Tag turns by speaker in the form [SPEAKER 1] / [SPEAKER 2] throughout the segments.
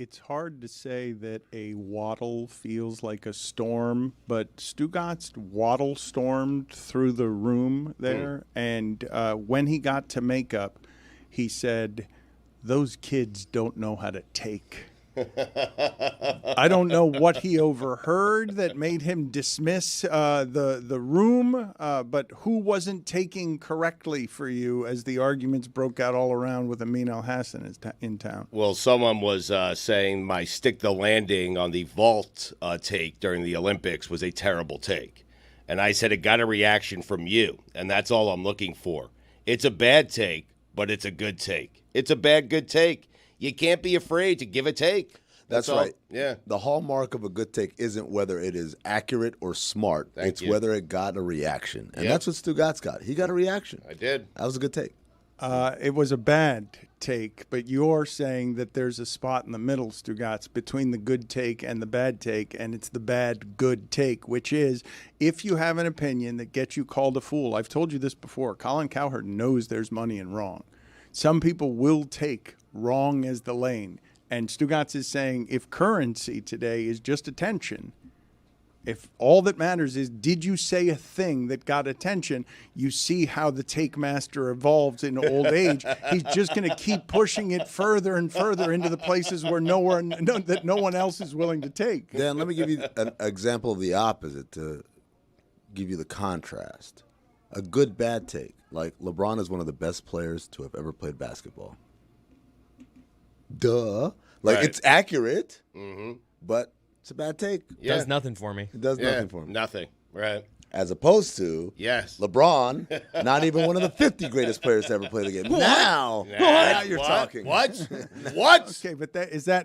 [SPEAKER 1] it's hard to say that a waddle feels like a storm, but Stugotz waddle stormed through the room there, and when he got to makeup, he said, "Those kids don't know how to take." I don't know what he overheard that made him dismiss the room, but who wasn't taking correctly for you as the arguments broke out all around with Amin Al-Hassan in town?
[SPEAKER 2] Well, someone was saying my stick the landing on the vault take during the Olympics was a terrible take. And I said it got a reaction from you, and that's all I'm looking for. It's a bad take, but it's a good take. It's a bad, good take. You can't be afraid to give a take.
[SPEAKER 3] That's right.
[SPEAKER 2] Yeah.
[SPEAKER 3] The hallmark of a good take isn't whether it is accurate or smart. It's whether it got a reaction. And that's what Stugotz got. He got a reaction.
[SPEAKER 2] I did.
[SPEAKER 3] That was a good take.
[SPEAKER 1] It was a bad take, but you're saying that there's a spot in the middle, Stugotz, between the good take and the bad take, and it's the bad, good take, which is if you have an opinion that gets you called a fool. I've told you this before. Colin Cowherd knows there's money in wrong. Some people will take wrong as the lane. And Stugotz is saying if currency today is just attention, if all that matters is did you say a thing that got attention, you see how the take master evolves in old age. He's just going to keep pushing it further and further into the places where no one else is willing to take.
[SPEAKER 3] Dan, let me give you an example of the opposite to give you the contrast. A good bad take. Like LeBron is one of the best players to have ever played basketball. Duh. Like, it's accurate, but it's a bad take.
[SPEAKER 4] It does nothing for me.
[SPEAKER 3] It does nothing for me.
[SPEAKER 2] Nothing. Right.
[SPEAKER 3] As opposed to LeBron, not even one of the 50 greatest players to ever play the game. Now you're talking.
[SPEAKER 2] What?
[SPEAKER 1] Okay, but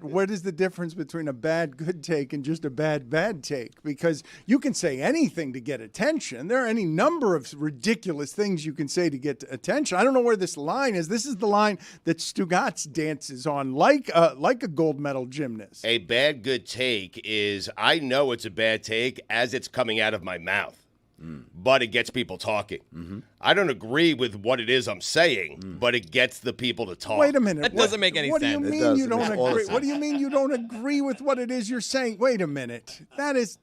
[SPEAKER 1] what is the difference between a bad good take and just a bad take? Because you can say anything to get attention. There are any number of ridiculous things you can say to get attention. I don't know where this line is. This is the line that Stugotz dances on like a gold medal gymnast.
[SPEAKER 2] A bad good take is I know it's a bad take as it's coming out of my mouth. But it gets people talking. I don't agree with what it is I'm saying, but it gets the people to talk.
[SPEAKER 1] Wait a minute.
[SPEAKER 4] That doesn't make any sense.
[SPEAKER 1] What do you mean you don't agree? What do you mean you don't agree with what it is you're saying? Wait a minute.
[SPEAKER 3] It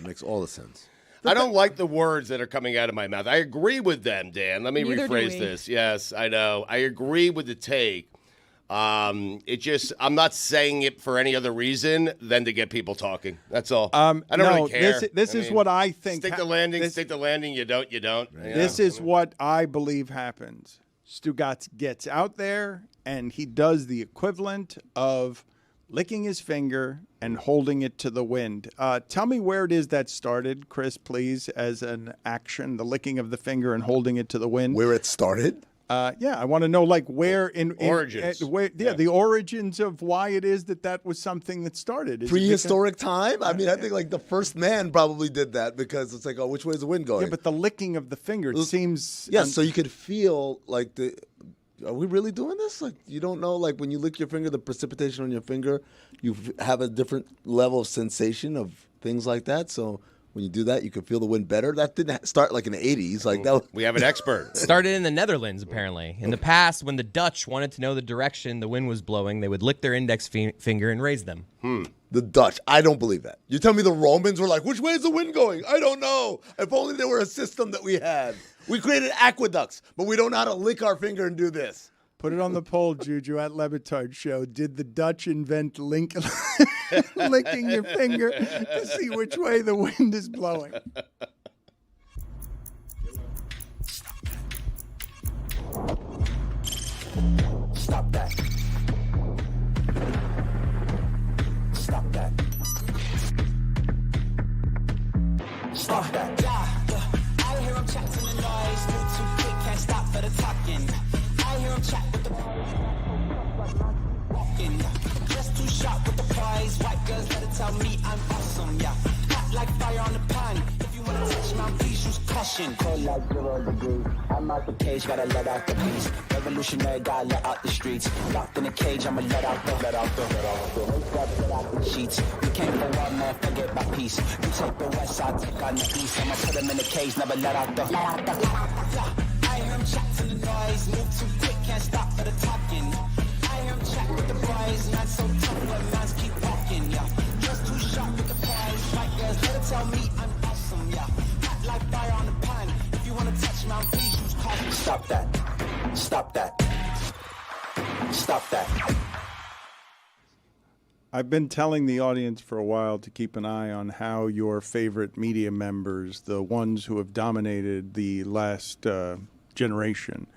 [SPEAKER 3] makes all the sense.
[SPEAKER 2] I don't like the words that are coming out of my mouth. I agree with them, Dan. Let me rephrase this. Yes, I know. I agree with the take. I'm not saying it for any other reason than to get people talking. That's all. I don't really care.
[SPEAKER 1] This is what I think.
[SPEAKER 2] Stick the landing. You don't.
[SPEAKER 1] This is what I believe happens. Stugotz gets out there and he does the equivalent of licking his finger and holding it to the wind. Tell me where it is that started, Chris, please, as an action, the licking of the finger and holding it to the wind.
[SPEAKER 3] Where it started?
[SPEAKER 1] I want to know, like, where in
[SPEAKER 2] origins.
[SPEAKER 1] The origins of why it is that was something that started.
[SPEAKER 3] Prehistoric time? I mean, I think, like, the first man probably did that because it's like, oh, which way is the wind going?
[SPEAKER 1] Yeah, but the licking of the finger seems...
[SPEAKER 3] Yeah, so you could feel, like, are we really doing this? Like, you don't know, like, when you lick your finger, the precipitation on your finger, you have a different level of sensation of things like that, so... When you do that, you can feel the wind better. That didn't start like in the 80s. Like that.
[SPEAKER 2] We have an expert.
[SPEAKER 4] Started in the Netherlands, apparently. In the past, when the Dutch wanted to know the direction the wind was blowing, they would lick their index finger and raise them.
[SPEAKER 3] The Dutch. I don't believe that. You tell me the Romans were like, which way is the wind going? I don't know. If only there were a system that we had. We created aqueducts, but we don't know how to lick our finger and do this.
[SPEAKER 1] Put it on the poll, Juju, at Le Batard Show. Did the Dutch invent licking your finger to see which way the wind is blowing?
[SPEAKER 5] Stop that. Stop that. Stop that. I hear him chatting the noise. Move too quick, can't stop for the talking. I hear him chat with the walking. Just too sharp with the prize. White girls better tell me I'm awesome, yeah. Hot like fire on the pan. If you wanna touch my please use caution. Cold like 0 degrees. I'm out the cage, gotta let out the beast. Revolutionary, gotta let out the streets. Locked in a cage, I'ma let out the sheets. We came for one man, forget my peace. You take the west side, take on the east. I'ma put him in the cage, never let out the. I hear him chat to the noise. Move too quick, can't stop for the talking. I hear him chat with the boys. Not so tough, but not Stop that. Stop that. Stop that.
[SPEAKER 1] I've been telling the audience for a while to keep an eye on how your favorite media members, the ones who have dominated the last generation,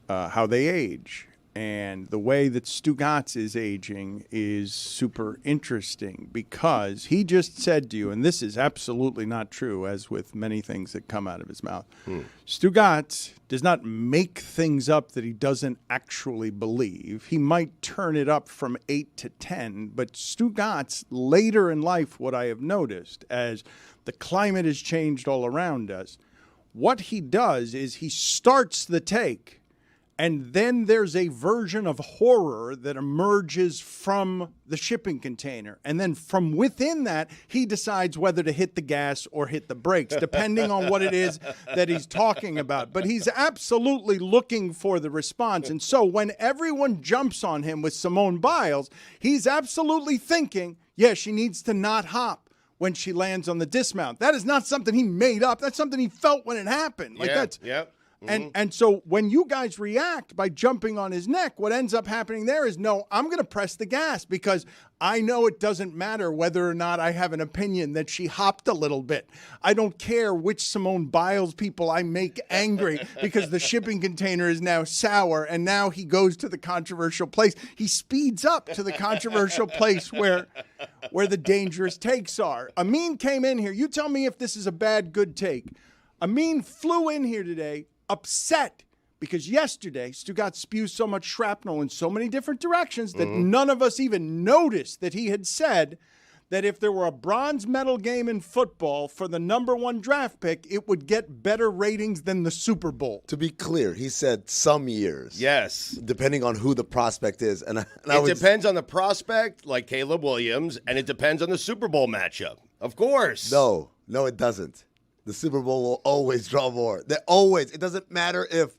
[SPEAKER 1] how they age. And the way that Stugotz is aging is super interesting because he just said to you, and this is absolutely not true, as with many things that come out of his mouth. Stugotz does not make things up that he doesn't actually believe. He might turn it up from 8 to 10, but Stugotz, later in life, what I have noticed, as the climate has changed all around us, what he does is he starts the take, and then there's a version of horror that emerges from the shipping container. And then from within that, he decides whether to hit the gas or hit the brakes, depending on what it is that he's talking about. But he's absolutely looking for the response. And so when everyone jumps on him with Simone Biles, he's absolutely thinking, yeah, she needs to not hop when she lands on the dismount. That is not something he made up. That's something he felt when it happened.
[SPEAKER 2] Yep.
[SPEAKER 1] And so when you guys react by jumping on his neck, what ends up happening there is, no, I'm going to press the gas because I know it doesn't matter whether or not I have an opinion that she hopped a little bit. I don't care which Simone Biles people I make angry because the shipping container is now sour and now he goes to the controversial place. He speeds up to the controversial place where the dangerous takes are. Amin came in here. You tell me if this is a bad, good take. Amin flew in here today upset because yesterday Stugotz spews so much shrapnel in so many different directions that none of us even noticed that he had said that if there were a bronze medal game in football for the number 1 draft pick, it would get better ratings than the Super Bowl.
[SPEAKER 3] To be clear, he said some years.
[SPEAKER 2] Yes.
[SPEAKER 3] Depending on who the prospect is. And
[SPEAKER 2] it depends on the prospect, like Caleb Williams, and it depends on the Super Bowl matchup. Of course.
[SPEAKER 3] No, it doesn't. The Super Bowl will always draw more. They always. It doesn't matter if.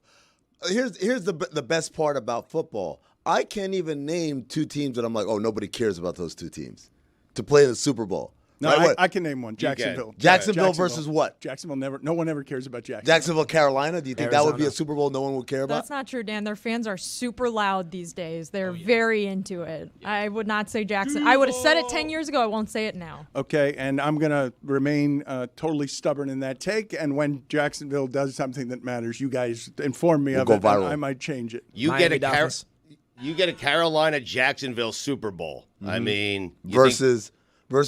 [SPEAKER 3] Here's the best part about football. I can't even name 2 teams that I'm like, oh, nobody cares about those 2 teams to play in the Super Bowl.
[SPEAKER 1] No,
[SPEAKER 3] right?
[SPEAKER 1] I can name one. Jacksonville.
[SPEAKER 3] Jacksonville versus what?
[SPEAKER 1] Jacksonville never. No one ever cares about Jacksonville.
[SPEAKER 3] Jacksonville, Carolina. Do you think that would be a Super Bowl no one would care about?
[SPEAKER 6] That's not true, Dan. Their fans are super loud these days. They're very into it. I would not say Jackson. I would have said it 10 years ago. I won't say it now.
[SPEAKER 1] Okay, and I'm going to remain totally stubborn in that take. And when Jacksonville does something that matters, you guys inform me of
[SPEAKER 3] go
[SPEAKER 1] it.
[SPEAKER 3] viral.
[SPEAKER 1] I might change it.
[SPEAKER 2] You get a Carolina Jacksonville Super Bowl. I mean,
[SPEAKER 3] versus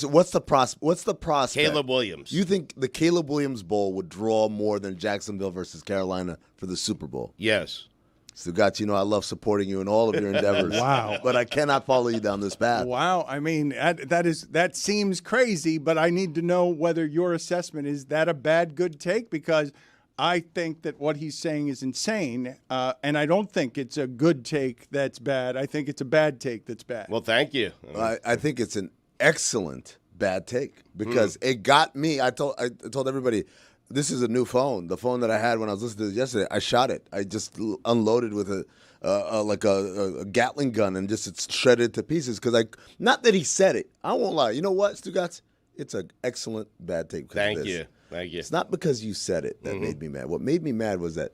[SPEAKER 3] what's the prospect?
[SPEAKER 2] Caleb Williams.
[SPEAKER 3] You think the Caleb Williams Bowl would draw more than Jacksonville versus Carolina for the Super Bowl?
[SPEAKER 2] Yes.
[SPEAKER 3] Stugotz, I love supporting you in all of your endeavors.
[SPEAKER 1] Wow.
[SPEAKER 3] But I cannot follow you down this path.
[SPEAKER 1] Wow. I mean, that seems crazy, but I need to know whether your assessment is that a bad, good take, because I think that what he's saying is insane, and I don't think it's a good take that's bad. I think it's a bad take that's bad.
[SPEAKER 2] Well, thank you.
[SPEAKER 3] I think it's an excellent bad take because it got me. I told everybody, this is a new phone. The phone that I had when I was listening to it yesterday, I shot it. I just unloaded with a Gatling gun and just it's shredded to pieces because not that he said it. I won't lie. You know what, Stugotz? It's an excellent bad take.
[SPEAKER 2] Thank you.
[SPEAKER 3] It's not because you said it that made me mad. What made me mad was that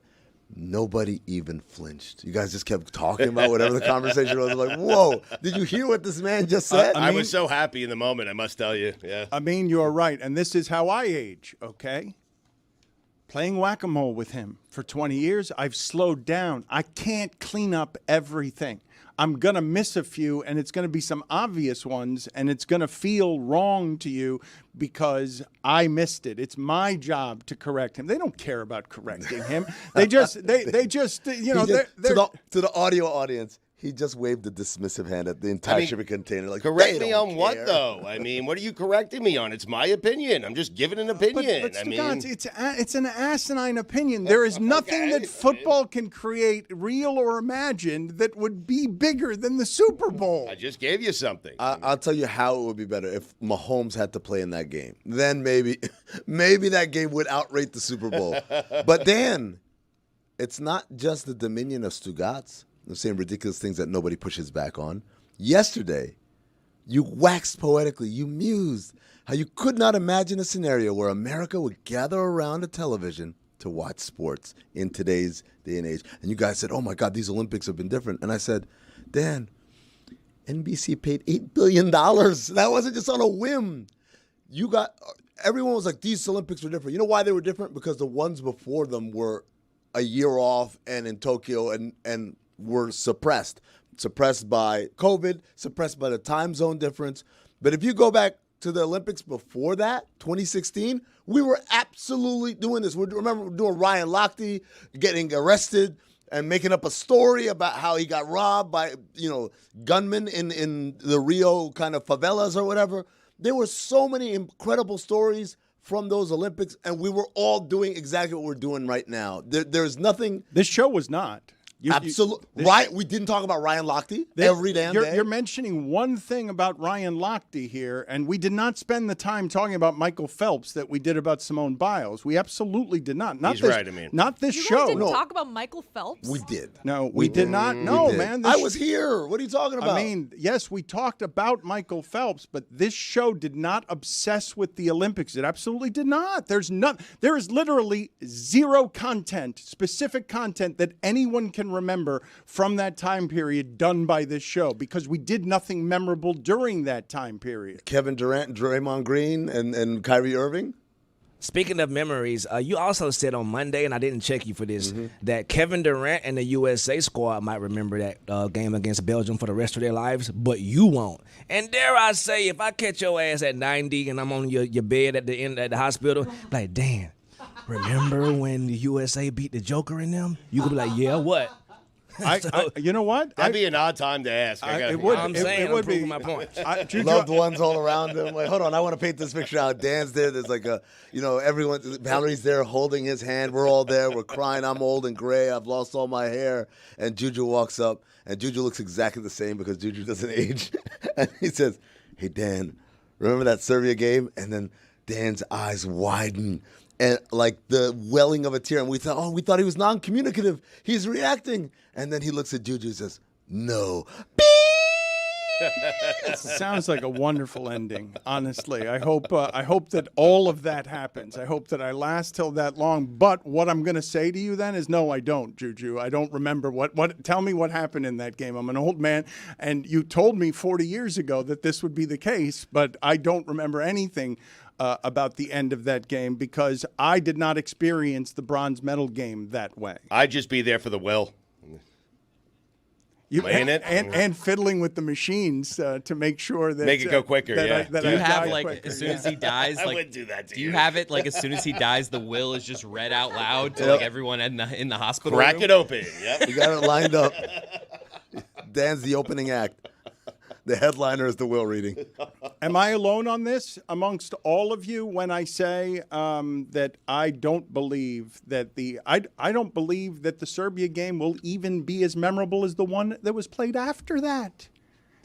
[SPEAKER 3] nobody even flinched. You guys just kept talking about whatever the conversation was. Like, whoa, did you hear what this man just said?
[SPEAKER 2] I was so happy in the moment, I must tell you. Yeah.
[SPEAKER 1] I mean, you're right, and this is how I age, okay? Playing whack-a-mole with him for 20 years, I've slowed down. I can't clean up everything. I'm going to miss a few, and it's going to be some obvious ones, and it's going to feel wrong to you because I missed it. It's my job to correct him. They don't care about correcting him. They just, to
[SPEAKER 3] the audio audience, he just waved a dismissive hand at the entire shipping container. Like,
[SPEAKER 2] correct me on what, though? I mean, what are you correcting me on? It's my opinion. I'm just giving an opinion.
[SPEAKER 1] But it's an asinine opinion. There is nothing that football can create, real or imagined, that would be bigger than the Super Bowl.
[SPEAKER 2] I just gave you something.
[SPEAKER 3] I'll tell you how it would be better if Mahomes had to play in that game. Then maybe that game would outrate the Super Bowl. But Dan, it's not just the dominion of Stugotz. I'm saying ridiculous things that nobody pushes back on. Yesterday, you waxed poetically. You mused how you could not imagine a scenario where America would gather around a television to watch sports in today's day and age. And you guys said, oh, my God, these Olympics have been different. And I said, Dan, NBC paid $8 billion. That wasn't just on a whim. Everyone was like, these Olympics were different. You know why they were different? Because the ones before them were a year off and in Tokyo and were suppressed by COVID, suppressed by the time zone difference. But if you go back to the Olympics before that, 2016, we were absolutely doing this. Remember doing Ryan Lochte getting arrested and making up a story about how he got robbed by, gunmen in the Rio kind of favelas or whatever. There were so many incredible stories from those Olympics, and we were all doing exactly what we're doing right now. There's nothing.
[SPEAKER 1] This show was not.
[SPEAKER 3] Absolutely. Right. We didn't talk about Ryan Lochte every damn day.
[SPEAKER 1] You're mentioning one thing about Ryan Lochte here, and we did not spend the time talking about Michael Phelps that we did about Simone Biles. We absolutely did not.
[SPEAKER 2] He's right, I mean.
[SPEAKER 1] Not this
[SPEAKER 6] You
[SPEAKER 1] show.
[SPEAKER 6] guys didn't talk about Michael Phelps?
[SPEAKER 3] We did.
[SPEAKER 1] No, we did not. No,
[SPEAKER 3] We did.
[SPEAKER 1] man.
[SPEAKER 3] I was here. What are you talking about?
[SPEAKER 1] I mean, yes, we talked about Michael Phelps, but this show did not obsess with the Olympics. It absolutely did not. There is literally zero content, specific content that anyone can remember from that time period done by this show because we did nothing memorable during that time period.
[SPEAKER 3] Kevin Durant, Draymond Green, and Kyrie Irving?
[SPEAKER 7] Speaking of memories, you also said on Monday, and I didn't check you for this, that Kevin Durant and the USA squad might remember that game against Belgium for the rest of their lives, but you won't. And dare I say, if I catch your ass at 90 and I'm on your bed at the hospital, like, Dan, remember when the USA beat the Joker in them? You could be like, yeah, what?
[SPEAKER 1] You know what?
[SPEAKER 2] That'd be an odd time to ask.
[SPEAKER 1] It would.
[SPEAKER 7] I'm
[SPEAKER 1] It would
[SPEAKER 7] proving
[SPEAKER 1] be
[SPEAKER 7] my point.
[SPEAKER 3] Loved ones all around him. Like, hold on, I want to paint this picture out. Dan's there. There's like everyone. Valerie's there holding his hand. We're all there. We're crying. I'm old and gray. I've lost all my hair. And Juju walks up, and Juju looks exactly the same because Juju doesn't age. And he says, "Hey, Dan, remember that Serbia game?" And then Dan's eyes widen. And like the welling of a tear, and we thought he was non-communicative. He's reacting, and then he looks at Juju and says, "No."
[SPEAKER 1] Sounds like a wonderful ending. Honestly, I hope that all of that happens. I hope that I last till that long. But what I'm going to say to you then is, no, I don't, Juju. I don't remember what. Tell me what happened in that game. I'm an old man, and you told me 40 years ago that this would be the case, but I don't remember anything about the end of that game because I did not experience the bronze medal game that way.
[SPEAKER 2] I'd just be there for the will. Laying it.
[SPEAKER 1] And fiddling with the machines to make sure that
[SPEAKER 2] make it go quicker.
[SPEAKER 1] That
[SPEAKER 4] Do you
[SPEAKER 1] I
[SPEAKER 4] have
[SPEAKER 1] die
[SPEAKER 4] like
[SPEAKER 1] quicker.
[SPEAKER 4] as soon as he dies?
[SPEAKER 2] I
[SPEAKER 4] Like,
[SPEAKER 2] wouldn't do that to
[SPEAKER 4] do you have it like as soon as he dies, the will is just read out loud to like everyone in the hospital?
[SPEAKER 2] Crack
[SPEAKER 4] room?
[SPEAKER 2] it open. Yep.
[SPEAKER 3] You got it lined up. Dan's the opening act. The headliner is the will reading.
[SPEAKER 1] Am I alone on this amongst all of you when I say that I don't believe that I don't believe that the Serbia game will even be as memorable as the one that was played after that?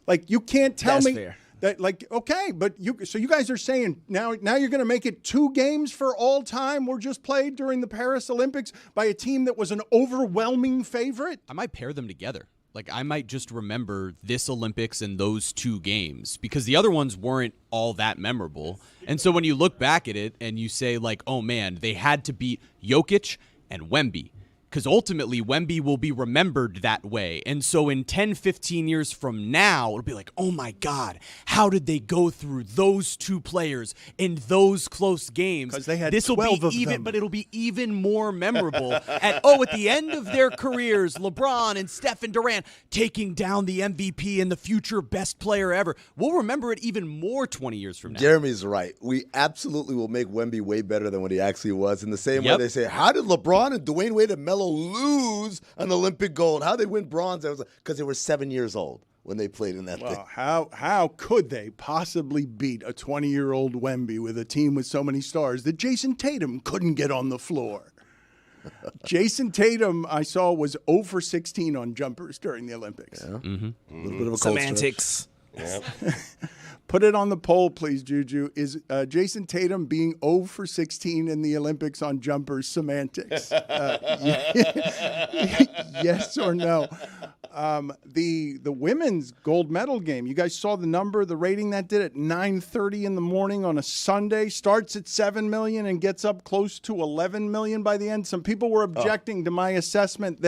[SPEAKER 1] Like you can't tell
[SPEAKER 7] That's
[SPEAKER 1] me
[SPEAKER 7] fair.
[SPEAKER 1] that okay, but you guys are saying now you're going to make it 2 games for all time were just played during the Paris Olympics by a team that was an overwhelming favorite?
[SPEAKER 8] I might pair them together. Like, I might just remember this Olympics and those 2 games because the other ones weren't all that memorable. And so when you look back at it and you say, like, oh, man, they had to beat Jokic and Wemby because ultimately Wemby will be remembered that way. And so in 10, 15 years from now, it'll be like, oh, my God, how did they go through those 2 players in those close games?
[SPEAKER 1] 'Cause they had
[SPEAKER 8] this will
[SPEAKER 1] 12
[SPEAKER 8] be
[SPEAKER 1] of
[SPEAKER 8] even,
[SPEAKER 1] them.
[SPEAKER 8] but it'll be even more memorable. At the end of their careers, LeBron and Stephen Durant taking down the MVP and the future best player ever. We'll remember it even more 20 years from now.
[SPEAKER 3] Jeremy's right. We absolutely will make Wemby way better than what he actually was. In the same way
[SPEAKER 8] Yep.
[SPEAKER 3] they say, how did LeBron and Dwayne Wade and Melo lose an Olympic gold? How they win bronze? Because they were 7 years old when they played in that thing.
[SPEAKER 1] Well, how could they possibly beat a 20-year-old Wemby with a team with so many stars that Jason Tatum couldn't get on the floor? Jason Tatum, I saw, was 0 for 16 on jumpers during the Olympics.
[SPEAKER 3] Yeah. A little bit of a cold
[SPEAKER 7] Semantics.
[SPEAKER 1] Put it on the poll, please, Juju. Is Jason Tatum being 0 for 16 in the Olympics on jumpers semantics? Yes or no? The women's gold medal game. You guys saw the number, the rating that did at 9:30 in the morning on a Sunday. Starts at 7 million and gets up close to 11 million by the end. Some people were objecting to my assessment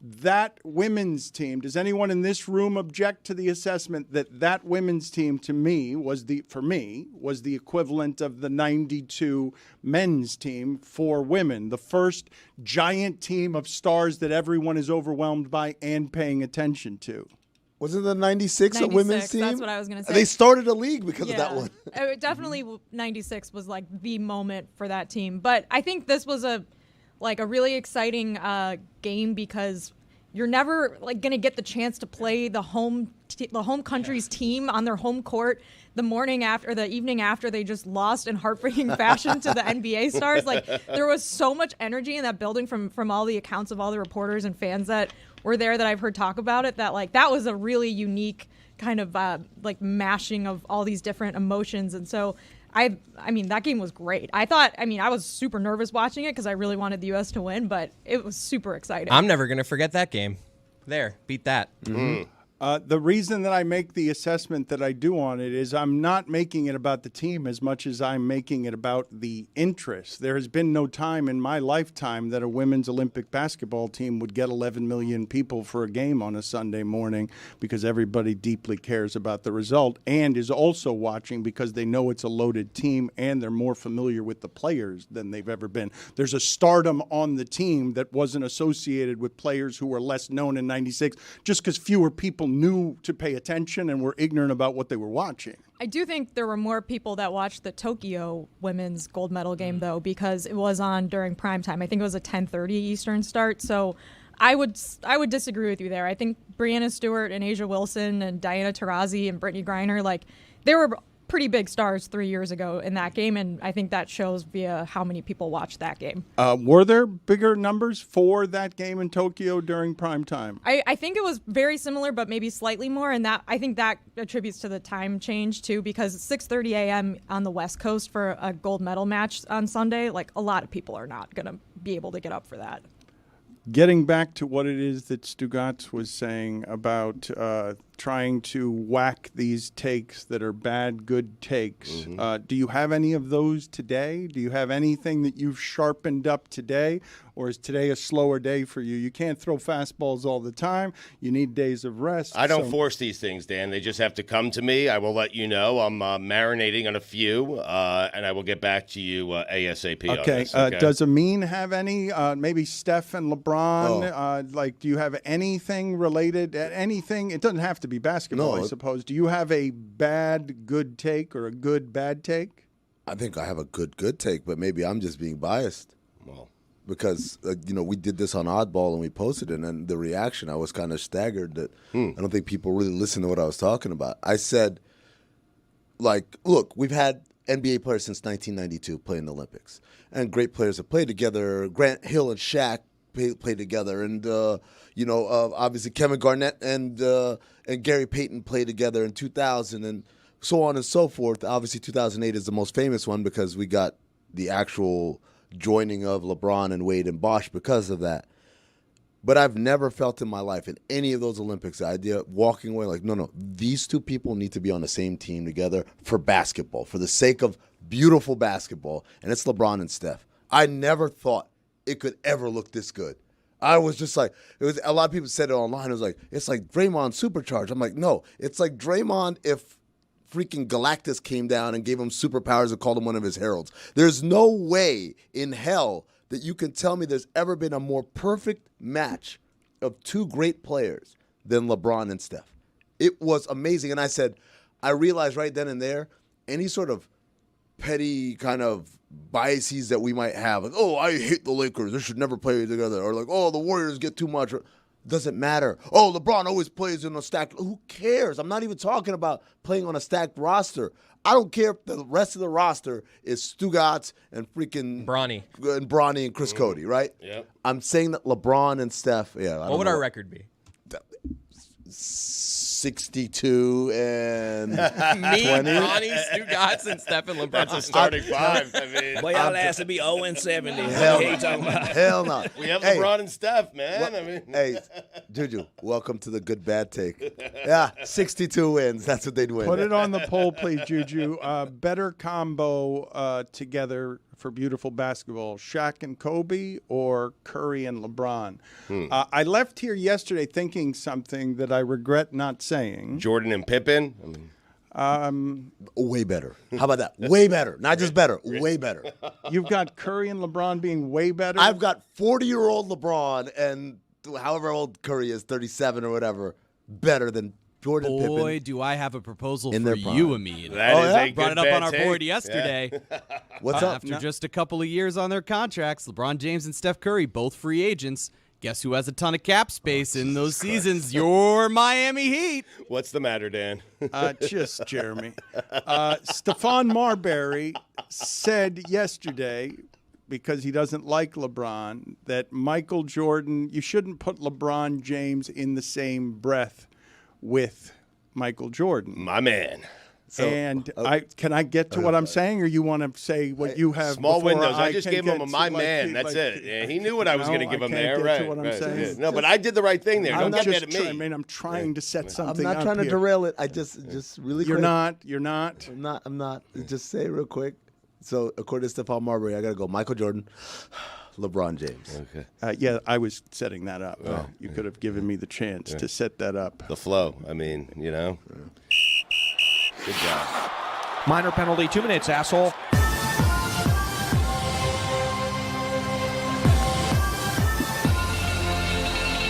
[SPEAKER 1] that women's team. Does anyone in this room object to the assessment that women's team to me was the equivalent of the 92 men's team for women, the first giant team of stars that everyone is overwhelmed by and paying attention to?
[SPEAKER 3] Wasn't the 96 a women's team?
[SPEAKER 6] That's what I was going to say.
[SPEAKER 3] They started a league because of that one.
[SPEAKER 6] Definitely 96 was like the moment for that team. But I think this was a really exciting game because you're never going to get the chance to play the home country's team on their home court the evening after they just lost in heartbreaking fashion to the NBA stars. There was so much energy in that building from all the accounts of all the reporters and fans that were there that I've heard talk about it, that was a really unique kind of mashing of all these different emotions. And so I mean, that game was great. I was super nervous watching it because I really wanted the U.S. to win, but it was super exciting.
[SPEAKER 4] I'm never going to forget that game. There, beat that.
[SPEAKER 1] Mm-hmm. The reason that I make the assessment that I do on it is I'm not making it about the team as much as I'm making it about the interest. There has been no time in my lifetime that a women's Olympic basketball team would get 11 million people for a game on a Sunday morning because everybody deeply cares about the result and is also watching because they know it's a loaded team and they're more familiar with the players than they've ever been. There's a stardom on the team that wasn't associated with players who were less known in 96 just because fewer people knew to pay attention and were ignorant about what they were watching.
[SPEAKER 6] I do think there were more people that watched the Tokyo women's gold medal game, though, because it was on during prime time. I think it was a 10:30 Eastern start. So I would disagree with you there. I think Breanna Stewart and Asia Wilson and Diana Taurasi and Brittany Griner, they were pretty big stars 3 years ago in that game, and I think that shows via how many people watched that game.
[SPEAKER 1] Were there bigger numbers for that game in Tokyo during prime time?
[SPEAKER 6] I think it was very similar, but maybe slightly more, and I think that attributes to the time change too, because 6:30 a.m. on the West Coast for a gold medal match on Sunday, a lot of people are not going to be able to get up for that.
[SPEAKER 1] Getting back to what it is that Stugotz was saying about trying to whack these takes that are bad, good takes. Mm-hmm. Do you have any of those today? Do you have anything that you've sharpened up today? Or is today a slower day for you? You can't throw fastballs all the time. You need days of rest.
[SPEAKER 2] I don't force these things, Dan. They just have to come to me. I will let you know. I'm marinating on a few, and I will get back to you ASAP on this. Okay.
[SPEAKER 1] Does Amin have any? Maybe Steph and LeBron? Do you have anything related? Anything? It doesn't have to be basketball, I suppose. Do you have a bad, good take or a good, bad take?
[SPEAKER 3] I think I have a good take, but maybe I'm just being biased.
[SPEAKER 2] Well,
[SPEAKER 3] because we did this on Oddball and we posted it, and the reaction, I was kind of staggered that I don't think people really listened to what I was talking about. I said, look, we've had NBA players since 1992 play in the Olympics, and great players have played together. Grant Hill and Shaq played together, and obviously Kevin Garnett and Gary Payton played together in 2000, and so on and so forth. Obviously, 2008 is the most famous one because we got the actual joining of LeBron and Wade and Bosh because of that. But I've never felt in my life in any of those Olympics the idea of walking away no, these two people need to be on the same team together for basketball, for the sake of beautiful basketball, and it's LeBron and Steph. I never thought it could ever look this good. I was just it was a lot of people said it online. It was it's like Draymond supercharged. I'm like, no, it's like Draymond if freaking Galactus came down and gave him superpowers and called him one of his heralds. There's no way in hell that you can tell me there's ever been a more perfect match of two great players than LeBron and Steph. It was amazing. And I said, I realized right then and there, any sort of petty kind of biases that we might have, I hate the Lakers, they should never play together, or the Warriors get too much. Doesn't matter. LeBron always plays in a stacked. Who cares? I'm not even talking about playing on a stacked roster. I don't care if the rest of the roster is Stugotz and freaking
[SPEAKER 4] Bronny
[SPEAKER 3] and Chris Cody, right?
[SPEAKER 2] Yep.
[SPEAKER 3] I'm saying that LeBron and Steph. Yeah.
[SPEAKER 4] What would our record be?
[SPEAKER 3] 62 and
[SPEAKER 4] Me,
[SPEAKER 3] 20.
[SPEAKER 4] Ronnie, Stugotz, and Stephen LeBron.
[SPEAKER 2] That's a starting five. I mean,
[SPEAKER 7] Boy, y'all ass to be 0 and 7. Then.
[SPEAKER 3] Hell
[SPEAKER 7] What
[SPEAKER 3] no.
[SPEAKER 7] you talking about?
[SPEAKER 3] Hell no.
[SPEAKER 2] we have
[SPEAKER 3] Hey,
[SPEAKER 2] LeBron and Steph, man. I mean,
[SPEAKER 3] Hey, Juju, welcome to the good bad take. Yeah, 62 wins. That's what they'd win.
[SPEAKER 1] Put it on the poll, please, Juju. Better combo together for beautiful basketball, Shaq and Kobe or Curry and LeBron? I left here yesterday thinking something that I regret not saying.
[SPEAKER 2] Jordan and Pippen. I mean,
[SPEAKER 3] Way better. How about that? Way better. Not just better. Way better.
[SPEAKER 1] You've got Curry and LeBron being way better.
[SPEAKER 3] I've got 40-year-old LeBron and however old Curry is, 37 or whatever, better than Jordan
[SPEAKER 8] Boy,
[SPEAKER 3] Pippen.
[SPEAKER 8] do I have a proposal
[SPEAKER 3] In
[SPEAKER 8] for
[SPEAKER 3] their
[SPEAKER 8] you,
[SPEAKER 3] prime.
[SPEAKER 8] Amid.
[SPEAKER 2] that is a
[SPEAKER 8] Brought
[SPEAKER 2] good
[SPEAKER 8] it up
[SPEAKER 2] bad
[SPEAKER 8] on our
[SPEAKER 2] take.
[SPEAKER 8] board
[SPEAKER 2] Yeah.
[SPEAKER 8] yesterday.
[SPEAKER 3] What's up?
[SPEAKER 8] After just a couple of years on their contracts, LeBron James and Steph Curry, both free agents. Guess who has a ton of cap space in those seasons? Your Miami Heat.
[SPEAKER 2] What's the matter, Dan?
[SPEAKER 1] Just Jeremy. Stephon Marbury said yesterday, because he doesn't like LeBron, that Michael Jordan, you shouldn't put LeBron James in the same breath with Michael Jordan.
[SPEAKER 2] My man.
[SPEAKER 1] Can I get to what I'm saying, or you want to say what you have?
[SPEAKER 2] Small
[SPEAKER 1] before
[SPEAKER 2] windows. I just
[SPEAKER 1] can
[SPEAKER 2] gave him
[SPEAKER 1] get
[SPEAKER 2] a my
[SPEAKER 1] to,
[SPEAKER 2] man. That's it. Yeah, he knew what I was going to give him there.
[SPEAKER 1] Get
[SPEAKER 2] Right.
[SPEAKER 1] to what I'm
[SPEAKER 2] right.
[SPEAKER 1] saying.
[SPEAKER 2] Yeah. No, but I did the right thing there.
[SPEAKER 1] I'm
[SPEAKER 2] Don't get mad
[SPEAKER 1] just
[SPEAKER 2] at me.
[SPEAKER 1] I'm trying to set
[SPEAKER 3] I'm
[SPEAKER 1] something.
[SPEAKER 3] not
[SPEAKER 1] up
[SPEAKER 3] trying to
[SPEAKER 1] here.
[SPEAKER 3] derail it. I just really
[SPEAKER 1] You're
[SPEAKER 3] quick.
[SPEAKER 1] not. You're not.
[SPEAKER 3] I'm not. Just say it real quick. So, according to Stephon Marbury, I got to go Michael Jordan, LeBron James.
[SPEAKER 2] Okay.
[SPEAKER 1] Yeah, I was setting that up. You could have given me the chance to set that up.
[SPEAKER 2] The flow. I mean, you know. Good job.
[SPEAKER 9] Minor penalty, 2 minutes, asshole.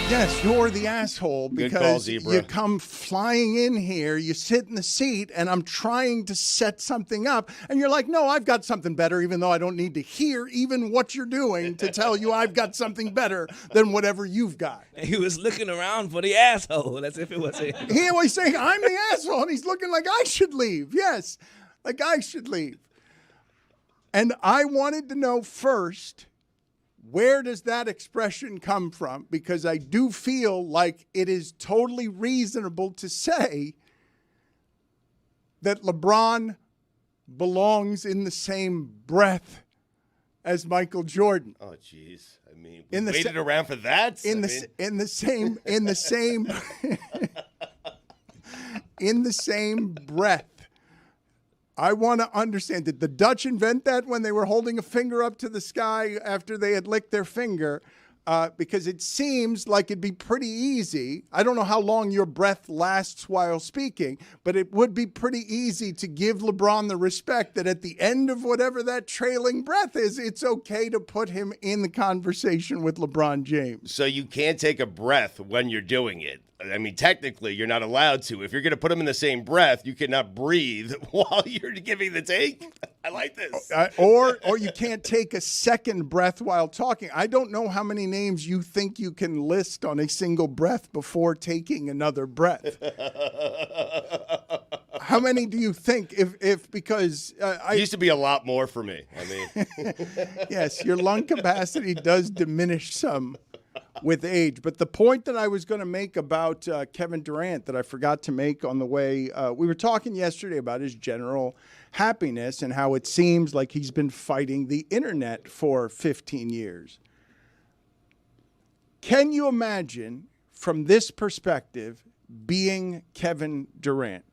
[SPEAKER 1] Yes, you're the asshole
[SPEAKER 2] Good call,
[SPEAKER 1] because
[SPEAKER 2] Zebra.
[SPEAKER 1] you come flying in here, you sit in the seat, and I'm trying to set something up, and you're like, no, I've got something better, even though I don't need to hear even what you're doing to tell you I've got something better than whatever you've got.
[SPEAKER 7] He was looking around for the asshole as if it was him.
[SPEAKER 1] He always saying, I'm the asshole, and he's looking like I should leave. Yes, like I should leave. And I wanted to know first, where does that expression come from? Because I do feel like it is totally reasonable to say that LeBron belongs in the same breath as Michael Jordan.
[SPEAKER 2] Oh, jeez. I mean,
[SPEAKER 1] In the
[SPEAKER 2] waited around for that?
[SPEAKER 1] In the same in the same breath. I want to understand, did the Dutch invent that when they were holding a finger up to the sky after they had licked their finger? Because it seems like it'd be pretty easy. I don't know how long your breath lasts while speaking, but it would be pretty easy to give LeBron the respect that at the end of whatever that trailing breath is, it's okay to put him in the conversation with LeBron James.
[SPEAKER 2] So you can't take a breath when you're doing it. I mean, technically, you're not allowed to. If you're going to put them in the same breath, you cannot breathe while you're giving the take. I like this.
[SPEAKER 1] Or you can't take a second breath while talking. I don't know how many names you think you can list on a single breath before taking another breath. How many do you think? If because
[SPEAKER 2] It used to be a lot more for me. I mean,
[SPEAKER 1] yes, your lung capacity does diminish some with age. But the point that I was going to make about Kevin Durant that I forgot to make on the way, we were talking yesterday about his general happiness and how it seems like he's been fighting the internet for 15 years. Can you imagine, from this perspective, being Kevin Durant?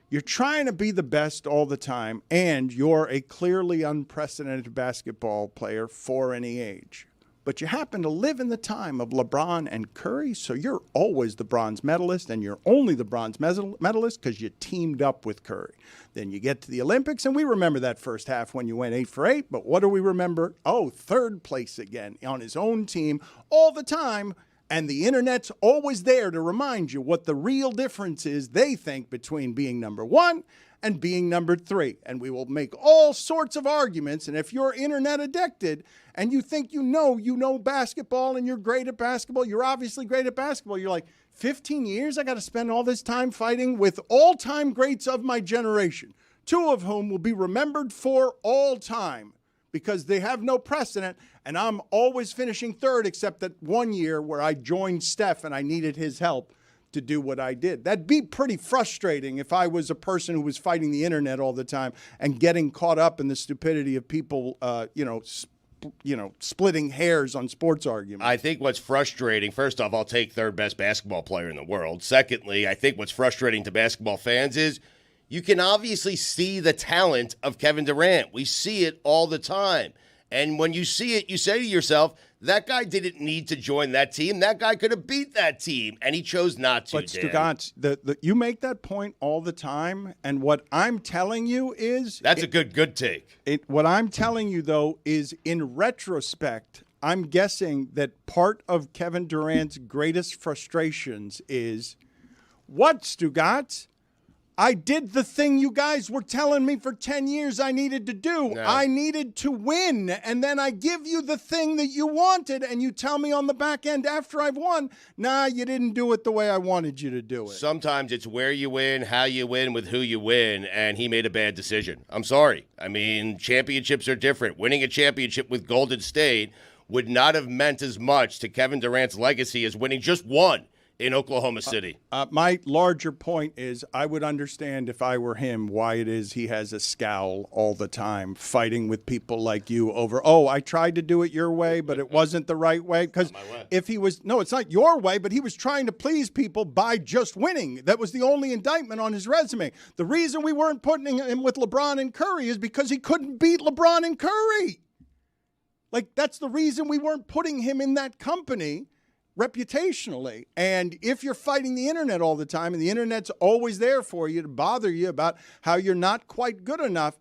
[SPEAKER 1] You're trying to be the best all the time, and you're a clearly unprecedented basketball player for any age. But you happen to live in the time of LeBron and Curry, so you're always the bronze medalist, and you're only the bronze medalist because you teamed up with Curry. Then you get to the Olympics, and we remember that first half when you went 8 for 8, but what do we remember? Oh, third place again on his own team all the time, and the internet's always there to remind you what the real difference is, they think, between being number 1 and being number 3. And we will make all sorts of arguments. And if you're internet addicted and you think you know basketball and you're great at basketball, you're obviously great at basketball. You're like, 15 years? I got to spend all this time fighting with all-time greats of my generation, 2 of whom will be remembered for all time because they have no precedent. And I'm always finishing third except that one year where I joined Steph and I needed his help to do what I did. That'd be pretty frustrating if I was a person who was fighting the internet all the time and getting caught up in the stupidity of people, splitting hairs on sports arguments.
[SPEAKER 2] I think what's frustrating, first off, I'll take third best basketball player in the world. Secondly, I think what's frustrating to basketball fans is you can obviously see the talent of Kevin Durant. We see it all the time. And when you see it, you say to yourself, that guy didn't need to join that team. That guy could have beat that team, and he chose not to.
[SPEAKER 1] But Stugotz, you make that point all the time, and what I'm telling you is...
[SPEAKER 2] That's a good take.
[SPEAKER 1] What I'm telling you, though, is in retrospect, I'm guessing that part of Kevin Durant's greatest frustrations is, what, Stugotz? I did the thing you guys were telling me for 10 years I needed to do.
[SPEAKER 2] No.
[SPEAKER 1] I needed to win, and then I give you the thing that you wanted, and you tell me on the back end after I've won, nah, you didn't do it the way I wanted you to do it.
[SPEAKER 2] Sometimes it's where you win, how you win, with who you win, and he made a bad decision. I'm sorry. I mean, championships are different. Winning a championship with Golden State would not have meant as much to Kevin Durant's legacy as winning just one in Oklahoma City.
[SPEAKER 1] My larger point is I would understand if I were him why it is he has a scowl all the time, fighting with people like you over, I tried to do it your way, but it wasn't the right way. Because if he was, no, it's not your way, but he was trying to please people by just winning. That was the only indictment on his resume. The reason we weren't putting him with LeBron and Curry is because he couldn't beat LeBron and Curry. Like, that's the reason we weren't putting him in that company reputationally. And if you're fighting the internet all the time and the internet's always there for you to bother you about how you're not quite good enough,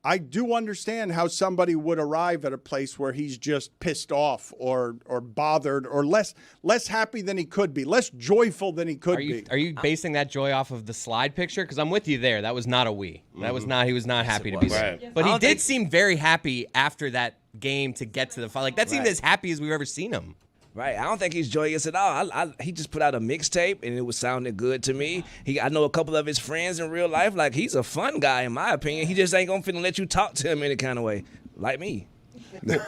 [SPEAKER 1] I do understand how somebody would arrive at a place where he's just pissed off or bothered or less happy than he could be, less joyful than he could be.
[SPEAKER 4] Are you basing that joy off of the slide picture? Because I'm with you there. That was not a we. That was not. He was not happy to be there.
[SPEAKER 2] Right.
[SPEAKER 4] But he did seem very happy after that game to get to the final. Like, that seemed as happy as we've ever seen him.
[SPEAKER 7] Right, I don't think he's joyous at all. He just put out a mixtape, and it was sounding good to me. I know a couple of his friends in real life. Like, he's a fun guy, in my opinion. He just ain't gonna finna let you talk to him any kind of way, like me.
[SPEAKER 3] He put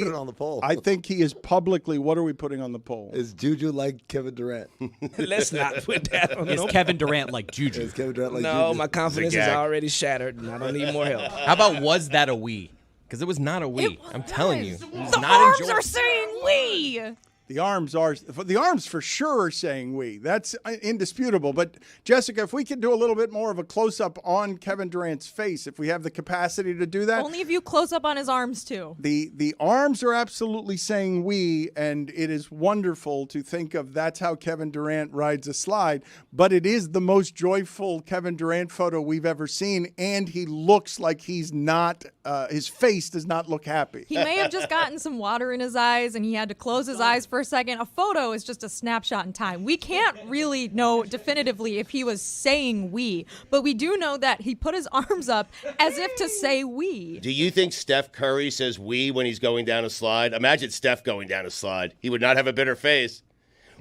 [SPEAKER 3] it on the poll.
[SPEAKER 1] I think he is publicly. What are we putting on the poll?
[SPEAKER 3] Is Juju like Kevin Durant?
[SPEAKER 7] Let's not put that on.
[SPEAKER 8] Is Kevin Durant like Juju?
[SPEAKER 3] Is Kevin Durant like
[SPEAKER 7] No,
[SPEAKER 3] Juju?
[SPEAKER 7] my confidence is already shattered, and I don't need more help.
[SPEAKER 4] How about was that a we? Because it was not a we. I'm telling you. It was
[SPEAKER 6] The
[SPEAKER 4] not
[SPEAKER 6] arms
[SPEAKER 4] enjoyable.
[SPEAKER 6] are saying we.
[SPEAKER 1] The arms for sure are saying we. That's indisputable. But Jessica, if we could do a little bit more of a close-up on Kevin Durant's face, if we have the capacity to do that.
[SPEAKER 6] Only if you close up on his arms, too.
[SPEAKER 1] The arms are absolutely saying we, and it is wonderful to think of that's how Kevin Durant rides a slide. But it is the most joyful Kevin Durant photo we've ever seen, and he looks like he's not, his face does not look happy.
[SPEAKER 6] He may have just gotten some water in his eyes, and he had to close his eyes for a second. A photo is just a snapshot in time. We can't really know definitively if he was saying we, but we do know that he put his arms up as if to say we.
[SPEAKER 2] Do you think Steph Curry says we when he's going down a slide? Imagine Steph going down a slide. He would not have a bitter face.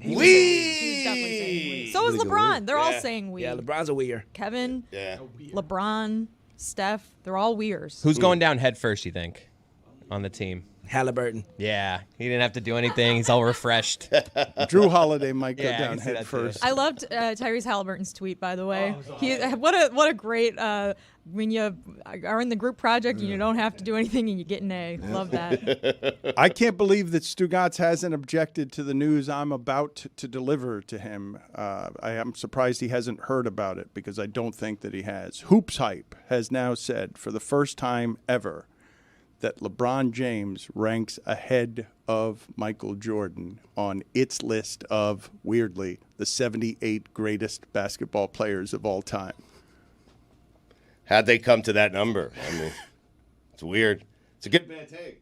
[SPEAKER 6] He's definitely saying we. So is LeBron. They're all saying we.
[SPEAKER 7] Yeah, LeBron's a weir.
[SPEAKER 6] Kevin,
[SPEAKER 2] Yeah.
[SPEAKER 6] LeBron, Steph, they're all weirs.
[SPEAKER 4] Who's going down head first, you think, on the team?
[SPEAKER 7] Halliburton.
[SPEAKER 4] Yeah, he didn't have to do anything. He's all refreshed.
[SPEAKER 1] Drew Holiday might go
[SPEAKER 4] Yeah, I
[SPEAKER 1] down
[SPEAKER 4] can see
[SPEAKER 1] head
[SPEAKER 4] that too.
[SPEAKER 1] first.
[SPEAKER 6] I loved Tyrese Halliburton's tweet, by the way. What a great when you are in the group project and you don't have to do anything and you get an A. Love that.
[SPEAKER 1] I can't believe that Stugotz hasn't objected to the news I'm about to deliver to him. I am surprised he hasn't heard about it because I don't think that he has. Hoops Hype has now said for the first time ever that LeBron James ranks ahead of Michael Jordan on its list of, weirdly, the 78 greatest basketball players of all time.
[SPEAKER 2] How'd they come to that number? I mean, it's weird. It's a good bad take.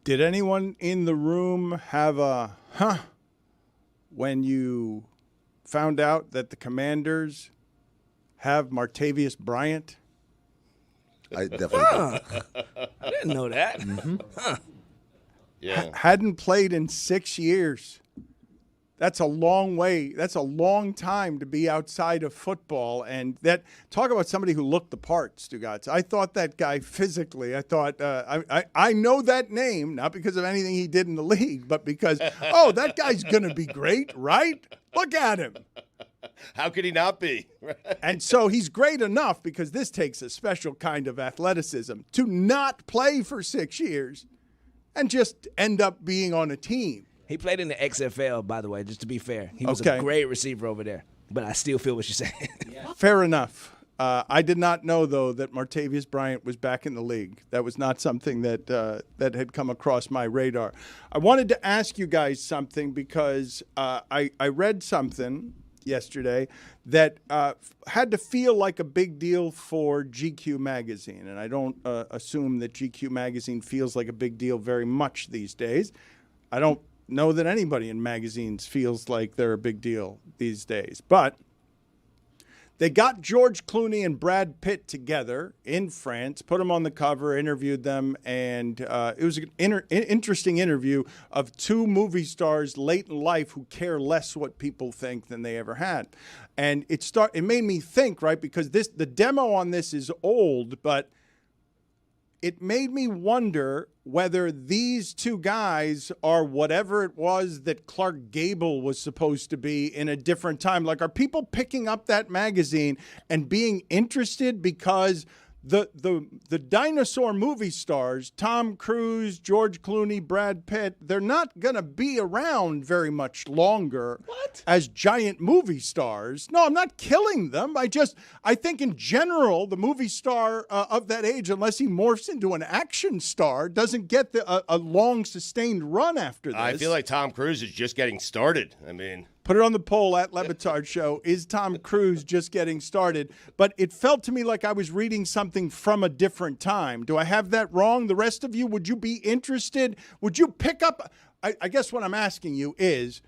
[SPEAKER 1] Did anyone in the room have a when you found out that the Commanders have Martavius Bryant?
[SPEAKER 3] I definitely
[SPEAKER 7] I didn't know that.
[SPEAKER 2] Yeah.
[SPEAKER 1] Hadn't played in 6 years. That's a long way. That's a long time to be outside of football. And that talk about somebody who looked the part, Stugotz. I thought that guy physically. I thought I know that name not because of anything he did in the league, but because that guy's gonna be great, right? Look at him.
[SPEAKER 2] How could he not be?
[SPEAKER 1] And so he's great enough because this takes a special kind of athleticism to not play for 6 years and just end up being on a team.
[SPEAKER 7] He played in the XFL, by the way, just to be fair. He was
[SPEAKER 1] Okay.
[SPEAKER 7] a great receiver over there. But I still feel what you're saying.
[SPEAKER 1] Fair enough. I did not know, though, that Martavius Bryant was back in the league. That was not something that that had come across my radar. I wanted to ask you guys something because I read something yesterday that had to feel like a big deal for GQ magazine. And I don't assume that GQ magazine feels like a big deal very much these days. I don't know that anybody in magazines feels like they're a big deal these days. But they got George Clooney and Brad Pitt together in France, put them on the cover, interviewed them, and it was an interesting interview of two movie stars late in life who care less what people think than they ever had. And it made me think, right, because the demo on this is old, but it made me wonder whether these two guys are whatever it was that Clark Gable was supposed to be in a different time. Like, are people picking up that magazine and being interested because the dinosaur movie stars, Tom Cruise, George Clooney, Brad Pitt, they're not going to be around very much longer as giant movie stars. No, I'm not killing them. I think in general, the movie star of that age, unless he morphs into an action star, doesn't get a long sustained run after this.
[SPEAKER 2] I feel like Tom Cruise is just getting started. I mean,
[SPEAKER 1] put it on the poll at Le Batard Show. Is Tom Cruise just getting started? But it felt to me like I was reading something from a different time. Do I have that wrong? The rest of you, would you be interested? Would you pick up? I guess what I'm asking you is,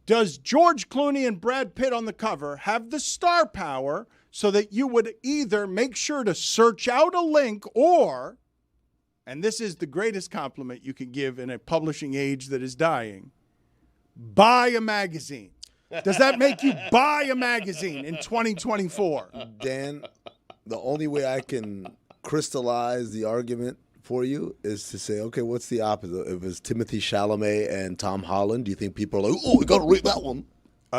[SPEAKER 1] does George Clooney and Brad Pitt on the cover have the star power so that you would either make sure to search out a link or, and this is the greatest compliment you can give in a publishing age that is dying, buy a magazine? Does that make you buy a magazine in 2024?
[SPEAKER 3] Dan, the only way I can crystallize the argument for you is to say, okay, what's the opposite? If it's Timothy Chalamet and Tom Holland, do you think people are like, oh, we got to read that one?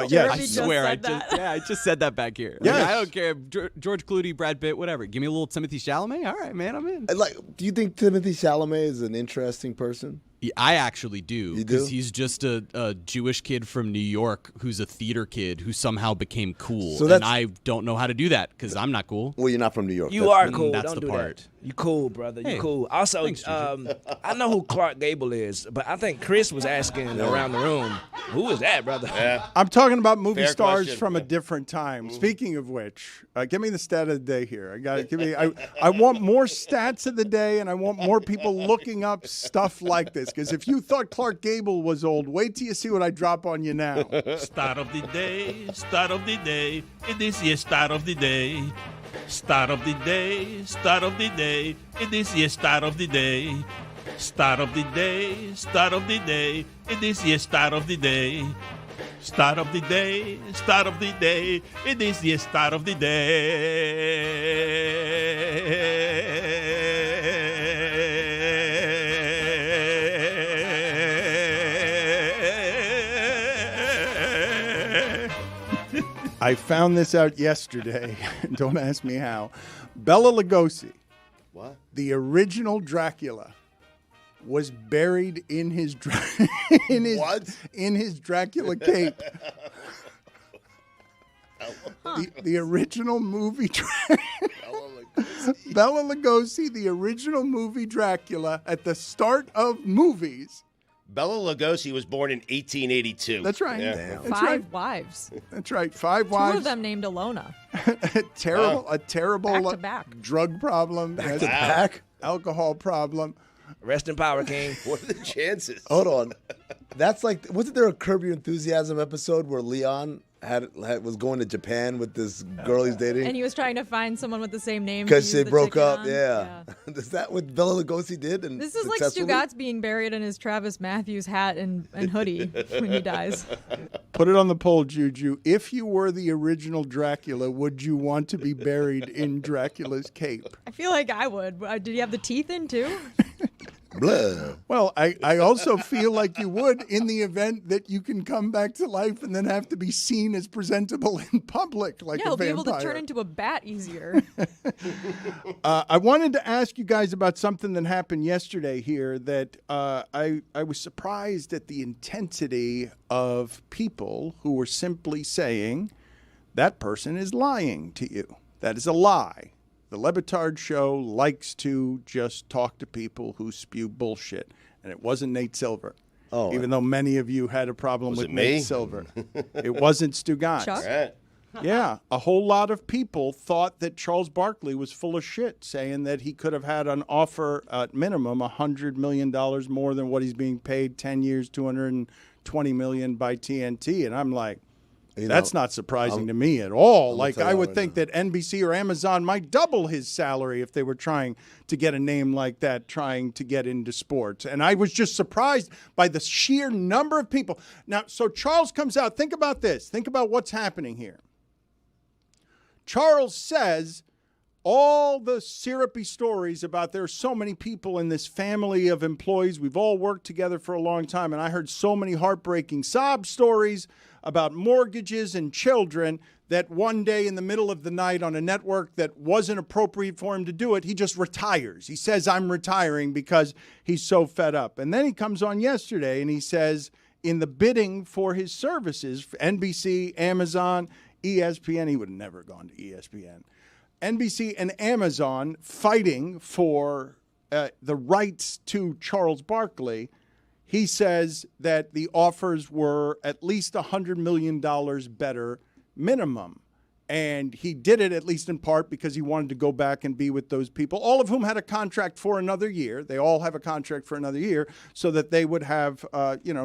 [SPEAKER 1] Yeah,
[SPEAKER 8] I swear, I just said that back here.
[SPEAKER 1] Yes.
[SPEAKER 8] Like, I don't care. George Clooney, Brad Pitt, whatever. Give me a little Timothy Chalamet. All right, man, I'm in.
[SPEAKER 3] Like, do you think Timothy Chalamet is an interesting person?
[SPEAKER 8] Yeah, I actually do.
[SPEAKER 3] You do?
[SPEAKER 8] Because he's just a Jewish kid from New York who's a theater kid who somehow became cool.
[SPEAKER 3] So
[SPEAKER 8] and I don't know how to do that because I'm not cool.
[SPEAKER 3] Well, you're not from New York.
[SPEAKER 7] You are cool.
[SPEAKER 8] That's
[SPEAKER 7] Don't
[SPEAKER 8] the
[SPEAKER 7] do
[SPEAKER 8] part.
[SPEAKER 7] that. You cool, brother. You
[SPEAKER 8] Hey,
[SPEAKER 7] cool. Also,
[SPEAKER 8] thanks, Gigi.
[SPEAKER 7] I know who Clark Gable is, but I think Chris was asking around the room, who is that, brother?
[SPEAKER 2] yeah.
[SPEAKER 1] I'm talking about movie
[SPEAKER 2] Fair
[SPEAKER 1] stars
[SPEAKER 2] question.
[SPEAKER 1] from a different time. Speaking of which, give me the stat of the day here. I want more stats of the day, and I want more people looking up stuff like this. Because if you thought Clark Gable was old, wait till you see what I drop on you now.
[SPEAKER 10] Start of the day, start of the day. It is the start of the day. Start of the day, start of the day. It is the start of the day. Start of the day, start of the day. It is the start of the day. Start of the day, start of the day. It is the start of the day.
[SPEAKER 1] I found this out yesterday. Don't ask me how. Bela Lugosi,
[SPEAKER 2] What?
[SPEAKER 1] the original Dracula, was buried in his
[SPEAKER 2] What?
[SPEAKER 1] in his Dracula cape. The original movie Bela Lugosi, the original movie Dracula, at the start of movies.
[SPEAKER 2] Bela Lugosi was born in 1882.
[SPEAKER 1] That's right.
[SPEAKER 2] Yeah.
[SPEAKER 3] Damn.
[SPEAKER 1] That's
[SPEAKER 6] 5
[SPEAKER 1] right.
[SPEAKER 6] wives.
[SPEAKER 1] That's right. 5
[SPEAKER 6] Two
[SPEAKER 1] wives.
[SPEAKER 6] of them named Alona.
[SPEAKER 1] a terrible
[SPEAKER 6] Back to back.
[SPEAKER 1] drug problem.
[SPEAKER 3] Back
[SPEAKER 1] yes.
[SPEAKER 3] to back?
[SPEAKER 1] Alcohol problem.
[SPEAKER 7] Rest in power, King.
[SPEAKER 2] What are the chances?
[SPEAKER 3] Hold on. That's like, wasn't there a Curb Your Enthusiasm episode where Leon was going to Japan with this girl he's dating?
[SPEAKER 6] And he was trying to find someone with the same name.
[SPEAKER 3] Because
[SPEAKER 6] to
[SPEAKER 3] they
[SPEAKER 6] use the
[SPEAKER 3] broke
[SPEAKER 6] ticket
[SPEAKER 3] up,
[SPEAKER 6] on.
[SPEAKER 3] yeah. Is that what Bela Lugosi did? And
[SPEAKER 6] This is like
[SPEAKER 3] successfully?
[SPEAKER 6] Stugotz being buried in his Travis Matthews hat and hoodie when he dies.
[SPEAKER 1] Put it on the poll, Juju. If you were the original Dracula, would you want to be buried in Dracula's cape?
[SPEAKER 6] I feel like I would. Did he have the teeth in too?
[SPEAKER 3] Blah.
[SPEAKER 1] Well, I also feel like you would in the event that you can come back to life and then have to be seen as presentable in public like
[SPEAKER 6] Yeah,
[SPEAKER 1] a
[SPEAKER 6] he'll be
[SPEAKER 1] vampire.
[SPEAKER 6] able to turn into a bat easier.
[SPEAKER 1] I wanted to ask you guys about something that happened yesterday here that I was surprised at the intensity of people who were simply saying that person is lying to you. That is a lie. The Le Batard Show likes to just talk to people who spew bullshit. And it wasn't Nate Silver.
[SPEAKER 3] Oh.
[SPEAKER 1] Even though many of you had a problem
[SPEAKER 2] Was
[SPEAKER 1] with
[SPEAKER 2] it me?
[SPEAKER 1] Nate Silver. It wasn't Stugotz.
[SPEAKER 6] Chuck?
[SPEAKER 2] Right.
[SPEAKER 1] Yeah, a whole lot of people thought that Charles Barkley was full of shit, saying that he could have had an offer at minimum $100 million more than what he's being paid, 10 years, $220 million by TNT. And I'm like, that's not surprising to me at all. Like, I would think that NBC or Amazon might double his salary if they were trying to get a name like that, trying to get into sports. And I was just surprised by the sheer number of people. Now, so Charles comes out. Think about this. Think about what's happening here. Charles says all the syrupy stories about there are so many people in this family of employees. We've all worked together for a long time, and I heard so many heartbreaking sob stories about mortgages and children that one day in the middle of the night on a network that wasn't appropriate for him to do it, he just retires. He says, I'm retiring because he's so fed up. And then he comes on yesterday and he says, in the bidding for his services, NBC, Amazon, ESPN, he would have never gone to ESPN. NBC and Amazon fighting for the rights to Charles Barkley, he says that the offers were at least $100 million better minimum. And he did it at least in part because he wanted to go back and be with those people, all of whom had a contract for another year. They all have a contract for another year so that they would have,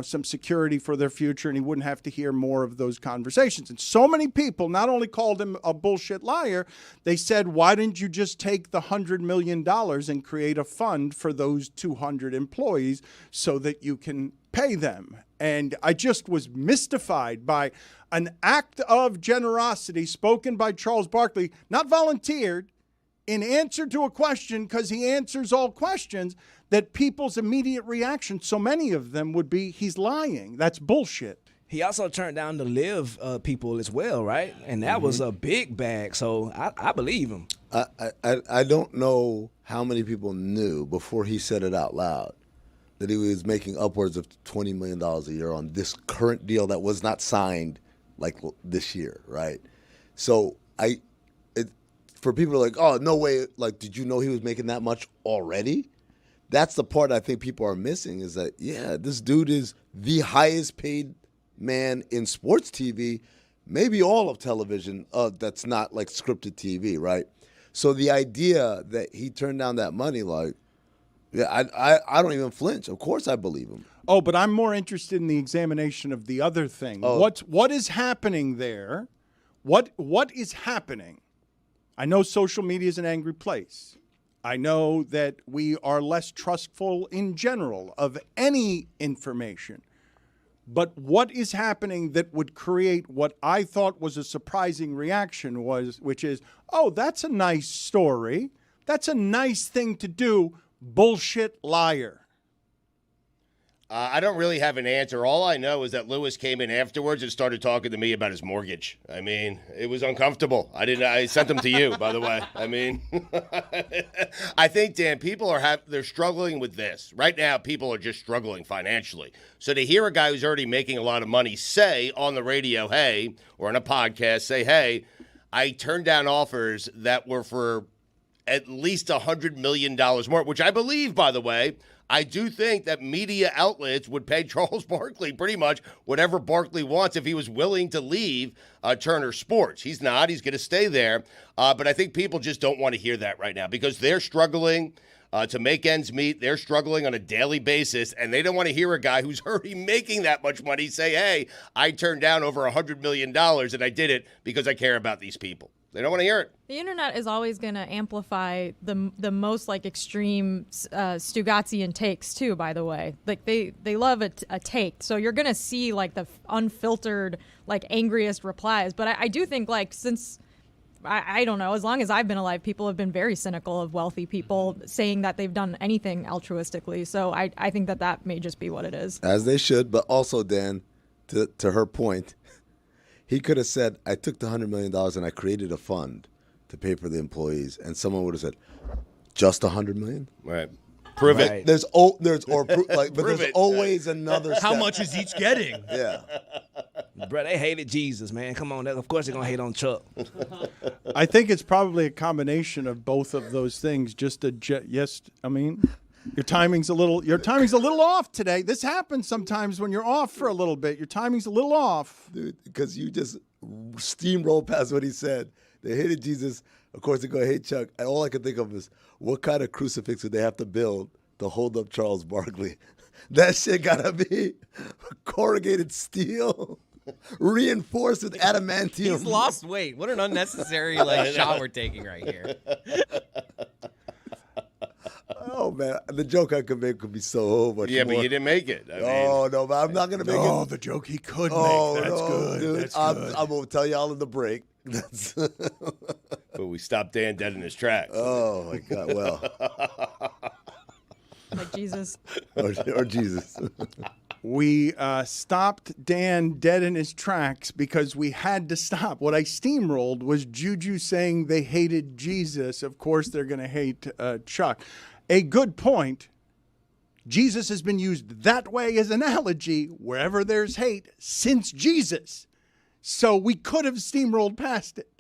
[SPEAKER 1] some security for their future and he wouldn't have to hear more of those conversations. And so many people not only called him a bullshit liar, they said, why didn't you just take the $100 million and create a fund for those 200 employees so that you can pay them? And I just was mystified by an act of generosity spoken by Charles Barkley, not volunteered, in answer to a question, because he answers all questions, that people's immediate reaction, so many of them, would be, he's lying. That's bullshit.
[SPEAKER 7] He also turned down the live people as well, right? And that was a big bag, so I believe him.
[SPEAKER 3] I don't know how many people knew before he said it out loud that he was making upwards of $20 million a year on this current deal that was not signed like this year, right? So for people to like, oh, no way, like, did you know he was making that much already? That's the part I think people are missing is that, yeah, this dude is the highest paid man in sports TV, maybe all of television that's not like scripted TV, right? So the idea that he turned down that money, like, yeah, I don't even flinch. Of course I believe him.
[SPEAKER 1] Oh, but I'm more interested in the examination of the other thing.
[SPEAKER 3] Oh.
[SPEAKER 1] What is happening there? What is happening? I know social media is an angry place. I know that we are less trustful in general of any information. But what is happening that would create what I thought was a surprising reaction which is, oh, that's a nice story. That's a nice thing to do. Bullshit liar.
[SPEAKER 2] I don't really have an answer. All I know is that Lewis came in afterwards and started talking to me about his mortgage. I mean, it was uncomfortable. I sent them to you, by the way. I mean, I think, Dan, people they're struggling with this. Right now, people are just struggling financially. So to hear a guy who's already making a lot of money say on the radio, hey, or on a podcast, say, hey, I turned down offers that were for at least $100 million more, which I believe, by the way. I do think that media outlets would pay Charles Barkley pretty much whatever Barkley wants if he was willing to leave Turner Sports. He's not. He's going to stay there. But I think people just don't want to hear that right now because they're struggling. to make ends meet. They're struggling on a daily basis, and they don't want to hear a guy who's already making that much money say, hey, I turned down over $100 million, and I did it because I care about these people. They don't want to hear it.
[SPEAKER 6] The internet is always going to amplify the most like extreme Stugotzian takes too. By the way, like they love a take, so you're going to see like the unfiltered like angriest replies. But I do think like since I don't know, as long as I've been alive, people have been very cynical of wealthy people saying that they've done anything altruistically. So I think that may just be what it is.
[SPEAKER 3] As they should, but also Dan, to her point. He could have said, I took the $100 million and I created a fund to pay for the employees. And someone would have said, just $100 million?
[SPEAKER 2] Right. Prove it.
[SPEAKER 3] There's always another step.
[SPEAKER 4] How much is each getting?
[SPEAKER 3] Yeah.
[SPEAKER 7] Bro, they hated Jesus, man. Come on. Of course they're going to hate on Chuck.
[SPEAKER 1] I think it's probably a combination of both of those things. Your timing's a little off today. This happens sometimes when you're off for a little bit. Your timing's a little off.
[SPEAKER 3] Dude, because you just steamrolled past what he said. They hated Jesus. Of course, they're going to hate Chuck. And all I can think of is, what kind of crucifix would they have to build to hold up Charles Barkley? That shit got to be corrugated steel, reinforced with adamantium.
[SPEAKER 4] He's lost weight. What an unnecessary shot we're taking right here.
[SPEAKER 3] Oh, man. The joke I could make could be so much more.
[SPEAKER 2] Yeah, but you didn't make it.
[SPEAKER 3] No, but I'm not going to make it.
[SPEAKER 1] Oh, the joke he could make. That's good.
[SPEAKER 3] Dude,
[SPEAKER 1] That's good.
[SPEAKER 3] I'm going to tell y'all in the break.
[SPEAKER 2] But we stopped Dan dead in his tracks.
[SPEAKER 3] Oh, my God. Well.
[SPEAKER 6] Like Jesus.
[SPEAKER 3] or Jesus.
[SPEAKER 1] We stopped Dan dead in his tracks because we had to stop. What I steamrolled was Juju saying they hated Jesus. Of course, they're going to hate Chuck. A good point. Jesus has been used that way as an analogy wherever there's hate since Jesus. So we could have steamrolled past it.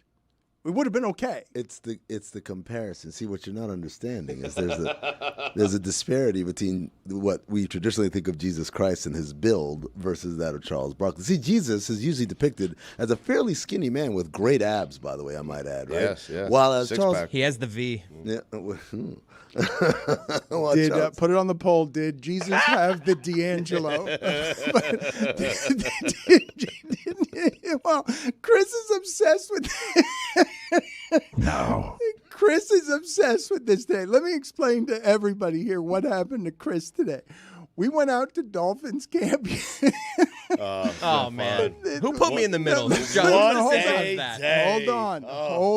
[SPEAKER 1] We would have been okay.
[SPEAKER 3] It's the comparison. See, what you're not understanding is there's a disparity between what we traditionally think of Jesus Christ and his build versus that of Charles Barkley. See, Jesus is usually depicted as a fairly skinny man with great abs, by the way, I might add, right?
[SPEAKER 2] Yes, yeah.
[SPEAKER 3] While as
[SPEAKER 2] Six
[SPEAKER 3] Charles,
[SPEAKER 2] pack.
[SPEAKER 4] He has the V.
[SPEAKER 3] yeah,
[SPEAKER 1] Put it on the poll. Did Jesus have the D'Angelo? Well, Chris is obsessed with. No. Chris is obsessed with this day. Let me explain to everybody here what happened to Chris today. We went out to Dolphins camp.
[SPEAKER 4] Oh, man. Who put me in the middle?
[SPEAKER 1] Hold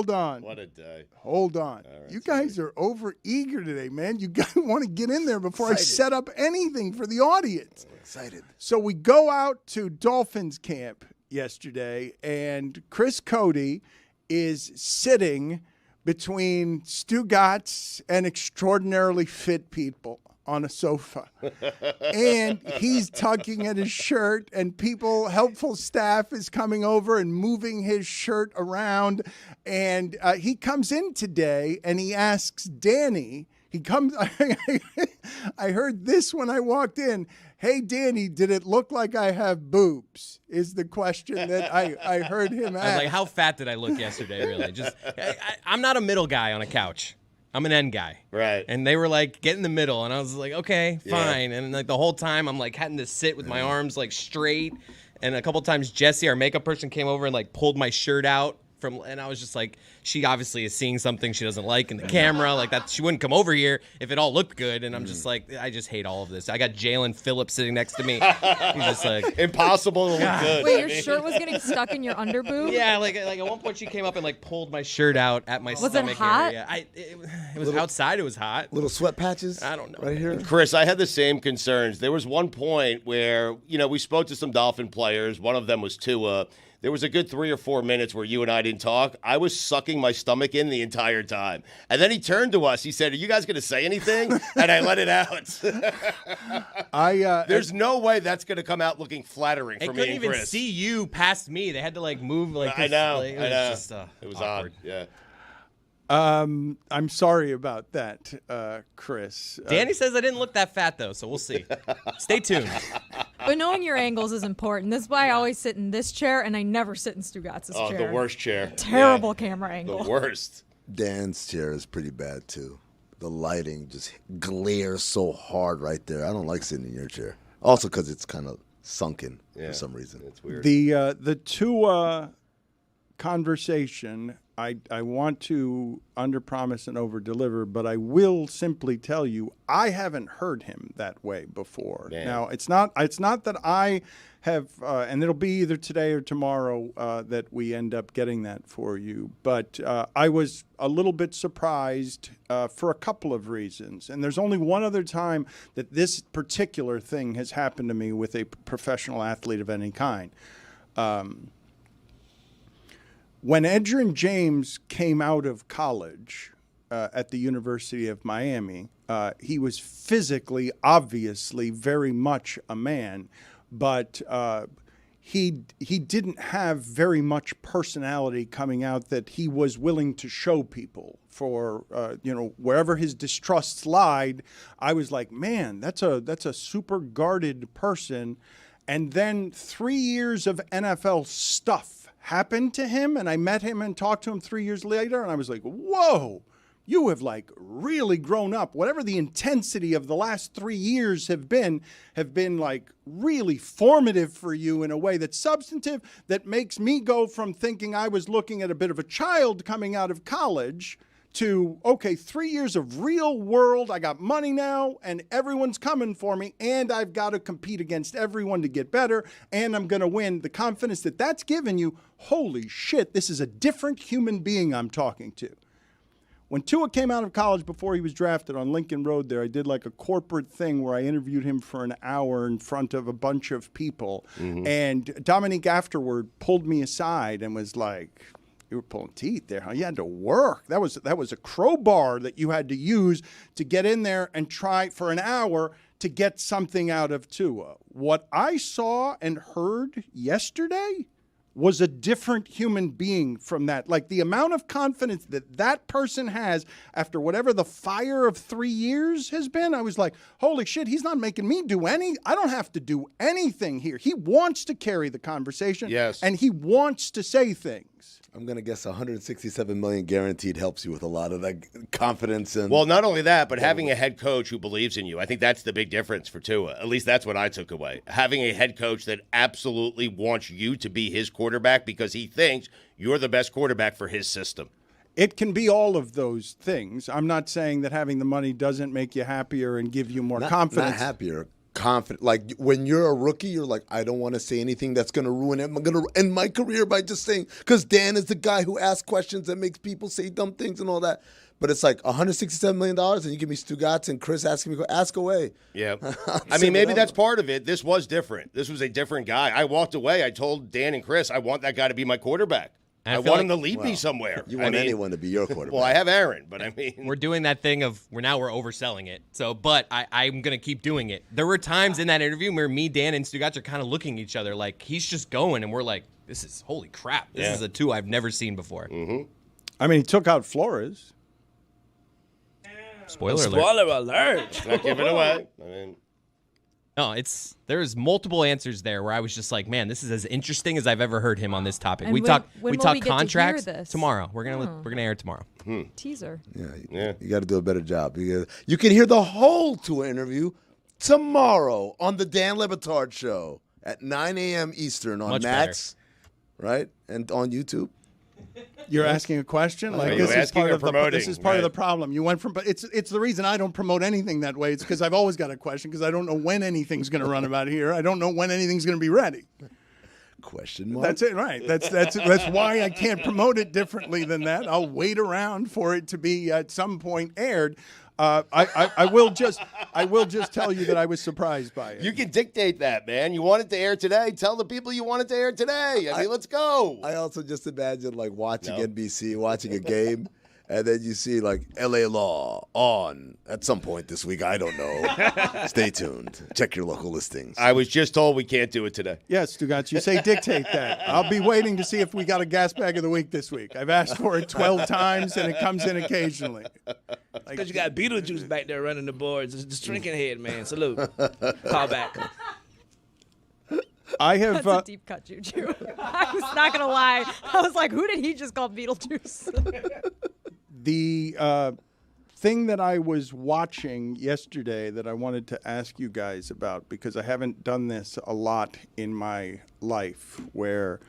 [SPEAKER 1] on.
[SPEAKER 2] What a day.
[SPEAKER 1] Hold on.
[SPEAKER 2] Right,
[SPEAKER 1] you guys are over eager today, man. You guys want to get in there before I set up anything for the audience.
[SPEAKER 3] I'm excited.
[SPEAKER 1] So we go out to Dolphins camp yesterday, and Chris Cody is sitting between Stugotz and extraordinarily fit people on a sofa. And he's tugging at his shirt, and helpful staff is coming over and moving his shirt around. And he comes in today and he asks Danny, I heard this when I walked in. Hey, Danny, did it look like I have boobs? Is the question that I heard him ask.
[SPEAKER 4] I was like, how fat did I look yesterday, really? I'm not a middle guy on a couch. I'm an end guy.
[SPEAKER 2] Right.
[SPEAKER 4] And they were like, get in the middle. And I was like, okay, fine. And like the whole time I'm like having to sit with my arms like straight. And a couple times Jessie, our makeup person, came over and like pulled my shirt out. And I was just like, she obviously is seeing something she doesn't like in the camera. Like that, she wouldn't come over here if it all looked good. And I'm just like, I just hate all of this. I got Jalen Phillips sitting next to me. He's just like,
[SPEAKER 2] impossible to look good.
[SPEAKER 6] Wait, your shirt was getting stuck in your underboob?
[SPEAKER 4] yeah, like at one point she came up and like pulled my shirt out at my
[SPEAKER 6] Was
[SPEAKER 4] stomach
[SPEAKER 6] it hot?
[SPEAKER 4] area. It was outside. It was hot.
[SPEAKER 3] Little sweat patches?
[SPEAKER 4] I don't know.
[SPEAKER 3] Right here?
[SPEAKER 2] Chris, I had the same concerns. There was one point where, we spoke to some Dolphin players. One of them was Tua. There was a good 3 or 4 minutes where you and I didn't talk. I was sucking my stomach in the entire time. And then he turned to us. He said, are you guys going to say anything? And I let it out. There's no way that's going to come out looking flattering for me and Chris.
[SPEAKER 4] They couldn't even see you past me. They had to like move like
[SPEAKER 2] I know.
[SPEAKER 4] Like, it was just
[SPEAKER 2] it was
[SPEAKER 4] awkward.
[SPEAKER 2] odd. Yeah.
[SPEAKER 1] I'm sorry about that, Chris.
[SPEAKER 4] Danny says I didn't look that fat, though, so we'll see. Stay tuned.
[SPEAKER 6] But knowing your angles is important. This is why I always sit in this chair, and I never sit in Stugotz's chair.
[SPEAKER 2] Oh, the worst chair.
[SPEAKER 6] Terrible camera angle.
[SPEAKER 2] The worst.
[SPEAKER 3] Dan's chair is pretty bad, too. the lighting just glares so hard right there. I don't like sitting in your chair. Also because it's kind of sunken for some reason.
[SPEAKER 2] It's weird.
[SPEAKER 1] The Tua conversation, I want to underpromise and overdeliver, but I will simply tell you I haven't heard him that way before.
[SPEAKER 2] Man.
[SPEAKER 1] Now it's not that I have, and it'll be either today or tomorrow that we end up getting that for you. But I was a little bit surprised for a couple of reasons, and there's only one other time that this particular thing has happened to me with a professional athlete of any kind. When Edgerrin James came out of college at the University of Miami, he was physically, obviously, very much a man, but he didn't have very much personality coming out that he was willing to show people. For wherever his distrusts lied, I was like, man, that's a super guarded person. And then 3 years of NFL stuff happened to him, and I met him and talked to him 3 years later, and I was like, whoa, you have like really grown up. Whatever the intensity of the last 3 years have been like really formative for you in a way that's substantive, that makes me go from thinking I was looking at a bit of a child coming out of college to, okay, 3 years of real world, I got money now, and everyone's coming for me, and I've got to compete against everyone to get better, and I'm going to win. The confidence that that's given you, holy shit, this is a different human being I'm talking to. When Tua came out of college before he was drafted on Lincoln Road there, I did like a corporate thing where I interviewed him for an hour in front of a bunch of people, and Dominique afterward pulled me aside and was like, you were pulling teeth there, huh? You had to work. That was a crowbar that you had to use to get in there and try for an hour to get something out of Tua. What I saw and heard yesterday was a different human being from that. Like the amount of confidence that person has after whatever the fire of 3 years has been, I was like, holy shit, he's not making me do I don't have to do anything here. He wants to carry the conversation.
[SPEAKER 2] Yes.
[SPEAKER 1] And he wants to say things.
[SPEAKER 3] I'm going to guess 167 million guaranteed helps you with a lot of that confidence. And
[SPEAKER 2] Well, not only that, but having a head coach who believes in you. I think that's the big difference for Tua. At least that's what I took away. Having a head coach that absolutely wants you to be his quarterback because he thinks you're the best quarterback for his system.
[SPEAKER 1] It can be all of those things. I'm not saying that having the money doesn't make you happier and give you more confidence.
[SPEAKER 3] Not happier. Confident. Like when you're a rookie, you're like, I don't want to say anything that's going to ruin it. I'm going to end my career by just saying, because Dan is the guy who asks questions that makes people say dumb things and all that. But it's like $167 million, and you give me Stugotz and Chris asking me, ask away.
[SPEAKER 2] Yeah. I mean, maybe that's part of it. This was different. This was a different guy. I walked away. I told Dan and Chris, I want that guy to be my quarterback. I want him to lead me somewhere.
[SPEAKER 3] You want anyone to be your quarterback.
[SPEAKER 2] Well, I have Aaron, but I mean.
[SPEAKER 4] We're doing that thing of we're overselling it. So, but I'm going to keep doing it. There were times in that interview where me, Dan, and Stugotz are kind of looking at each other like he's just going, and we're like, this is holy crap. This is a Tua I've never seen before.
[SPEAKER 2] Mm-hmm.
[SPEAKER 1] I mean, he took out Flores.
[SPEAKER 4] Spoiler alert.
[SPEAKER 7] Spoiler alert.
[SPEAKER 2] Not give it away. I mean.
[SPEAKER 4] No, there's multiple answers there where I was just like, man, this is as interesting as I've ever heard him on this topic.
[SPEAKER 6] And
[SPEAKER 4] we
[SPEAKER 6] when
[SPEAKER 4] talk
[SPEAKER 6] will we get to hear
[SPEAKER 4] contracts
[SPEAKER 6] this?
[SPEAKER 4] tomorrow. We're gonna air it tomorrow.
[SPEAKER 6] Teaser.
[SPEAKER 3] Yeah. You got to do a better job. You can hear the whole Tua interview tomorrow on the Dan Le Batard Show at 9 a.m. Eastern on
[SPEAKER 4] Much
[SPEAKER 3] Max, right? And on YouTube.
[SPEAKER 1] You're asking a question? Like
[SPEAKER 2] you
[SPEAKER 1] this is
[SPEAKER 2] asking
[SPEAKER 1] part
[SPEAKER 2] or
[SPEAKER 1] of the
[SPEAKER 2] promoting,
[SPEAKER 1] this is part of
[SPEAKER 2] right?
[SPEAKER 1] the problem. You went from it's the reason I don't promote anything that way. It's because I've always got a question because I don't know when anything's going to run about here. I don't know when anything's going to be ready.
[SPEAKER 3] Question mark.
[SPEAKER 1] That's it, right? That's why I can't promote it differently than that. I'll wait around for it to be at some point aired. I will just tell you that I was surprised by it.
[SPEAKER 2] You can dictate that, man. You want it to air today? Tell the people you want it to air today. I mean, let's go.
[SPEAKER 3] I also just imagine like watching NBC, watching a game, and then you see like LA Law on at some point this week. I don't know. Stay tuned. Check your local listings.
[SPEAKER 2] I was just told we can't do it today.
[SPEAKER 1] Yes, Stugotz, you say dictate that. I'll be waiting to see if we got a gas bag of the week this week. I've asked for it 12 times, and it comes in occasionally.
[SPEAKER 7] Because you got Beetlejuice back there running the boards. It's the drinking head, man. Salute. Call back.
[SPEAKER 1] I have.
[SPEAKER 6] That's a deep cut, Juju. I was not going to lie. I was like, who did he just call Beetlejuice?
[SPEAKER 1] The thing that I was watching yesterday that I wanted to ask you guys about, because I haven't done this a lot in my life, where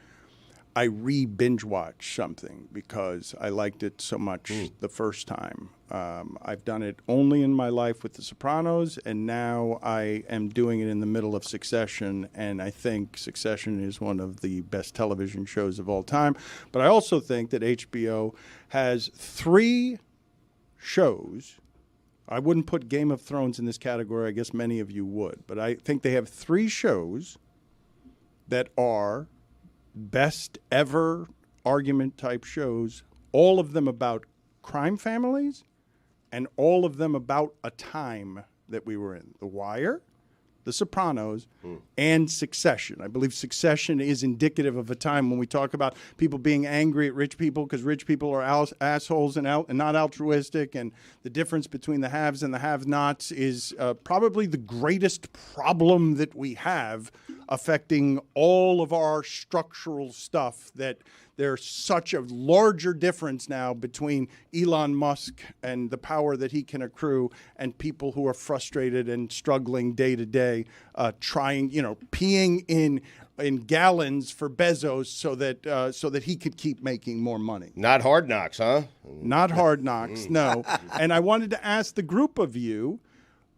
[SPEAKER 1] I binge watch something because I liked it so much the first time. I've done it only in my life with The Sopranos, and now I am doing it in the middle of Succession, and I think Succession is one of the best television shows of all time. But I also think that HBO has 3 shows. I wouldn't put Game of Thrones in this category. I guess many of you would. But I think they have 3 shows that are best ever argument type shows, all of them about crime families and all of them about a time that we were in. The Wire, The Sopranos, and Succession. I believe Succession is indicative of a time when we talk about people being angry at rich people because rich people are assholes and not altruistic, and the difference between the haves and the have-nots is probably the greatest problem that we have affecting all of our structural stuff, that there's such a larger difference now between Elon Musk and the power that he can accrue and people who are frustrated and struggling day to day, trying, peeing in gallons for Bezos so that he could keep making more money.
[SPEAKER 2] Not Hard Knocks, huh?
[SPEAKER 1] Not Hard Knocks, no. And I wanted to ask the group of you,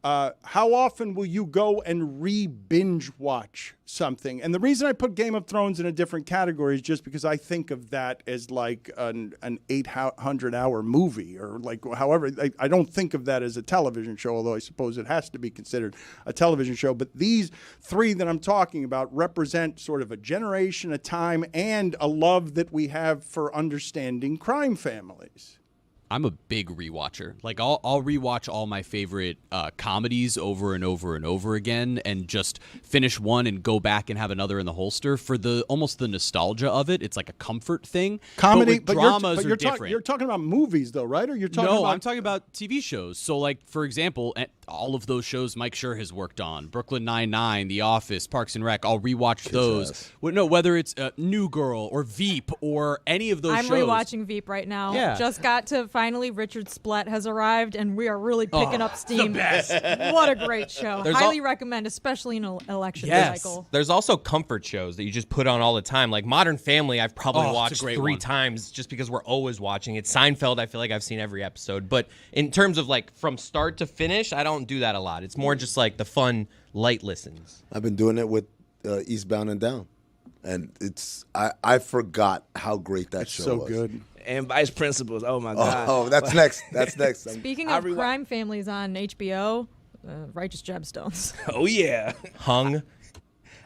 [SPEAKER 1] how often will you go and binge watch something? And the reason I put Game of Thrones in a different category is just because I think of that as like an 800-hour movie, or like however. I don't think of that as a television show, although I suppose it has to be considered a television show. But these 3 that I'm talking about represent sort of a generation, a time, and a love that we have for understanding crime families.
[SPEAKER 8] I'm a big rewatcher. Like I'll rewatch all my favorite comedies over and over and over again, and just finish one and go back and have another in the holster for almost the nostalgia of it. It's like a comfort thing.
[SPEAKER 1] Comedy,
[SPEAKER 8] but dramas are different.
[SPEAKER 1] You're talking about movies, though, right? Or you're talking
[SPEAKER 8] No,
[SPEAKER 1] about...
[SPEAKER 8] I'm talking about TV shows. So, like, for example, all of those shows Mike Schur has worked on, Brooklyn Nine-Nine, The Office, Parks and Rec. I'll rewatch those. Whether it's New Girl or Veep or any of those shows.
[SPEAKER 6] I'm rewatching Veep right now.
[SPEAKER 8] Yeah.
[SPEAKER 6] Just got to finally Richard Splett has arrived, and we are really picking up steam.
[SPEAKER 4] The best.
[SPEAKER 6] What a great show.
[SPEAKER 4] There's
[SPEAKER 6] Highly recommend, especially in an election cycle.
[SPEAKER 4] There's also comfort shows that you just put on all the time. Like Modern Family, I've probably watched 3 times just because we're always watching it. Seinfeld, I feel like I've seen every episode. But in terms of like from start to finish, I don't do that a lot. It's more just like the fun, light listens.
[SPEAKER 3] I've been doing it with Eastbound and Down. And I forgot how great that show
[SPEAKER 1] so
[SPEAKER 3] was.
[SPEAKER 1] good.
[SPEAKER 7] And Vice Principals. Oh my God.
[SPEAKER 3] Oh, that's next. That's next.
[SPEAKER 6] Speaking of crime families on HBO, Righteous Gemstones.
[SPEAKER 7] Oh yeah.
[SPEAKER 4] Hung.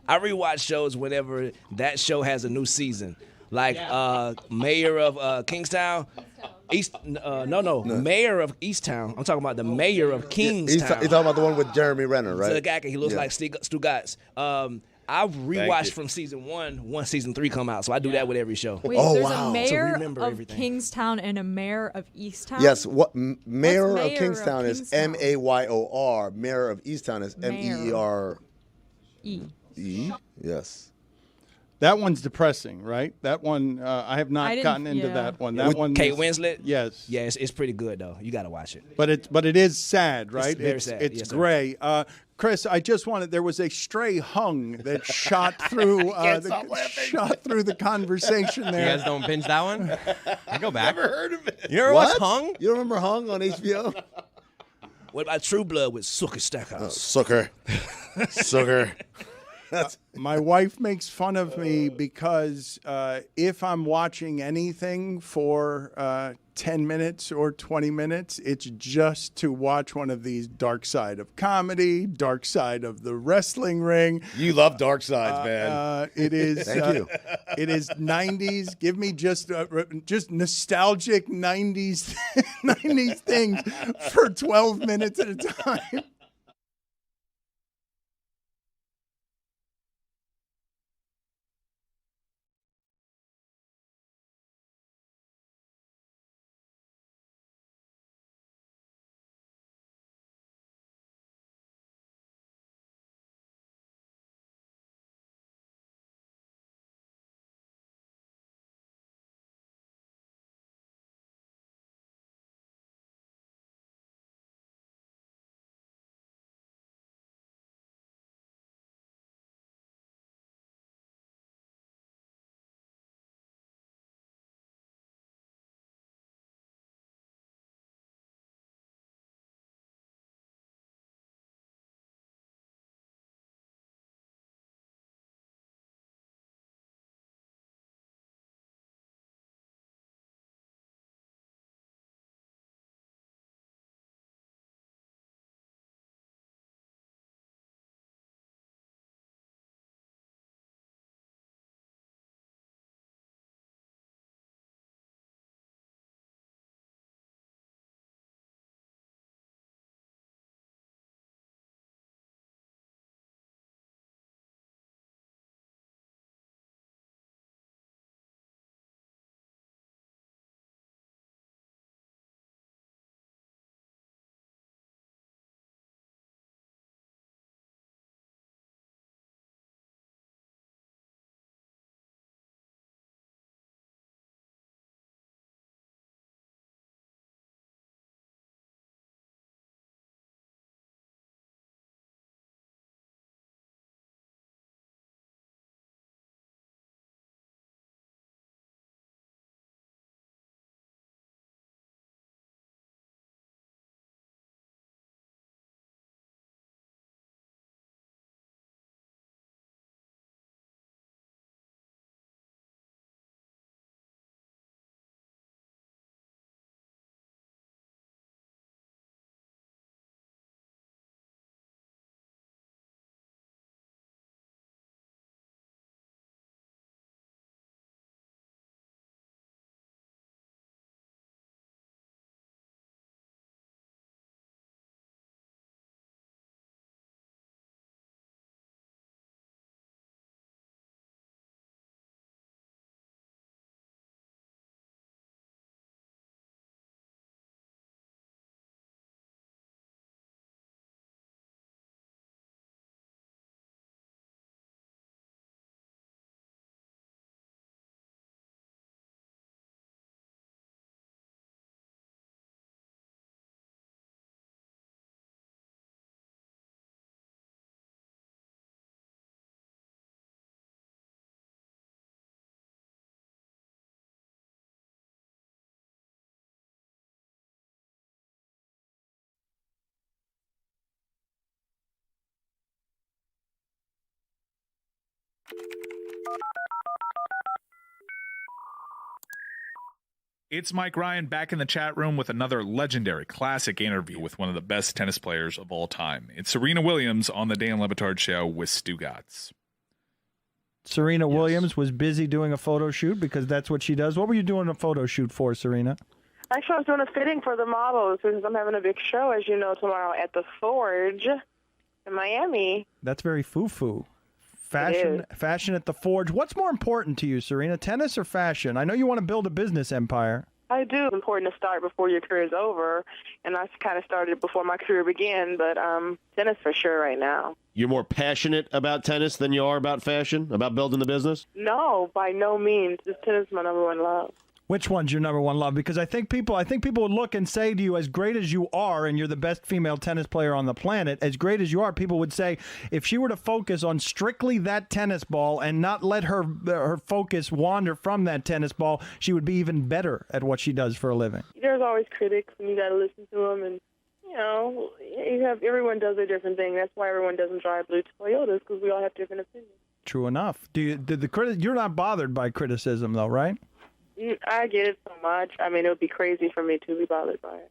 [SPEAKER 7] I rewatch shows whenever that show has a new season. Like Mayor of Kingstown. Mayor of Easttown. I'm talking about the Mayor of Kingstown.
[SPEAKER 3] He's talking about the one with Jeremy Renner, right?
[SPEAKER 7] The guy, he looks like Stugotz. I rewatched from season 1 once season 3 come out, so I do that with every show.
[SPEAKER 6] Wait, there's a mayor of Kingstown and a mayor of Easttown?
[SPEAKER 3] Yes, mayor of Kingstown is Mayor. Mayor of Easttown is MEER. E. Yes.
[SPEAKER 1] That one's depressing, right? That one, I have not gotten into that one. That one,
[SPEAKER 7] Kate Winslet.
[SPEAKER 1] Yes.
[SPEAKER 7] Yeah, it's pretty good though. You got to watch it.
[SPEAKER 1] But it is sad, right?
[SPEAKER 7] It's very sad.
[SPEAKER 1] It's
[SPEAKER 7] Yes,
[SPEAKER 1] gray. Chris, I just wanted. There was a stray hung that shot through the conversation there.
[SPEAKER 4] You guys don't binge that one? I go back.
[SPEAKER 2] Never heard of it.
[SPEAKER 4] You ever watch Hung?
[SPEAKER 3] You don't remember Hung on HBO?
[SPEAKER 7] What about True Blood with Sucker Stackhouse?
[SPEAKER 3] Sucker.
[SPEAKER 1] My wife makes fun of me because if I'm watching anything for 10 minutes or 20 minutes, it's just to watch one of these Dark Side of Comedy, Dark Side of the Wrestling Ring.
[SPEAKER 2] You love Dark Sides, man.
[SPEAKER 1] It is.
[SPEAKER 3] Thank you.
[SPEAKER 1] It is 90s. Give me just nostalgic 90s things for 12 minutes at a time.
[SPEAKER 11] It's Mike Ryan back in the chat room with another legendary classic interview with one of the best tennis players of all time. It's Serena Williams on the Dan Le Batard Show with Stugotz.
[SPEAKER 1] Serena Williams was busy doing a photo shoot because that's what she does. What were you doing a photo shoot for, Serena?
[SPEAKER 12] Actually, I was doing a fitting for the models because I'm having a big show, as you know, tomorrow at the Forge in Miami.
[SPEAKER 1] That's very foo-foo. Fashion at the Forge. What's more important to you, Serena, tennis or fashion? I know you want to build a business empire.
[SPEAKER 12] I do. It's important to start before your career is over, and I kind of started before my career began, but tennis for sure right now.
[SPEAKER 13] You're more passionate about tennis than you are about fashion, about building the business?
[SPEAKER 12] No, by no means. This tennis is my number one love.
[SPEAKER 1] Which one's your number one love? Because I think people would look and say to you, as great as you are, and you're the best female tennis player on the planet, as great as you are, people would say, if she were to focus on strictly that tennis ball and not let her focus wander from that tennis ball, she would be even better at what she does for a living.
[SPEAKER 12] There's always critics, and you got to listen to them, and everyone does a different thing. That's why everyone doesn't drive blue Toyotas, because we all have different opinions.
[SPEAKER 1] True enough. You're not bothered by criticism, though, right?
[SPEAKER 12] I get it so much. I mean, it would be crazy for me to be bothered by it.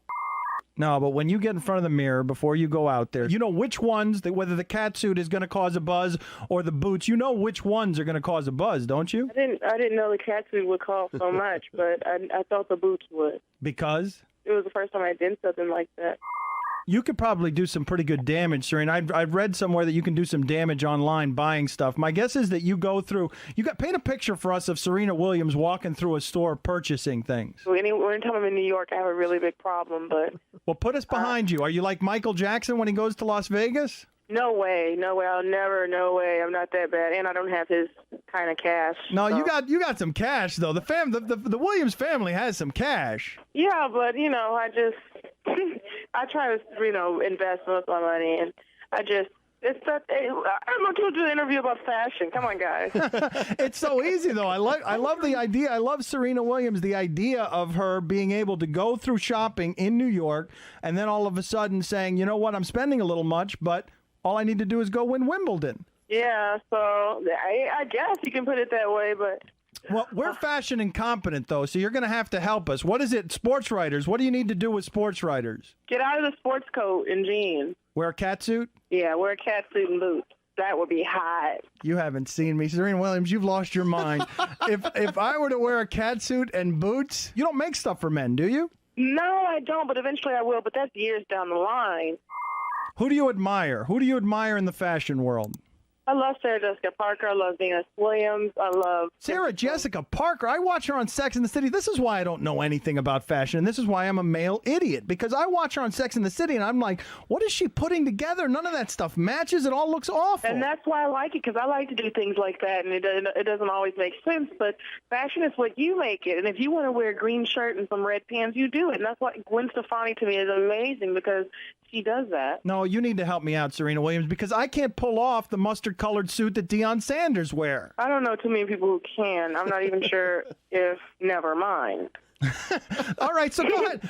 [SPEAKER 1] No, but when you get in front of the mirror before you go out there, you know which ones, whether the cat suit is going to cause a buzz or the boots, you know which ones are going to cause a buzz, don't you?
[SPEAKER 12] I didn't know the cat suit would cause so much, but I thought the boots would.
[SPEAKER 1] Because?
[SPEAKER 12] It was the first time I did something like that.
[SPEAKER 1] You could probably do some pretty good damage, Serena. I've read somewhere that you can do some damage online buying stuff. My guess is that paint a picture for us of Serena Williams walking through a store purchasing things.
[SPEAKER 12] So anytime I'm in New York, I have a really big problem, but...
[SPEAKER 1] Well, put us behind you. Are you like Michael Jackson when he goes to Las Vegas?
[SPEAKER 12] No way. I'll never, no way. I'm not that bad, and I don't have his kind of cash.
[SPEAKER 1] No,
[SPEAKER 12] so.
[SPEAKER 1] you got some cash, though. The Williams family has some cash.
[SPEAKER 12] Yeah, but, I just... I try to, invest most of my money, and I'm not going to do an interview about fashion. Come on, guys.
[SPEAKER 1] It's so easy, though. I love the idea. I love Serena Williams, the idea of her being able to go through shopping in New York and then all of a sudden saying, you know what, I'm spending a little much, but all I need to do is go win Wimbledon.
[SPEAKER 12] Yeah, so I guess you can put it that way, but...
[SPEAKER 1] Well, we're fashion incompetent, though, so you're going to have to help us. What is it? Sports writers. What do you need to do with sports writers?
[SPEAKER 12] Get out of the sports coat and jeans.
[SPEAKER 1] Wear a cat suit?
[SPEAKER 12] Yeah, wear a cat suit and boots. That would be hot.
[SPEAKER 1] You haven't seen me. Serena Williams, you've lost your mind. If I were to wear a cat suit and boots, you don't make stuff for men, do you?
[SPEAKER 12] No, I don't, but eventually I will, but that's years down the line.
[SPEAKER 1] Who do you admire? Who do you admire in the fashion world?
[SPEAKER 12] I love Sarah Jessica Parker. I love Venus Williams. I love...
[SPEAKER 1] Sarah Jessica Parker. I watch her on Sex and the City. This is why I don't know anything about fashion. And this is why I'm a male idiot. Because I watch her on Sex and the City, and I'm like, what is she putting together? None of that stuff matches. It all looks awful.
[SPEAKER 12] And that's why I like it, because I like to do things like that, and it doesn't always make sense. But fashion is what you make it. And if you want to wear a green shirt and some red pants, you do it. And that's why Gwen Stefani, to me, is amazing, because she does that.
[SPEAKER 1] No, you need to help me out, Serena Williams, because I can't pull off the mustard-colored suit that Deion Sanders wear.
[SPEAKER 12] I don't know too many people who can. I'm not even sure if... Never mind.
[SPEAKER 1] All right, so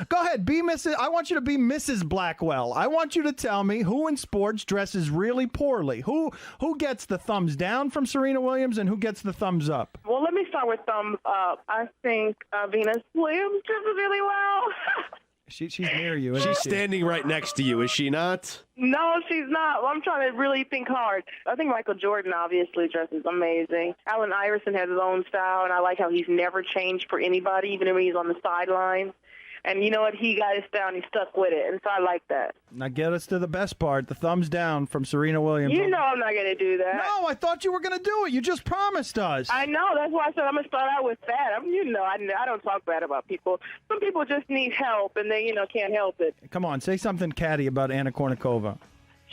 [SPEAKER 1] go ahead. Be Mrs. I want you to be Mrs. Blackwell. I want you to tell me who in sports dresses really poorly. Who gets the thumbs down from Serena Williams and who gets the thumbs up?
[SPEAKER 12] Well, let me start with thumbs up. I think Venus Williams dresses really well.
[SPEAKER 1] She's near you.
[SPEAKER 13] She's standing right next to you, is she not?
[SPEAKER 12] No, she's not. Well, I'm trying to really think hard. I think Michael Jordan obviously dresses amazing. Allen Iverson has his own style, and I like how he's never changed for anybody, even when he's on the sidelines. And you know what? He got his style, and he stuck with it, and so I like that.
[SPEAKER 1] Now get us to the best part, the thumbs down from Serena Williams.
[SPEAKER 12] You know I'm not going to do that.
[SPEAKER 1] No, I thought you were going to do it. You just promised us.
[SPEAKER 12] I know. That's why I said I'm going to start out with that. I don't talk bad about people. Some people just need help, and they, can't help it.
[SPEAKER 1] Come on, say something catty about Anna Kournikova.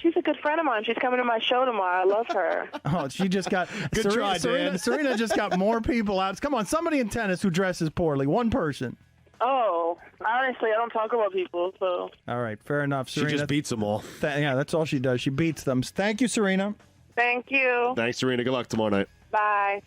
[SPEAKER 12] She's a good friend of mine. She's coming to my show tomorrow. I love her.
[SPEAKER 1] Oh, she just got...
[SPEAKER 13] Good try, Dan.
[SPEAKER 1] Serena just got more people out. Come on, somebody in tennis who dresses poorly. One person.
[SPEAKER 12] Oh, honestly, I don't talk about people, so...
[SPEAKER 1] All right, fair enough, Serena.
[SPEAKER 13] She just beats them all.
[SPEAKER 1] Yeah, that's all she does. She beats them. Thank you, Serena.
[SPEAKER 12] Thank you.
[SPEAKER 13] Thanks, Serena. Good luck tomorrow night.
[SPEAKER 12] Bye.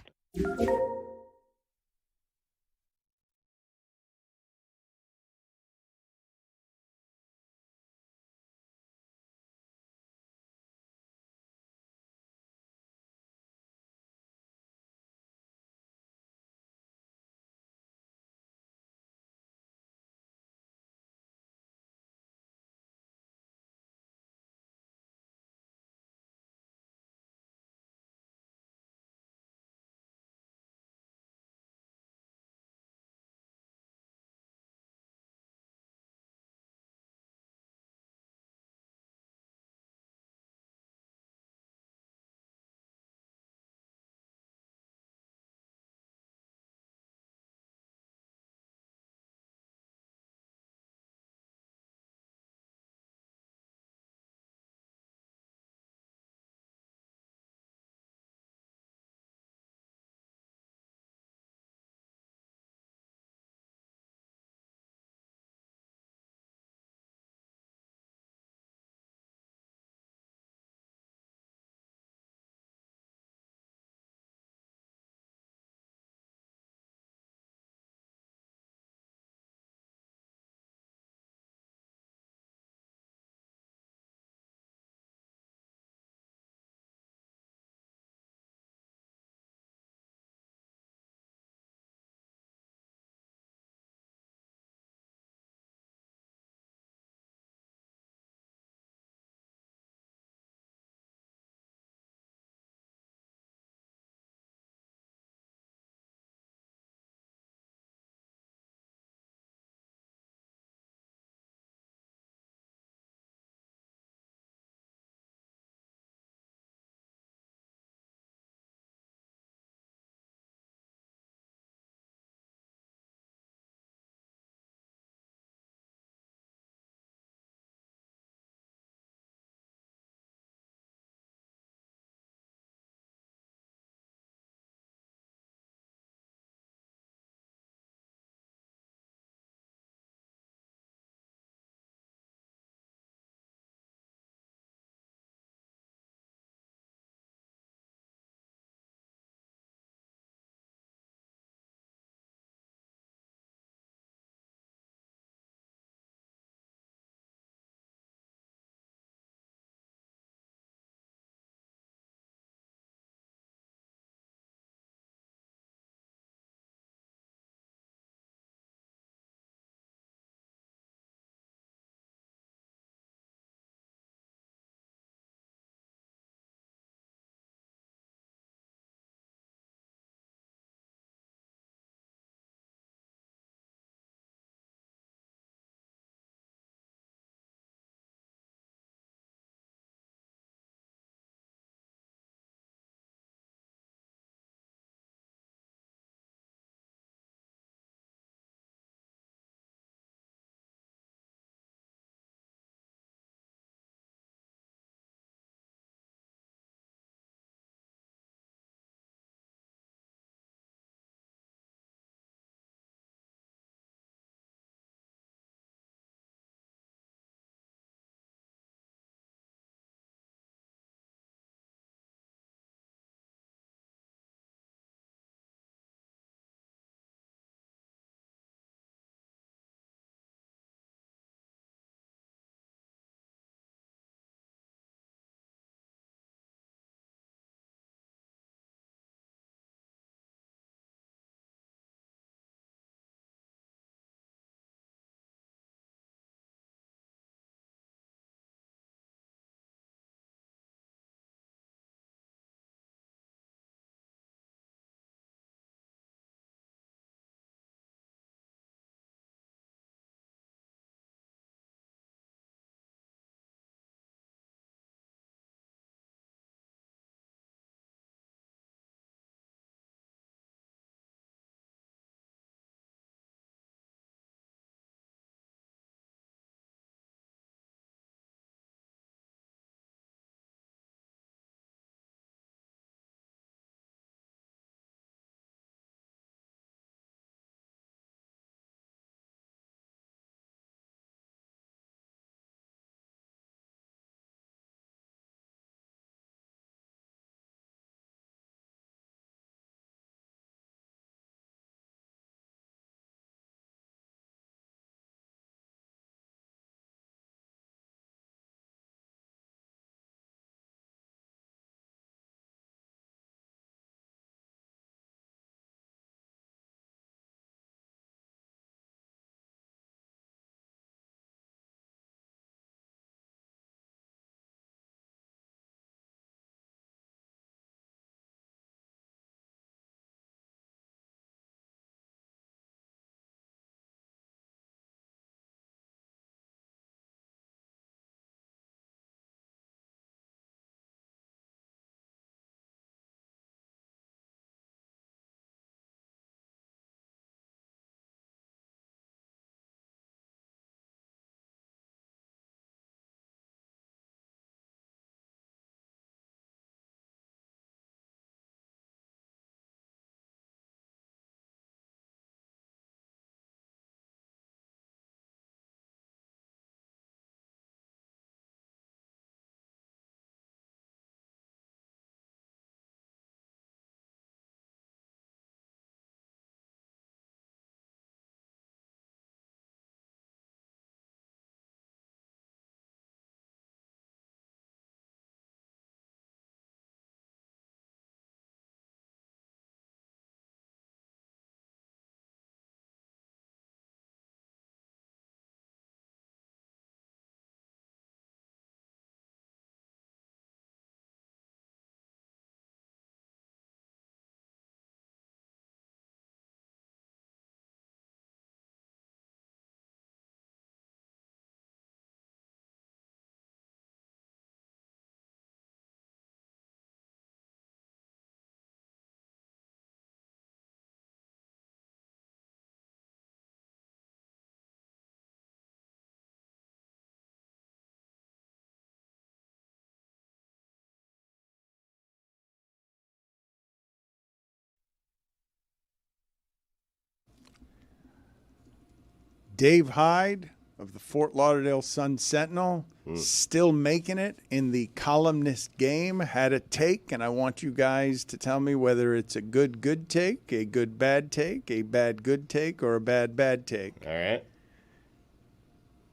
[SPEAKER 1] Dave Hyde of the Fort Lauderdale Sun-Sentinel, still making it in the columnist game, had a take, and I want you guys to tell me whether it's a good take, a good bad take, a bad good take, or a bad take.
[SPEAKER 2] All right.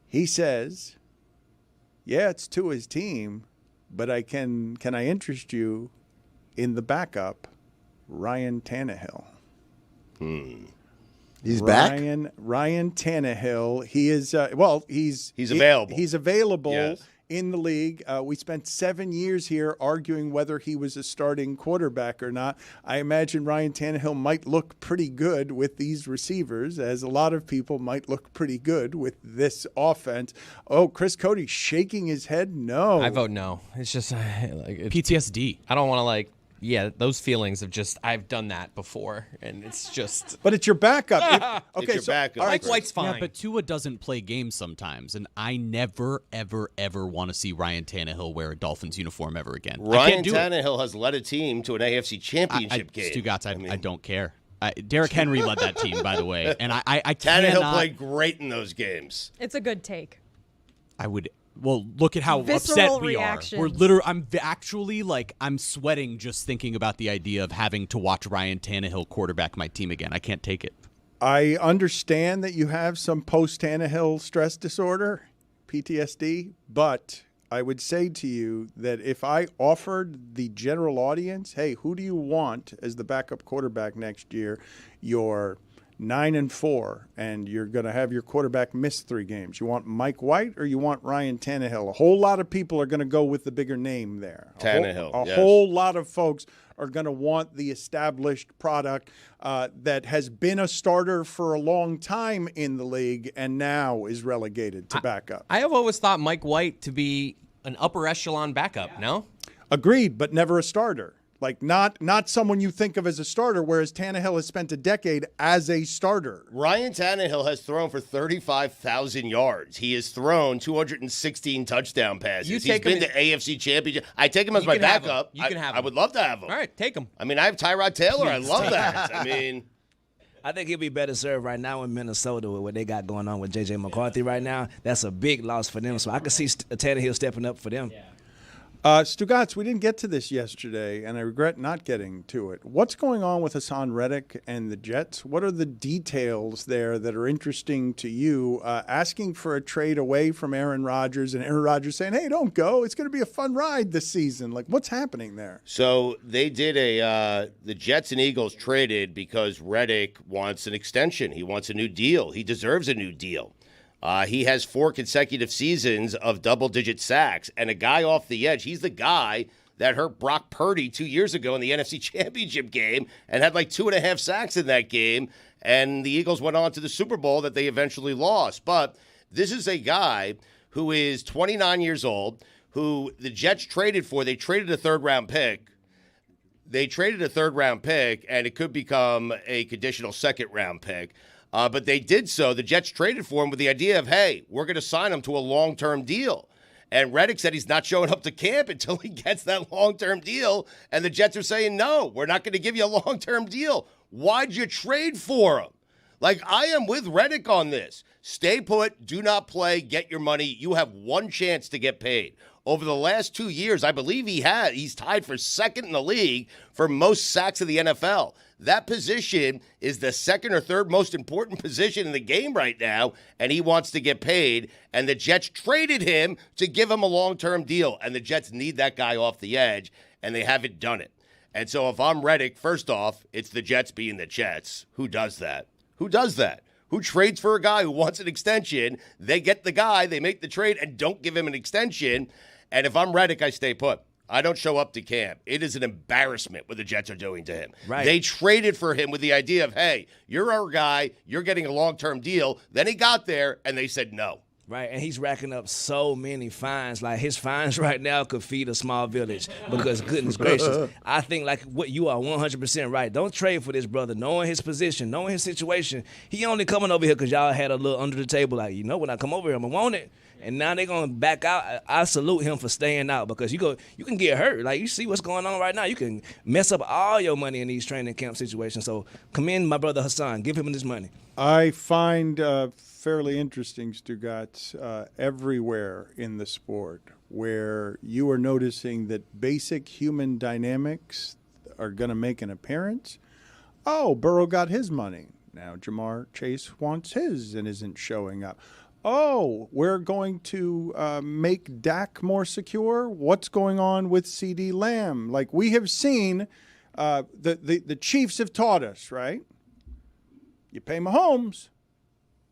[SPEAKER 1] He says, yeah, it's to his team, but can I interest you in the backup, Ryan Tannehill?
[SPEAKER 3] He's back?
[SPEAKER 1] Ryan Tannehill. He is, he's
[SPEAKER 2] available.
[SPEAKER 1] He's available
[SPEAKER 2] Yes.
[SPEAKER 1] in the league. We spent 7 years here arguing whether he was a starting quarterback or not. I imagine Ryan Tannehill might look pretty good with these receivers, as a lot of people might look pretty good with this offense. Oh, Chris Cody shaking his head. No.
[SPEAKER 4] I vote no. It's just like
[SPEAKER 8] PTSD.
[SPEAKER 4] I don't want to those feelings of just I've done that before, and it's just.
[SPEAKER 1] But it's your backup.
[SPEAKER 2] It's your backup.
[SPEAKER 4] Mike White's fine.
[SPEAKER 8] Yeah, but Tua doesn't play games sometimes, and I never, ever, ever want to see Ryan Tannehill wear a Dolphins uniform ever again.
[SPEAKER 2] Ryan Tannehill has led a team to an AFC Championship game.
[SPEAKER 8] Stugotz, I don't care. Derrick Henry led that team, by the way, and I
[SPEAKER 2] Tannehill played great in those games.
[SPEAKER 6] It's a good take.
[SPEAKER 8] I would. Well, look at how
[SPEAKER 6] Visceral
[SPEAKER 8] upset we
[SPEAKER 6] reactions.
[SPEAKER 8] are. We're literally, I'm sweating just thinking about the idea of having to watch Ryan Tannehill quarterback my team again. I can't take it.
[SPEAKER 1] I understand that you have some post-Tannehill stress disorder, PTSD, but I would say to you that if I offered the general audience, hey, who do you want as the backup quarterback next year? You're 9-4, and you're going to have your quarterback miss 3 games. You want Mike White or you want Ryan Tannehill? A whole lot of people are going to go with the bigger name there.
[SPEAKER 2] Tannehill,
[SPEAKER 1] A
[SPEAKER 2] yes.
[SPEAKER 1] whole lot of folks are going to want the established product that has been a starter for a long time in the league and now is relegated to backup.
[SPEAKER 4] I have always thought Mike White to be an upper echelon backup. No.
[SPEAKER 1] Agreed, but never a starter. Like not someone you think of as a starter, whereas Tannehill has spent a decade as a starter.
[SPEAKER 2] Ryan Tannehill has thrown for 35,000 yards. He has thrown 216 touchdown passes. He's been to AFC Championship. I take him as my backup.
[SPEAKER 4] You can have him.
[SPEAKER 2] I would love to have him.
[SPEAKER 4] All right, take him.
[SPEAKER 2] I mean, I have Tyrod Taylor. I love that. I mean,
[SPEAKER 7] I think he'll be better served right now in Minnesota with what they got going on with J.J. McCarthy right now. That's a big loss for them. So I can see Tannehill stepping up for them. Yeah.
[SPEAKER 1] Stugotz, we didn't get to this yesterday, and I regret not getting to it. What's going on with Hassan Reddick and the Jets? What are the details there that are interesting to you? Asking for a trade away from Aaron Rodgers, and Aaron Rodgers saying, hey, don't go. It's going to be a fun ride this season. Like, what's happening there?
[SPEAKER 2] So they did the Jets and Eagles traded because Reddick wants an extension. He wants a new deal. He deserves a new deal. He has 4 consecutive seasons of double-digit sacks, and a guy off the edge. He's the guy that hurt Brock Purdy 2 years ago in the NFC Championship game and had like 2.5 sacks in that game, and the Eagles went on to the Super Bowl that they eventually lost. But this is a guy who is 29 years old, who the Jets traded for. They traded a third-round pick. And it could become a conditional second-round pick. But they did so. The Jets traded for him with the idea of, hey, we're going to sign him to a long-term deal. And Reddick said he's not showing up to camp until he gets that long-term deal. And the Jets are saying, no, we're not going to give you a long-term deal. Why'd you trade for him? Like, I am with Reddick on this. Stay put, do not play, get your money. You have one chance to get paid. Over the last 2 years, I believe he's tied for second in the league for most sacks of the NFL. That position is the second or third most important position in the game right now, and he wants to get paid. And the Jets traded him to give him a long-term deal, and the Jets need that guy off the edge, and they haven't done it. And so if I'm Reddick, first off, it's the Jets being the Jets. Who does that? Who does that? Who trades for a guy who wants an extension? They get the guy, they make the trade, and don't give him an extension. And if I'm Reddick, I stay put. I don't show up to camp. It is an embarrassment what the Jets are doing to him.
[SPEAKER 7] Right.
[SPEAKER 2] They traded for him with the idea of, hey, you're our guy, you're getting a long-term deal. Then he got there, and they said no.
[SPEAKER 7] Right, and he's racking up so many fines. Like, his fines right now could feed a small village because, goodness gracious, I think, like, what you are 100% right. Don't trade for this brother, knowing his position, knowing his situation. He only coming over here because y'all had a little under the table, like, when I come over here, I'm going to want it. and now they're gonna back out. I salute him for staying out because you can get hurt. Like you see what's going on right now. You can mess up all your money in these training camp situations. So commend my brother Hassan. Give him this money.
[SPEAKER 1] I find fairly interesting, Stugotz, everywhere in the sport where you are noticing that basic human dynamics are going to make an appearance. Oh, Burrow got his money. Now Jamar Chase wants his and isn't showing up. Oh, we're going to make Dak more secure. What's going on with CeeDee Lamb? Like we have seen, the Chiefs have taught us, right? You pay Mahomes,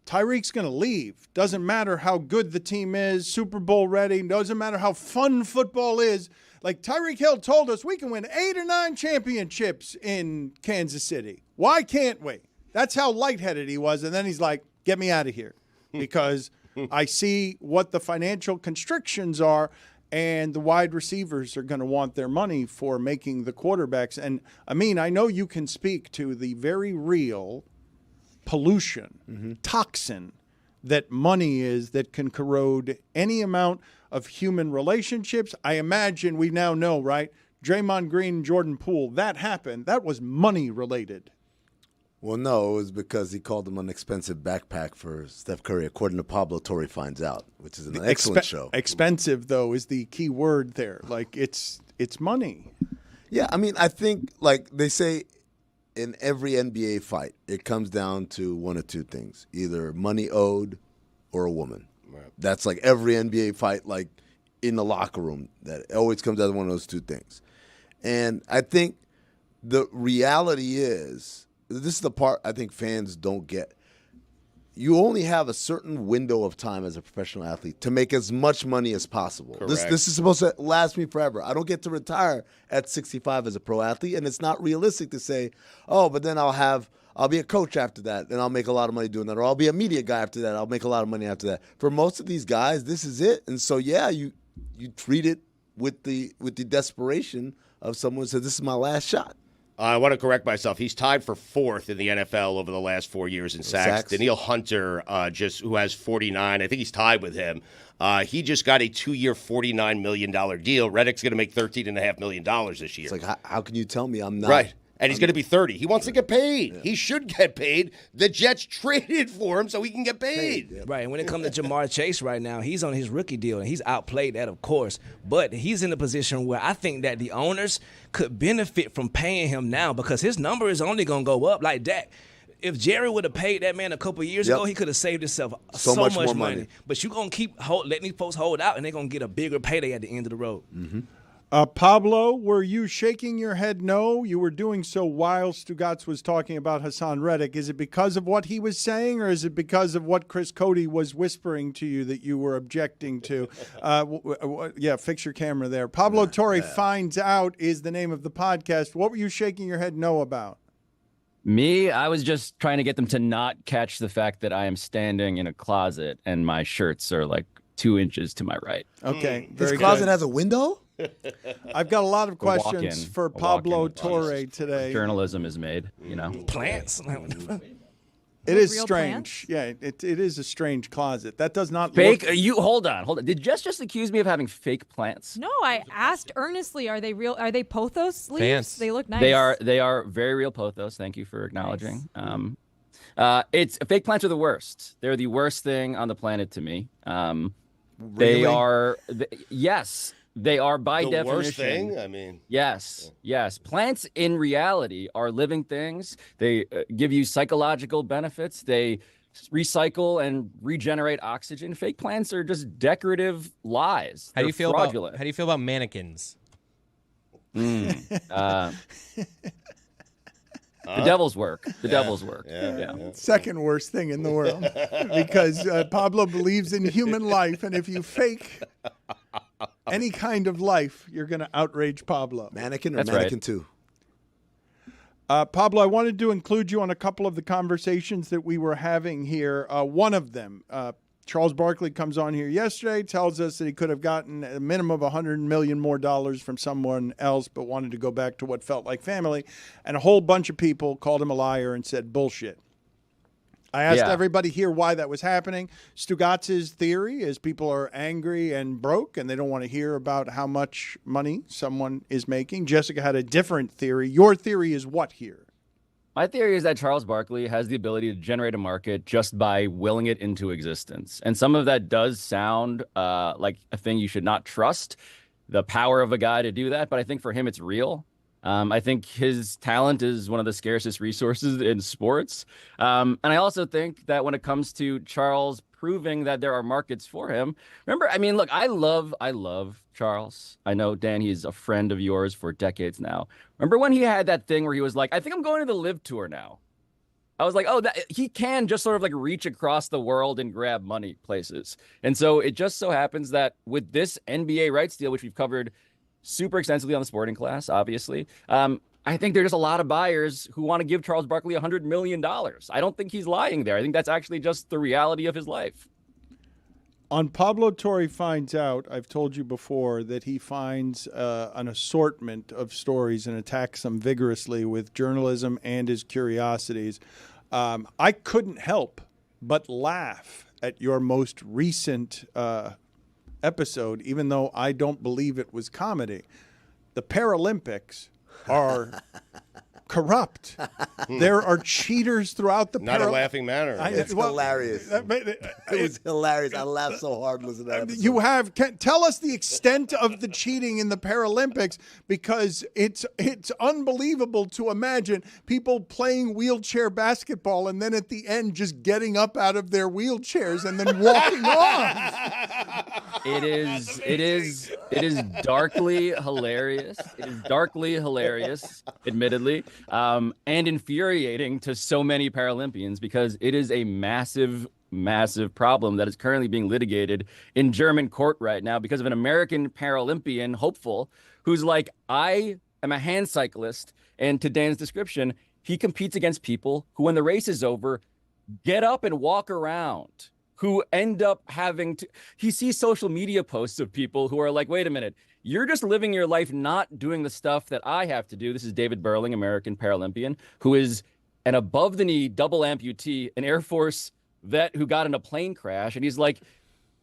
[SPEAKER 1] Tyreek's going to leave. Doesn't matter how good the team is, Super Bowl ready. Doesn't matter how fun football is. Like Tyreek Hill told us, we can win 8 or 9 championships in Kansas City. Why can't we? That's how lightheaded he was. And then he's like, get me out of here because I see what the financial constrictions are, and the wide receivers are going to want their money for making the quarterbacks. And, I know you can speak to the very real pollution, toxin that money is that can corrode any amount of human relationships. I imagine we now know, right? Draymond Green and Jordan Poole, that happened. That was money related.
[SPEAKER 3] Well, no, it was because he called him an expensive backpack for Steph Curry, according to Pablo Torre Finds Out, which is an excellent show.
[SPEAKER 1] Expensive, though, is the key word there. Like, it's money.
[SPEAKER 3] Yeah, I think, like they say in every NBA fight, it comes down to one of two things, either money owed or a woman. Right. That's like every NBA fight, like in the locker room, that it always comes down to one of those two things. And I think the reality is, this is the part I think fans don't get. You only have a certain window of time as a professional athlete to make as much money as possible. This is supposed to last me forever. I don't get to retire at 65 as a pro athlete, and it's not realistic to say, oh, but then I'll be a coach after that, and I'll make a lot of money doing that, or I'll be a media guy after that, I'll make a lot of money after that. For most of these guys, this is it. And so, yeah, you treat it with the desperation of someone who says, this is my last shot.
[SPEAKER 2] I want to correct myself. He's tied for 4th in the NFL over the last 4 years in sacks. Daniil Hunter, who has 49, I think he's tied with him. He just got a 2-year, $49 million deal. Reddick's going to make $13.5 million this year.
[SPEAKER 3] It's like, how can you tell me I'm not?
[SPEAKER 2] Right. And he's going to be 30. He wants to get paid. Yeah. He should get paid. The Jets traded for him so he can get paid.
[SPEAKER 7] Yeah. Right. And when it comes to Jamar Chase right now, he's on his rookie deal, and he's outplayed that, of course. But he's in a position where I think that the owners could benefit from paying him now because his number is only going to go up like that. If Jerry would have paid that man a couple of years ago, he could have saved himself so much more money. But you're going to keep letting these folks hold out, and they're going to get a bigger payday at the end of the road.
[SPEAKER 3] Mm-hmm.
[SPEAKER 1] Pablo, were you shaking your head no? You were doing so while Stugotz was talking about Hassan Reddick. Is it because of what he was saying, or is it because of what Chris Cody was whispering to you that you were objecting to? Yeah, fix your camera there. Pablo Torre Finds Out is the name of the podcast. What were you shaking your head no about?
[SPEAKER 14] Me, I was just trying to get them to not catch the fact that I am standing in a closet and my shirts are like 2 inches to my right.
[SPEAKER 1] Okay.
[SPEAKER 3] This closet has a window?
[SPEAKER 1] I've got a lot of questions for Pablo Torre today.
[SPEAKER 14] Journalism is made,
[SPEAKER 7] Plants.
[SPEAKER 1] It is strange. Yeah, it is a strange closet. That does not
[SPEAKER 14] fake.
[SPEAKER 1] Look...
[SPEAKER 14] You hold on. Did Jess just accuse me of having fake plants?
[SPEAKER 6] No, I asked earnestly. Are they real? Are they pothos leaves?
[SPEAKER 4] Plants.
[SPEAKER 6] They look nice.
[SPEAKER 14] They are very real pothos. Thank you for acknowledging. Nice. It's fake plants are the worst. They're the worst thing on the planet to me.
[SPEAKER 1] Really?
[SPEAKER 14] They are. Yes. They are by definition.
[SPEAKER 2] The worst thing? I mean.
[SPEAKER 14] Yes. Plants in reality are living things. They give you psychological benefits. They recycle and regenerate oxygen. Fake plants are just decorative lies.
[SPEAKER 4] How do you feel
[SPEAKER 14] fraudulent.
[SPEAKER 4] How do you feel about mannequins?
[SPEAKER 14] The devil's work. The devil's work. Yeah.
[SPEAKER 1] Second worst thing in the world because Pablo believes in human life, and if you fake any kind of life, you're going to outrage Pablo.
[SPEAKER 3] Mannequin or mannequin too?
[SPEAKER 1] Pablo, I wanted to include you on a couple of the conversations that we were having here. One of them, Charles Barkley comes on here yesterday, tells us that he could have gotten a minimum of $100 million more from someone else, but wanted to go back to what felt like family. And a whole bunch of people called him a liar and said bullshit. I asked
[SPEAKER 14] Yeah.
[SPEAKER 1] everybody here why that was happening. Stugotz's theory is people are angry and broke and they don't want to hear about how much money someone is making. Jessica had a different theory. Your theory is what here?
[SPEAKER 14] My theory is that Charles Barkley has the ability to generate a market just by willing it into existence. And some of that does sound like a thing you should not trust, the power of a guy to do that. But I think for him, it's real. I think his talent is one of the scarcest resources in sports. And I also think that when it comes to Charles proving that there are markets for him, remember, I mean, look, I love Charles. I know, Dan, he's a friend of yours for decades now. Remember when he had that thing where he was like, I think I'm going to the Live Tour now. I was like, oh, he can just sort of like reach across the world and grab money places. And so it just so happens that with this NBA rights deal, which we've covered super extensively on the Sporting Class, obviously, I think there's just a lot of buyers who want to give Charles Barkley $100 million. I don't think he's lying there. I think that's actually just the reality of his life.
[SPEAKER 1] On Pablo Torre Finds Out, I've told you before that he finds an assortment of stories and attacks them vigorously with journalism and his curiosities. I couldn't help but laugh at your most recent episode, even though I don't believe it was comedy. The Paralympics are corrupt. There are cheaters throughout the
[SPEAKER 2] Not a laughing matter.
[SPEAKER 3] It's hilarious. It was hilarious. I laughed so hard listening to that episode.
[SPEAKER 1] Tell us the extent of the cheating in the Paralympics, because it's unbelievable to imagine people playing wheelchair basketball and then at the end just getting up out of their wheelchairs and then walking on.
[SPEAKER 14] It is darkly hilarious. It is darkly hilarious, admittedly, and infuriating to so many Paralympians, because it is a massive problem that is currently being litigated in German court right now because of an American Paralympian hopeful who's like, I am a hand cyclist, and to Dan's description, he competes against people who, when the race is over, get up and walk around, who end up having to, he sees social media posts of people who are like, wait a minute, you're just living your life not doing the stuff that I have to do. This is David Burling, American Paralympian, who is an above-the-knee double amputee, an Air Force vet who got in a plane crash. And he's like,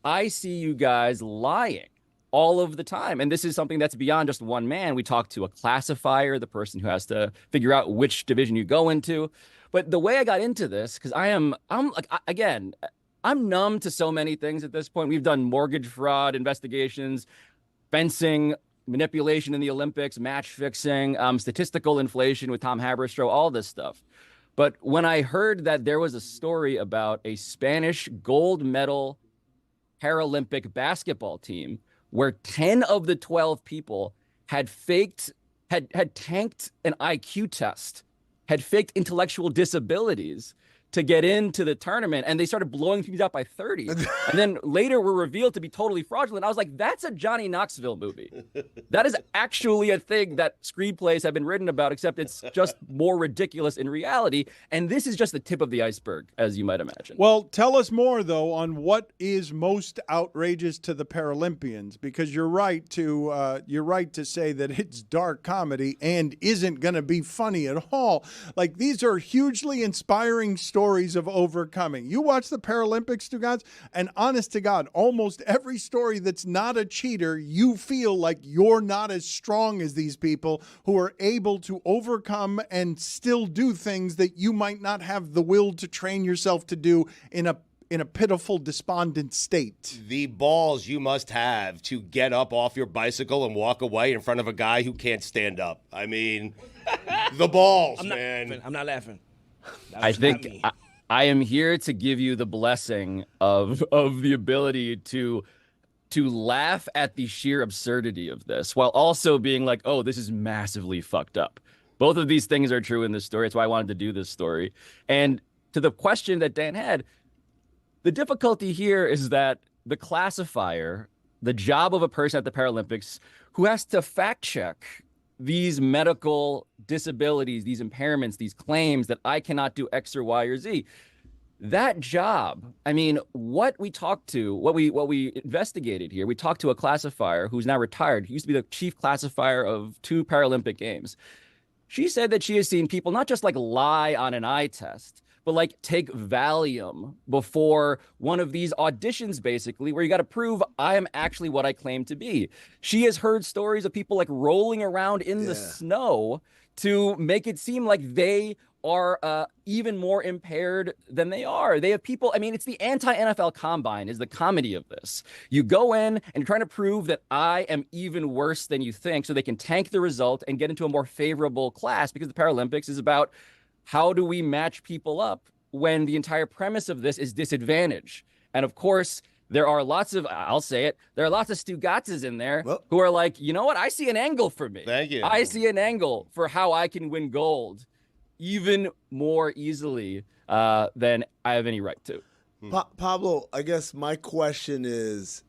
[SPEAKER 14] I see you guys lying all of the time. And this is something that's beyond just one man. We talk to a classifier, the person who has to figure out which division you go into. But the way I got into this, because I'm numb to so many things at this point. We've done mortgage fraud investigations, fencing, manipulation in the Olympics, match fixing, statistical inflation with Tom Haberstroh, all this stuff. But when I heard that there was a story about a Spanish gold medal Paralympic basketball team where 10 of the 12 people had tanked an IQ test, had faked intellectual disabilities to get into the tournament, and they started blowing things out by 30. And then later were revealed to be totally fraudulent. I was like, that's a Johnny Knoxville movie. That is actually a thing that screenplays have been written about, except it's just more ridiculous in reality. And this is just the tip of the iceberg, as you might imagine.
[SPEAKER 1] Well, tell us more, though, on what is most outrageous to the Paralympians, because you're right to say that it's dark comedy and isn't going to be funny at all. Like, these are hugely inspiring stories of overcoming. You watch the Paralympics, Stugotz, and honest to God, almost every story that's not a cheater, you feel like you're not as strong as these people who are able to overcome and still do things that you might not have the will to train yourself to do in a pitiful, despondent state.
[SPEAKER 2] The balls you must have to get up off your bicycle and walk away in front of a guy who can't stand up. I mean, the balls, man.
[SPEAKER 7] I'm not laughing.
[SPEAKER 14] I think I am here to give you the blessing of the ability to laugh at the sheer absurdity of this, while also being like, oh, this is massively fucked up. Both of these things are true in this story. It's why I wanted to do this story. And to the question that Dan had, the difficulty here is that the classifier, the job of a person at the Paralympics who has to fact check these medical disabilities, these impairments, these claims that I cannot do X or Y or Z. That job, I mean, what we investigated here, we talked to a classifier who's now retired. He used to be the chief classifier of 2 Paralympic Games. She said that she has seen people not just like lie on an eye test, but like take Valium before one of these auditions, basically, where you got to prove I am actually what I claim to be. She has heard stories of people like rolling around in the snow to make it seem like they are even more impaired than they are. They have people, I mean, it's the anti-NFL combine is the comedy of this. You go in and you're trying to prove that I am even worse than you think so they can tank the result and get into a more favorable class, because the Paralympics is about how do we match people up when the entire premise of this is disadvantage. And of course, there are lots of, I'll say it, there are lots of Stugotzes in there who are like, you know what? I see an angle for me.
[SPEAKER 2] Thank you.
[SPEAKER 14] I see an angle for how I can win gold even more easily than I have any right to.
[SPEAKER 3] Pablo, I guess my question is,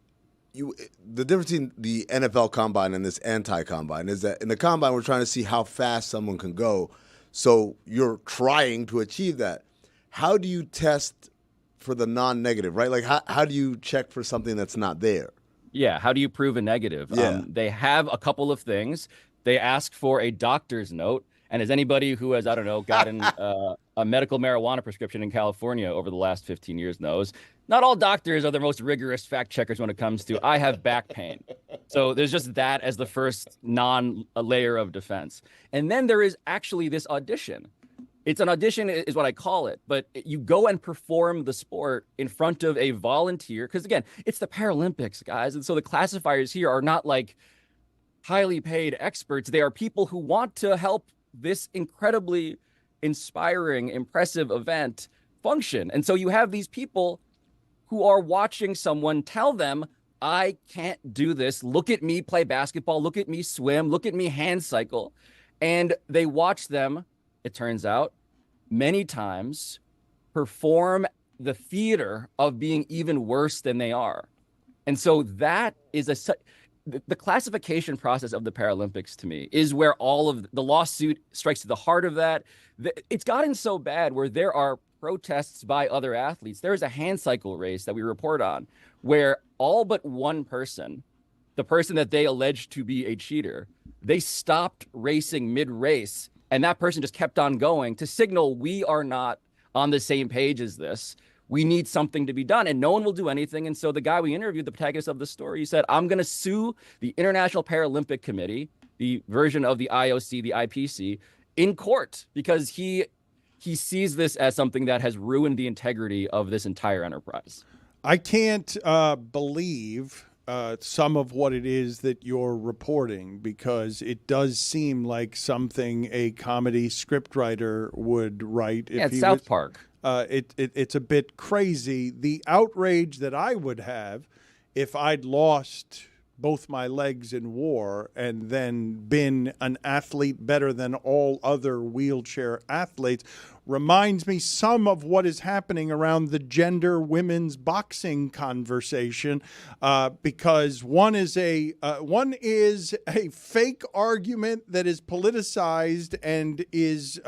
[SPEAKER 3] the difference between the NFL combine and this anti-combine is that in the combine, we're trying to see how fast someone can go. So you're trying to achieve that. How do you test for the non-negative, right? Like, how do you check for something that's not there?
[SPEAKER 14] Yeah, how do you prove a negative?
[SPEAKER 3] Yeah.
[SPEAKER 14] They have a couple of things. They ask for a doctor's note. And as anybody who has, I don't know, gotten a medical marijuana prescription in California over the last 15 years knows, not all doctors are the most rigorous fact checkers when it comes to, I have back pain. So there's just that as the first layer of defense. And then there is actually this audition. It's an audition is what I call it, but you go and perform the sport in front of a volunteer. Because again, it's the Paralympics, guys. And so the classifiers here are not like highly paid experts. They are people who want to help this incredibly inspiring, impressive event function. And so you have these people who are watching someone tell them, I can't do this. Look at me play basketball. Look at me swim. Look at me hand cycle. And they watch them, it turns out, many times perform the theater of being even worse than they are. And so that is the classification process of the Paralympics, to me, is where all of the lawsuit strikes to the heart of that. It's gotten so bad where there are protests by other athletes. There is a hand cycle race that we report on where all but one person, the person that they alleged to be a cheater, they stopped racing mid-race, and that person just kept on going to signal we are not on the same page as this. We need something to be done, and no one will do anything. And so the guy we interviewed, the protagonist of the story, he said, I'm going to sue the International Paralympic Committee, the version of the IOC, the IPC, in court, because he sees this as something that has ruined the integrity of this entire enterprise.
[SPEAKER 1] I can't believe some of what it is that you're reporting, because it does seem like something a comedy scriptwriter would write.
[SPEAKER 14] Yeah, it's South Park.
[SPEAKER 1] It's a bit crazy. The outrage that I would have if I'd lost both my legs in war and then been an athlete better than all other wheelchair athletes reminds me some of what is happening around the gender women's boxing conversation, because one is a fake argument that is politicized and is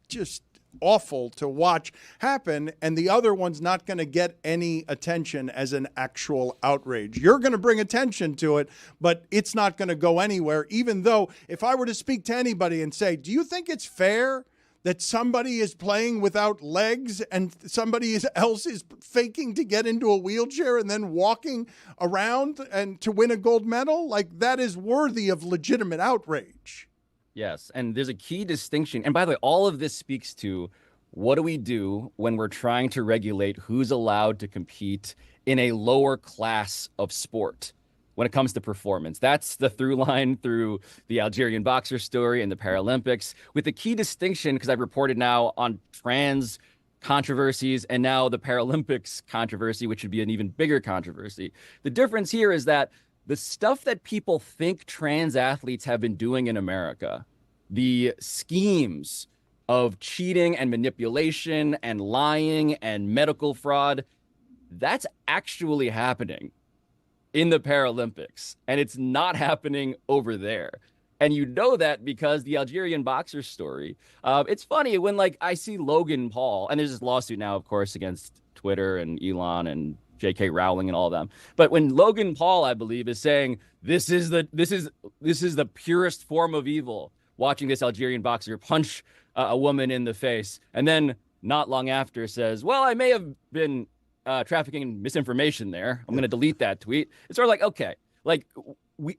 [SPEAKER 1] just awful to watch happen, and the other one's not going to get any attention as an actual outrage. You're going to bring attention to it, but it's not going to go anywhere, even though if I were to speak to anybody and say, do you think it's fair that somebody is playing without legs and somebody else is faking to get into a wheelchair and then walking around and to win a gold medal? Like, that is worthy of legitimate outrage.
[SPEAKER 14] Yes, and there's a key distinction. And by the way, all of this speaks to what do we do when we're trying to regulate who's allowed to compete in a lower class of sport when it comes to performance. That's the through line through the Algerian boxer story and the Paralympics, with the key distinction, because I've reported now on trans controversies and now the Paralympics controversy, which would be an even bigger controversy. The difference here is that the stuff that people think trans athletes have been doing in America, the schemes of cheating and manipulation and lying and medical fraud, that's actually happening in the Paralympics. And it's not happening over there. And you know that because the Algerian boxer story, it's funny when like I see Logan Paul, and there's this lawsuit now, of course, against Twitter and Elon and J.K. Rowling and all of them. But when Logan Paul, I believe, is saying this is the purest form of evil, watching this Algerian boxer punch a woman in the face, and then not long after says, well, I may have been trafficking in misinformation there. I'm going to delete that tweet. It's sort of like, okay, like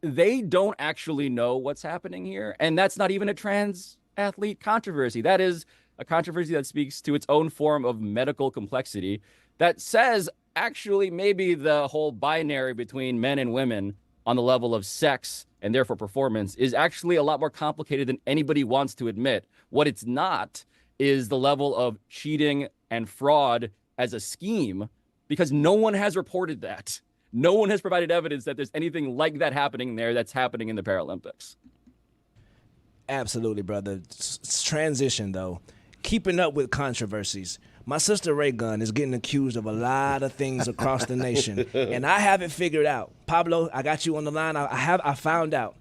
[SPEAKER 14] they don't actually know what's happening here. And that's not even a trans athlete controversy. That is a controversy that speaks to its own form of medical complexity that says actually maybe the whole binary between men and women on the level of sex and therefore performance is actually a lot more complicated than anybody wants to admit. What it's not is the level of cheating and fraud as a scheme, because no one has reported that. No one has provided evidence that there's anything like that happening there that's happening in the Paralympics.
[SPEAKER 7] Absolutely, brother. Transition, though. Keeping up with controversies. My sister Ray Gunn is getting accused of a lot of things across the nation, and I have it figured out. Pablo, I got you on the line. I found out.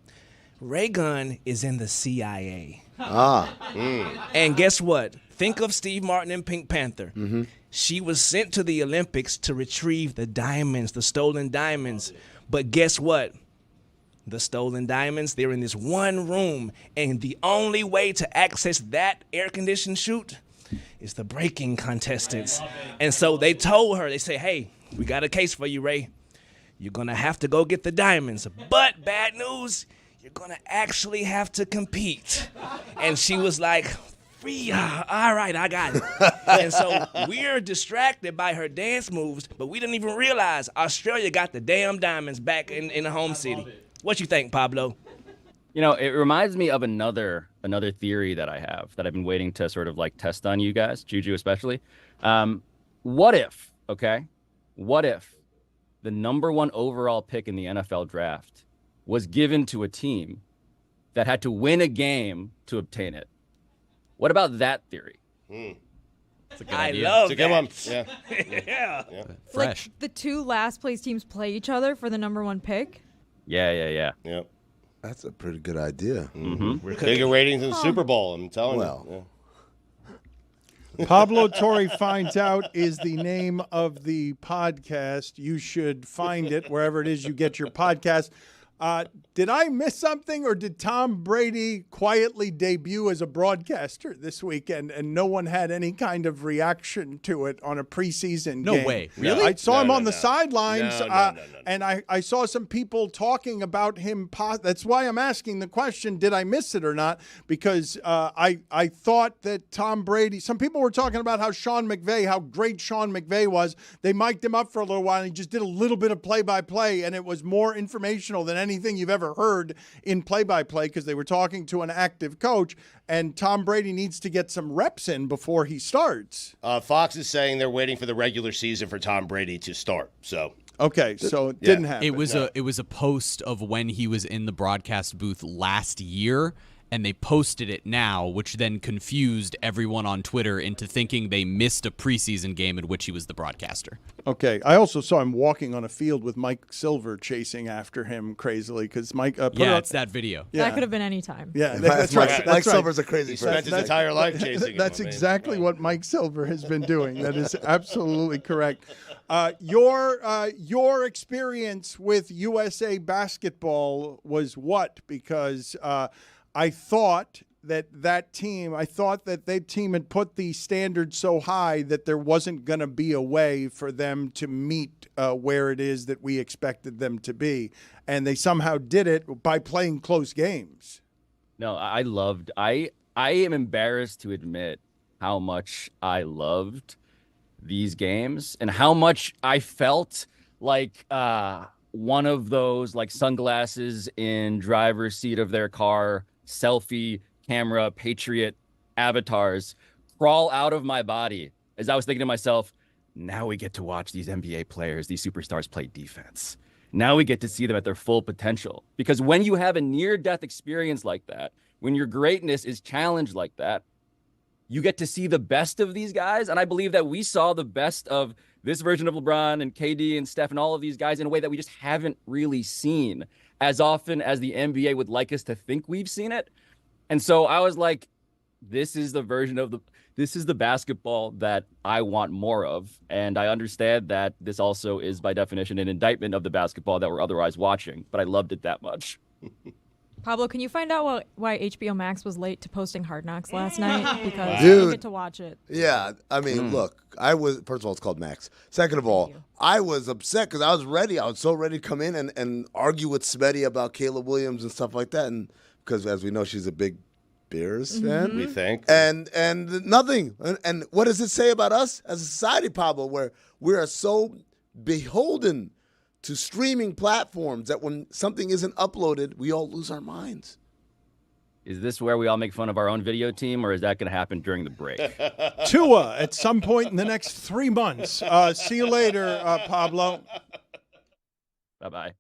[SPEAKER 7] Ray Gunn is in the CIA. And guess what? Think of Steve Martin in Pink Panther.
[SPEAKER 3] Mm-hmm.
[SPEAKER 7] She was sent to the Olympics to retrieve the diamonds, the stolen diamonds. But guess what? The stolen diamonds, they're in this one room, and the only way to access that air-conditioned chute is the breaking contestants. And so they told her, they say, hey, we got a case for you, Ray. You're going to have to go get the diamonds. But bad news, you're going to actually have to compete. And she was like, all right, I got it. And so we're distracted by her dance moves, but we didn't even realize Australia got the damn diamonds back in the home city. What you think, Pablo?
[SPEAKER 14] You know, it reminds me of another theory that I have that I've been waiting to sort of like test on you guys, Juju especially. What if the number 1 overall pick in the NFL draft was given to a team that had to win a game to obtain it? What about that theory?
[SPEAKER 8] That's a good
[SPEAKER 7] I
[SPEAKER 8] idea.
[SPEAKER 7] love
[SPEAKER 2] It's a good one.
[SPEAKER 7] that.
[SPEAKER 2] Yeah.
[SPEAKER 7] Yeah.
[SPEAKER 8] Fresh.
[SPEAKER 6] Like the 2 last place teams play each other for the number 1 pick.
[SPEAKER 14] Yeah.
[SPEAKER 2] Yep.
[SPEAKER 3] That's a pretty good idea.
[SPEAKER 14] Mm-hmm.
[SPEAKER 2] Bigger ratings than the Super Bowl, I'm telling
[SPEAKER 3] Well.
[SPEAKER 2] you.
[SPEAKER 1] Pablo Torre Finds Out is the name of the podcast. You should find it wherever it is you get your podcast. Did I miss something, or did Tom Brady quietly debut as a broadcaster this weekend and no one had any kind of reaction to it on a preseason
[SPEAKER 8] No
[SPEAKER 1] game?
[SPEAKER 8] way.
[SPEAKER 2] Really?
[SPEAKER 1] I saw him
[SPEAKER 2] No,
[SPEAKER 1] on the
[SPEAKER 2] no.
[SPEAKER 1] sidelines,
[SPEAKER 2] No.
[SPEAKER 1] and I saw some people talking about him. That's why I'm asking the question, did I miss it or not? Because I thought that Tom Brady, some people were talking about how great Sean McVay was. They mic'd him up for a little while, and he just did a little bit of play-by-play, and it was more informational than anything you've ever heard in play-by-play, because they were talking to an active coach, and Tom Brady needs to get some reps in before he starts.
[SPEAKER 2] Fox is saying they're waiting for the regular season for Tom Brady to start. So
[SPEAKER 1] Okay, so it didn't happen.
[SPEAKER 8] It was a post of when he was in the broadcast booth last year, and they posted it now, which then confused everyone on Twitter into thinking they missed a preseason game in which he was the broadcaster.
[SPEAKER 1] Okay, I also saw him walking on a field with Mike Silver chasing after him crazily, because Mike
[SPEAKER 8] It's that video.
[SPEAKER 1] Yeah.
[SPEAKER 6] That could have been any time.
[SPEAKER 1] Yeah, that's right. That's
[SPEAKER 3] Mike
[SPEAKER 1] right.
[SPEAKER 3] Silver's a crazy
[SPEAKER 2] he spent
[SPEAKER 3] person.
[SPEAKER 2] his entire life chasing him.
[SPEAKER 1] That's
[SPEAKER 2] I mean.
[SPEAKER 1] exactly what Mike Silver has been doing. That is absolutely correct. Your experience with USA basketball was what? Because I thought that team had put the standard so high that there wasn't going to be a way for them to meet where it is that we expected them to be. And they somehow did it by playing close games.
[SPEAKER 14] No, I am embarrassed to admit how much I loved these games and how much I felt like one of those like sunglasses in driver's seat of their car, selfie camera, patriot avatars crawl out of my body as I was thinking to myself, now we get to watch these NBA players, these superstars play defense. Now we get to see them at their full potential. Because when you have a near-death experience like that, when your greatness is challenged like that, you get to see the best of these guys. And I believe that we saw the best of this version of LeBron and KD and Steph and all of these guys in a way that we just haven't really seen as often as the NBA would like us to think we've seen it. And so I was like, this is the basketball that I want more of. And I understand that this also is by definition an indictment of the basketball that we're otherwise watching, but I loved it that much.
[SPEAKER 6] Pablo, can you find out why HBO Max was late to posting Hard Knocks last night? Because I
[SPEAKER 3] Dude.
[SPEAKER 6] didn't get to watch it.
[SPEAKER 3] Yeah, I mean, look, first of all, it's called Max. Second of all, I was upset because I was ready. I was so ready to come in and argue with Smetty about Caleb Williams and stuff like that. And because, as we know, she's a big Bears fan.
[SPEAKER 2] We think.
[SPEAKER 3] And nothing. And what does it say about us as a society, Pablo, where we are so beholden to streaming platforms that when something isn't uploaded, we all lose our minds.
[SPEAKER 14] Is this where we all make fun of our own video team, or is that going to happen during the break?
[SPEAKER 1] Tua at some point in the next 3 months. See you later, Pablo.
[SPEAKER 14] Bye-bye.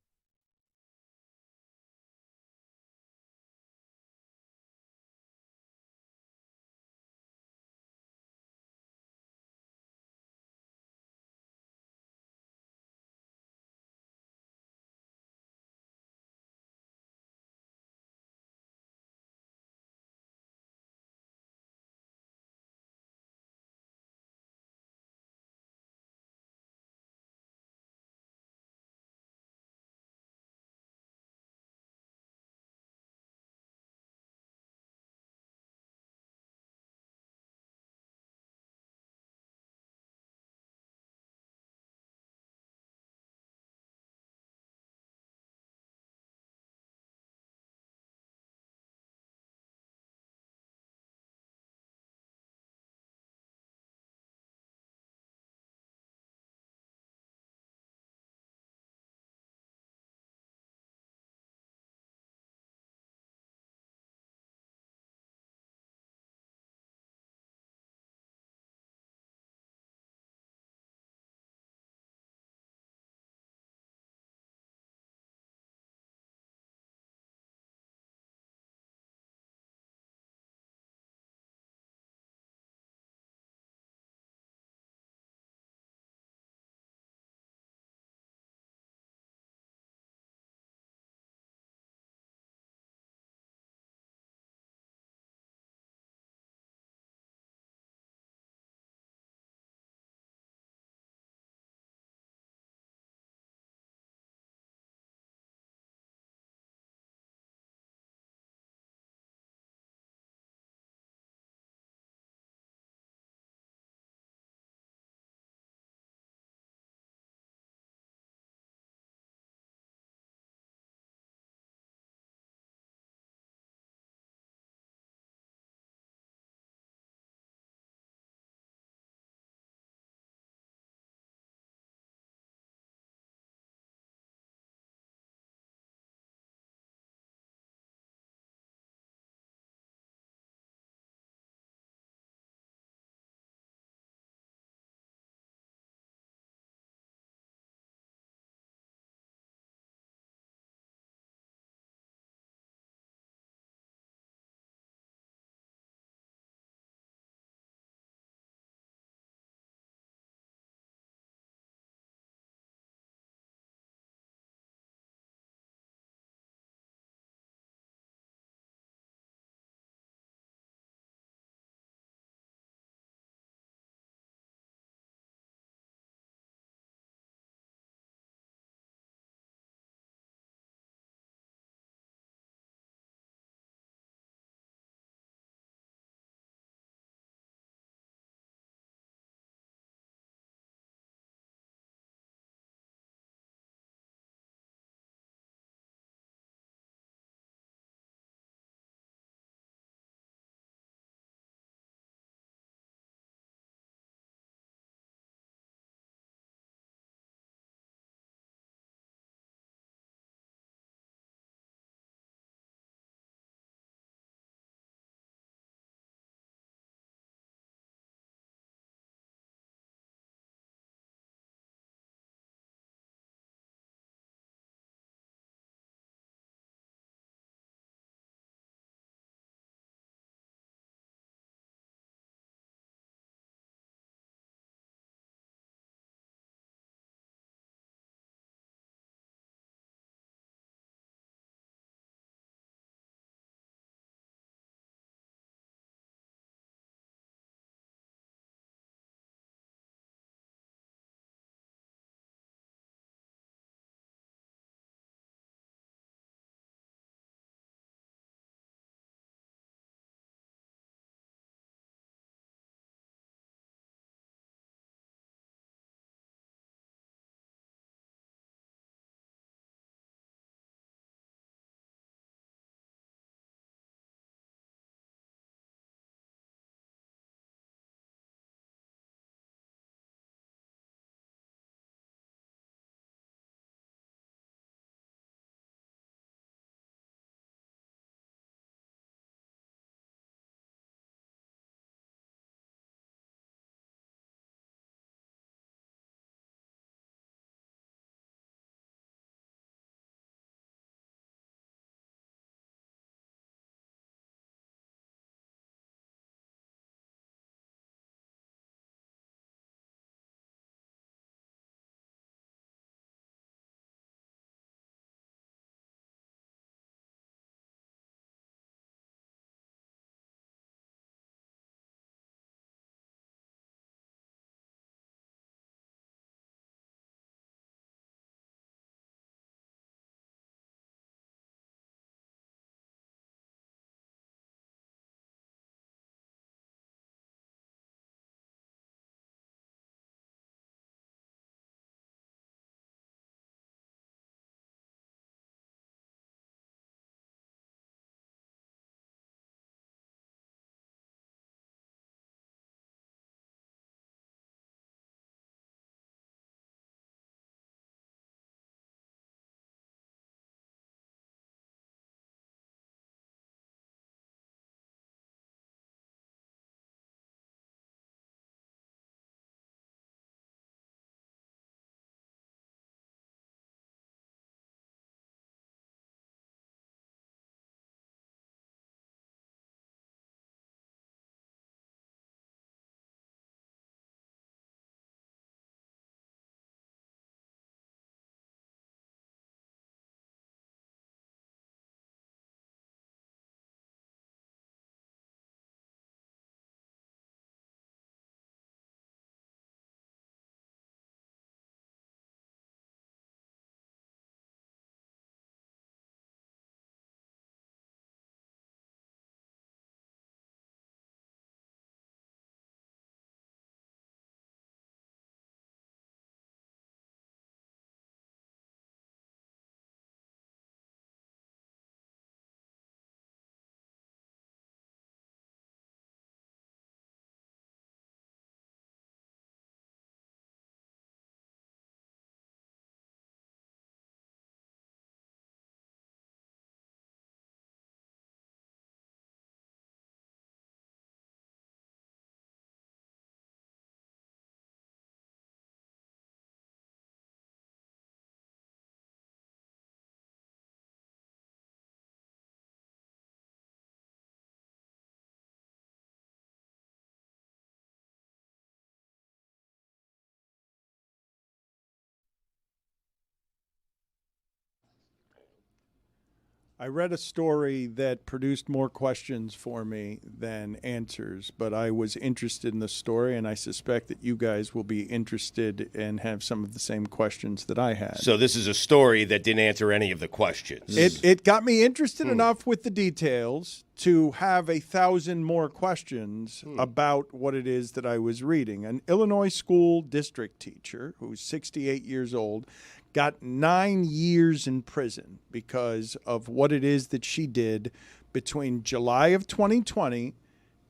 [SPEAKER 1] I read a story that produced more questions for me than answers, but I was interested in the story, and I suspect that you guys will be interested and have some of the same questions that I had.
[SPEAKER 2] So this is a story that didn't answer any of the questions.
[SPEAKER 1] It got me interested enough with the details to have 1,000 more questions about what it is that I was reading. An Illinois school district teacher who's 68 years old got 9 years in prison because of what it is that she did between July of 2020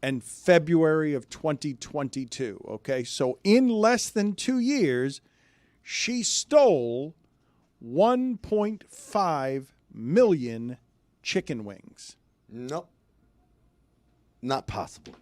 [SPEAKER 1] and February of 2022. Okay, so in less than 2 years, she stole 1.5 million chicken wings.
[SPEAKER 3] Nope. Not possible.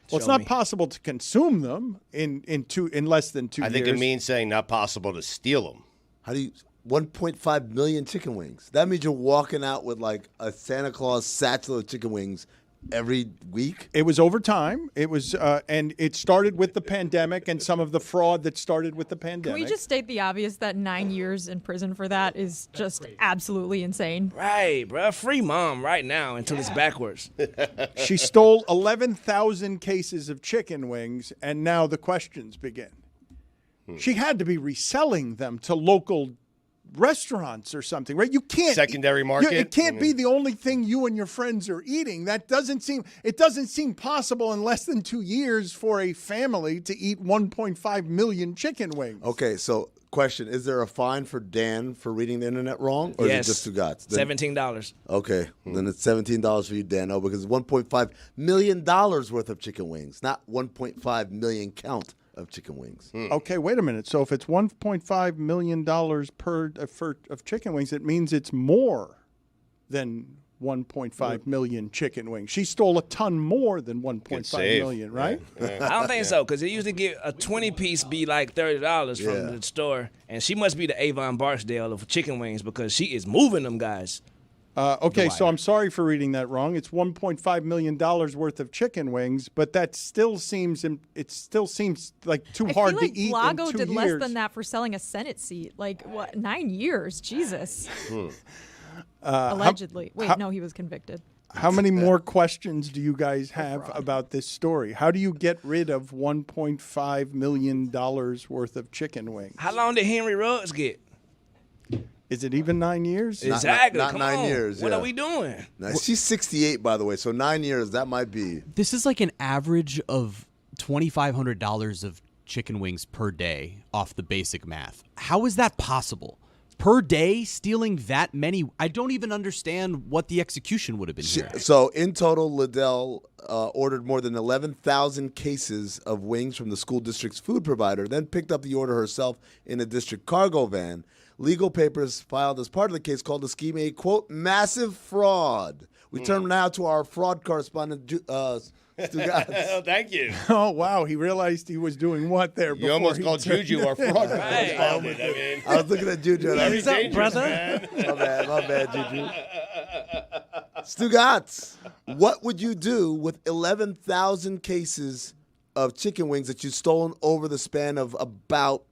[SPEAKER 1] Well, it's not possible to consume them in less than 2 years.
[SPEAKER 2] I think it means saying not possible to steal them.
[SPEAKER 3] How do you 1.5 million chicken wings? That means you're walking out with like a Santa Claus satchel of chicken wings every week.
[SPEAKER 1] It was over time. It was, and it started with the pandemic and some of the fraud that started with the pandemic.
[SPEAKER 6] Can we just state the obvious that 9 years in prison for that is just absolutely insane?
[SPEAKER 7] Right, bro. Free mom right now until it's backwards.
[SPEAKER 1] She stole 11,000 cases of chicken wings, and now the questions begin. She had to be reselling them to local restaurants or something, right? You can't
[SPEAKER 2] secondary market.
[SPEAKER 1] It can't be the only thing you and your friends are eating. That doesn't seem possible in less than 2 years for a family to eat 1.5 million chicken wings.
[SPEAKER 3] Okay, so question: is there a fine for Dan for reading the internet wrong, or
[SPEAKER 7] Yes.
[SPEAKER 3] is it just Stugotz?
[SPEAKER 7] $17.
[SPEAKER 3] Okay, then it's $17 for you, Dan. Oh, because it's $1.5 million worth of chicken wings, not 1.5 million count of chicken wings.
[SPEAKER 1] Okay, wait a minute. So if it's $1.5 million per of chicken wings, it means it's more than 1.5 million chicken wings. She stole a ton more than 1.5 million, right?
[SPEAKER 7] I don't think so, because they usually get a 20-piece be like $30 from the store, and she must be the Avon Barksdale of chicken wings because she is moving them guys.
[SPEAKER 1] Okay, so I'm sorry for reading that wrong. It's $1.5 million worth of chicken wings, but that still seems like too hard
[SPEAKER 6] I feel like
[SPEAKER 1] to eat
[SPEAKER 6] Blago
[SPEAKER 1] in 2
[SPEAKER 6] did
[SPEAKER 1] years.
[SPEAKER 6] less than that for selling a Senate seat. Like, what, 9 years? Jesus. Allegedly. No, he was convicted.
[SPEAKER 1] How many more questions do you guys have about this story? How do you get rid of $1.5 million worth of chicken wings?
[SPEAKER 7] How long did Henry Ruggs get?
[SPEAKER 1] Is it even 9 years?
[SPEAKER 7] Exactly.
[SPEAKER 3] Not
[SPEAKER 7] Come
[SPEAKER 3] 9
[SPEAKER 7] on.
[SPEAKER 3] years.
[SPEAKER 7] What
[SPEAKER 3] yeah.
[SPEAKER 7] are we doing?
[SPEAKER 3] Now, she's 68, by the way, so 9 years, that might be.
[SPEAKER 8] This is like an average of $2,500 of chicken wings per day off the basic math. How is that possible? Per day, stealing that many? I don't even understand what the execution would have been here.
[SPEAKER 3] So in total, Liddell ordered more than 11,000 cases of wings from the school district's food provider, then picked up the order herself in a district cargo van. Legal papers filed as part of the case called the scheme a, quote, massive fraud. We turn now to our fraud correspondent, Stugotz.
[SPEAKER 2] Oh, thank you.
[SPEAKER 1] Oh, wow. He realized he was doing what there before
[SPEAKER 2] You almost
[SPEAKER 1] he
[SPEAKER 2] called
[SPEAKER 1] turned-
[SPEAKER 2] Juju our fraud correspondent. I mean,
[SPEAKER 3] I was looking at Juju. And I was
[SPEAKER 2] very dangerous,
[SPEAKER 3] brother?
[SPEAKER 2] man.
[SPEAKER 3] My bad, Juju. Stugotz, what would you do with 11,000 cases of chicken wings that you've stolen over the span of about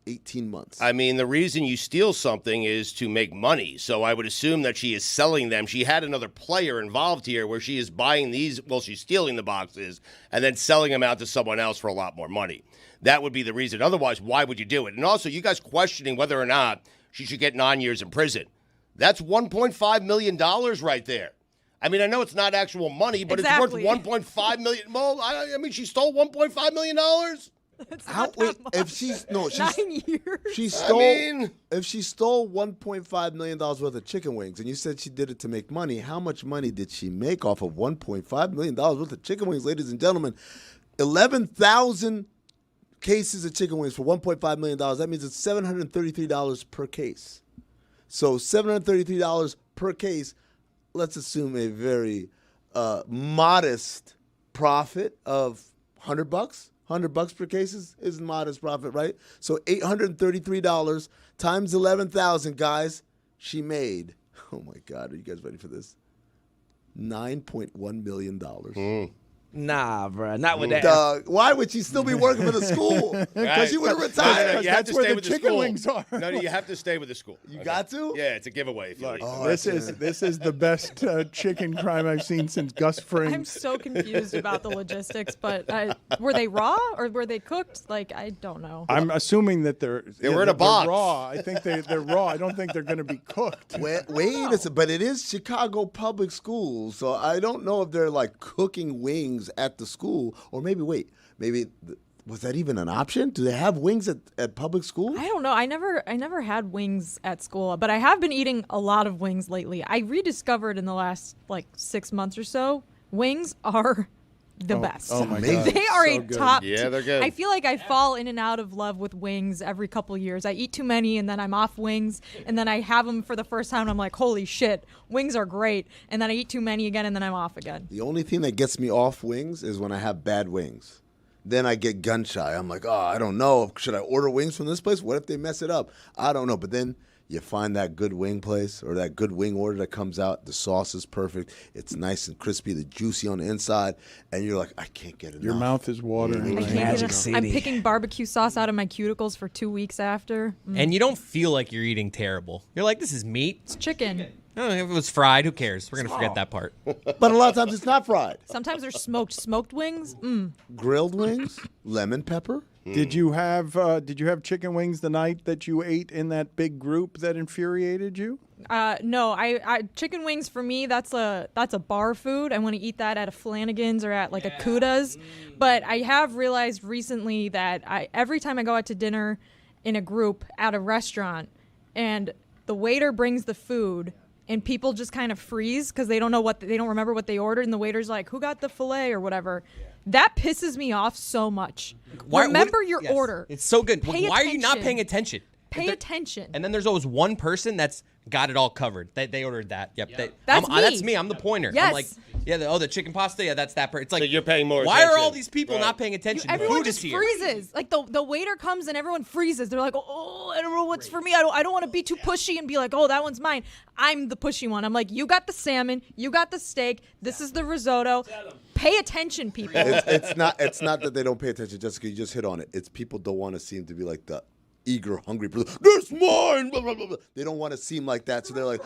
[SPEAKER 3] 18 months?
[SPEAKER 2] I mean, the reason you steal something is to make money. So I would assume that she is selling them. She had another player involved here where she is buying these, well, she's stealing the boxes and then selling them out to someone else for a lot more money. That would be the reason. Otherwise, why would you do it? And also, you guys questioning whether or not she should get 9 years in prison. That's $1.5 million right there. I mean, I know it's not actual money, but
[SPEAKER 6] Exactly.
[SPEAKER 2] it's worth $1.5 million. Well, I mean, she stole $1.5 million?
[SPEAKER 3] If she's
[SPEAKER 6] 9 years.
[SPEAKER 3] She stole. If she stole $1.5 million worth of chicken wings, and you said she did it to make money, how much money did she make off of $1.5 million worth of chicken wings, ladies and gentlemen? 11,000 cases of chicken wings for $1.5 million. That means it's $733 per case. So $733 per case. Let's assume a very modest profit of $100. $100 per case is modest profit, right? So $833 times 11,000, guys. She made. Oh my God, are you guys ready for this? $9.1 million.
[SPEAKER 7] Nah, bro, not with that.
[SPEAKER 3] Dog, why would you still be working for the school? Because you would have retired.
[SPEAKER 2] No, you have
[SPEAKER 1] That's
[SPEAKER 2] to
[SPEAKER 1] where
[SPEAKER 2] stay
[SPEAKER 1] the
[SPEAKER 2] with the
[SPEAKER 1] chicken
[SPEAKER 2] school.
[SPEAKER 1] wings are.
[SPEAKER 2] No, you have to stay with the school.
[SPEAKER 3] You got to?
[SPEAKER 2] Yeah, it's a giveaway. If you leave.
[SPEAKER 1] This is the best chicken crime I've seen since Gus Fring.
[SPEAKER 6] I'm so confused about the logistics, but were they raw or were they cooked? Like, I don't know.
[SPEAKER 1] I'm assuming that they're
[SPEAKER 2] were in a
[SPEAKER 1] that they're
[SPEAKER 2] box.
[SPEAKER 1] raw. I think they're raw. I don't think they're going to be cooked.
[SPEAKER 3] Wait a second, but it is Chicago public schools, so I don't know if they're like cooking wings at the school, or maybe was that even an option? Do they have wings at public school?
[SPEAKER 6] I don't know. I never had wings at school, but I have been eating a lot of wings lately. I rediscovered in the last 6 months or so, wings are the best.
[SPEAKER 1] Oh my God.
[SPEAKER 6] They are
[SPEAKER 1] So
[SPEAKER 6] a
[SPEAKER 1] good.
[SPEAKER 6] top.
[SPEAKER 2] Yeah, they're good.
[SPEAKER 6] I feel like I fall in and out of love with wings every couple years. I eat too many and then I'm off wings, and then I have them for the first time and I'm like, holy shit, wings are great. And then I eat too many again and then I'm off again.
[SPEAKER 3] The only thing that gets me off wings is when I have bad wings. Then I get gun shy. I'm like, I don't know. Should I order wings from this place? What if they mess it up? I don't know. But then you find that good wing place or that good wing order that comes out. The sauce is perfect. It's nice and crispy, the juicy on the inside. And you're like, I can't get enough.
[SPEAKER 1] Your mouth is watering.
[SPEAKER 6] I can't
[SPEAKER 7] Magic
[SPEAKER 6] get it.
[SPEAKER 7] City.
[SPEAKER 6] I'm picking barbecue sauce out of my cuticles for 2 weeks after.
[SPEAKER 4] And you don't feel like you're eating terrible. You're like, this is meat.
[SPEAKER 6] It's chicken.
[SPEAKER 4] Oh, if it was fried, who cares? We're going to forget that part.
[SPEAKER 3] But a lot of times it's not fried.
[SPEAKER 6] Sometimes they're smoked wings.
[SPEAKER 3] Grilled wings, lemon pepper.
[SPEAKER 1] Did you have chicken wings the night that you ate in that big group that infuriated you?
[SPEAKER 6] No, I chicken wings for me, that's a bar food. I want to eat that at a Flanagan's or at a Kuda's. But I have realized recently that every time I go out to dinner in a group at a restaurant and the waiter brings the food and people just kind of freeze because they don't remember what they ordered, and the waiter's like, who got the filet or whatever. That pisses me off so much. Remember your order.
[SPEAKER 4] It's so good.
[SPEAKER 6] Pay
[SPEAKER 4] Why are you not
[SPEAKER 6] attention.
[SPEAKER 4] paying attention?
[SPEAKER 6] Pay attention.
[SPEAKER 4] And then there's always one person that's got it all covered. They ordered that. Yep.
[SPEAKER 6] That's me.
[SPEAKER 4] That's me. I'm the pointer.
[SPEAKER 6] Yes.
[SPEAKER 4] I'm like, the chicken pasta. Yeah, that's that person. It's like,
[SPEAKER 2] So you're paying more
[SPEAKER 4] why are
[SPEAKER 2] attention.
[SPEAKER 4] all these people
[SPEAKER 2] Right.
[SPEAKER 4] not paying attention?
[SPEAKER 6] Everyone
[SPEAKER 4] Food
[SPEAKER 6] just
[SPEAKER 4] is here.
[SPEAKER 6] freezes. Like the waiter comes and everyone freezes. They're like, oh, I don't know what's for me. I don't want to be too pushy and be like, oh, that one's mine. I'm the pushy one. I'm like, you got the salmon, you got the steak. This is the risotto. Pay attention, people.
[SPEAKER 3] It's not that they don't pay attention, Jessica. You just hit on it. It's people don't want to seem to be like the eager, hungry person. This mine. Blah, blah, blah, blah. They don't want to seem like that, so they're like,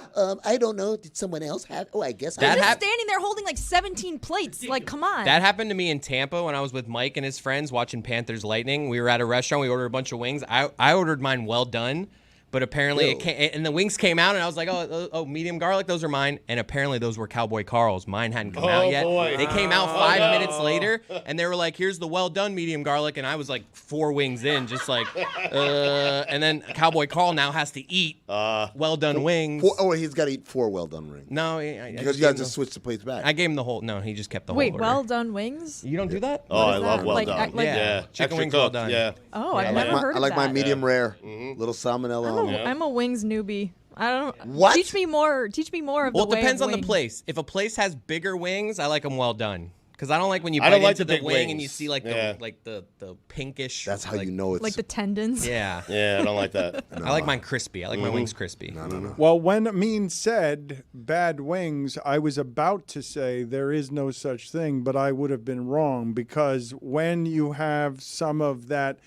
[SPEAKER 3] I don't know. Did someone else have? Oh, I guess.
[SPEAKER 6] They're just standing there holding 17 plates. Like, come on.
[SPEAKER 4] That happened to me in Tampa when I was with Mike and his friends watching Panthers Lightning. We were at a restaurant. We ordered a bunch of wings. I ordered mine well done. But apparently, and the wings came out, and I was like, oh, medium garlic, those are mine. And apparently, those were Cowboy Carl's. Mine hadn't come out yet.
[SPEAKER 2] Boy.
[SPEAKER 4] They came out 5 minutes later, and they were like, here's the well done medium garlic. And I was like 4 wings in, just like, and then Cowboy Carl now has to eat well done wings.
[SPEAKER 3] He's got to eat 4 well done rings.
[SPEAKER 4] No,
[SPEAKER 3] Because you got to just switch the plates back.
[SPEAKER 4] I gave him the whole. No, he just kept the whole.
[SPEAKER 6] Wait,
[SPEAKER 4] order.
[SPEAKER 6] well done wings?
[SPEAKER 4] You don't do that?
[SPEAKER 2] Oh, I
[SPEAKER 6] is
[SPEAKER 2] love
[SPEAKER 6] that?
[SPEAKER 2] well
[SPEAKER 6] Like,
[SPEAKER 2] done.
[SPEAKER 6] like-
[SPEAKER 4] Yeah, chicken
[SPEAKER 2] Extra
[SPEAKER 4] wings well
[SPEAKER 2] cooked,
[SPEAKER 4] done.
[SPEAKER 2] Yeah.
[SPEAKER 6] Oh, I've
[SPEAKER 3] I
[SPEAKER 6] never heard
[SPEAKER 3] I
[SPEAKER 6] of
[SPEAKER 3] like
[SPEAKER 6] that.
[SPEAKER 3] my medium rare. Little salmonella.
[SPEAKER 6] I'm a wings newbie. I don't.
[SPEAKER 3] What?
[SPEAKER 6] Teach me more. Teach me more of
[SPEAKER 4] Well,
[SPEAKER 6] the
[SPEAKER 4] it
[SPEAKER 6] way
[SPEAKER 4] depends
[SPEAKER 6] of
[SPEAKER 4] on the
[SPEAKER 6] wing.
[SPEAKER 4] place. If a place has bigger wings, I like them well done. Because I don't like when you
[SPEAKER 2] I
[SPEAKER 4] bite
[SPEAKER 2] don't like
[SPEAKER 4] into
[SPEAKER 2] the
[SPEAKER 4] the
[SPEAKER 2] big
[SPEAKER 4] wing and you
[SPEAKER 2] wings.
[SPEAKER 4] see like
[SPEAKER 2] Yeah.
[SPEAKER 4] the pinkish.
[SPEAKER 3] That's how
[SPEAKER 4] like,
[SPEAKER 3] you know it's.
[SPEAKER 6] Like the tendons.
[SPEAKER 4] Yeah.
[SPEAKER 2] Yeah, I don't like that.
[SPEAKER 4] I like mine crispy. I like my wings crispy.
[SPEAKER 3] No.
[SPEAKER 1] Well, when Amin said bad wings, I was about to say there is no such thing, but I would have been wrong, because when you have some of that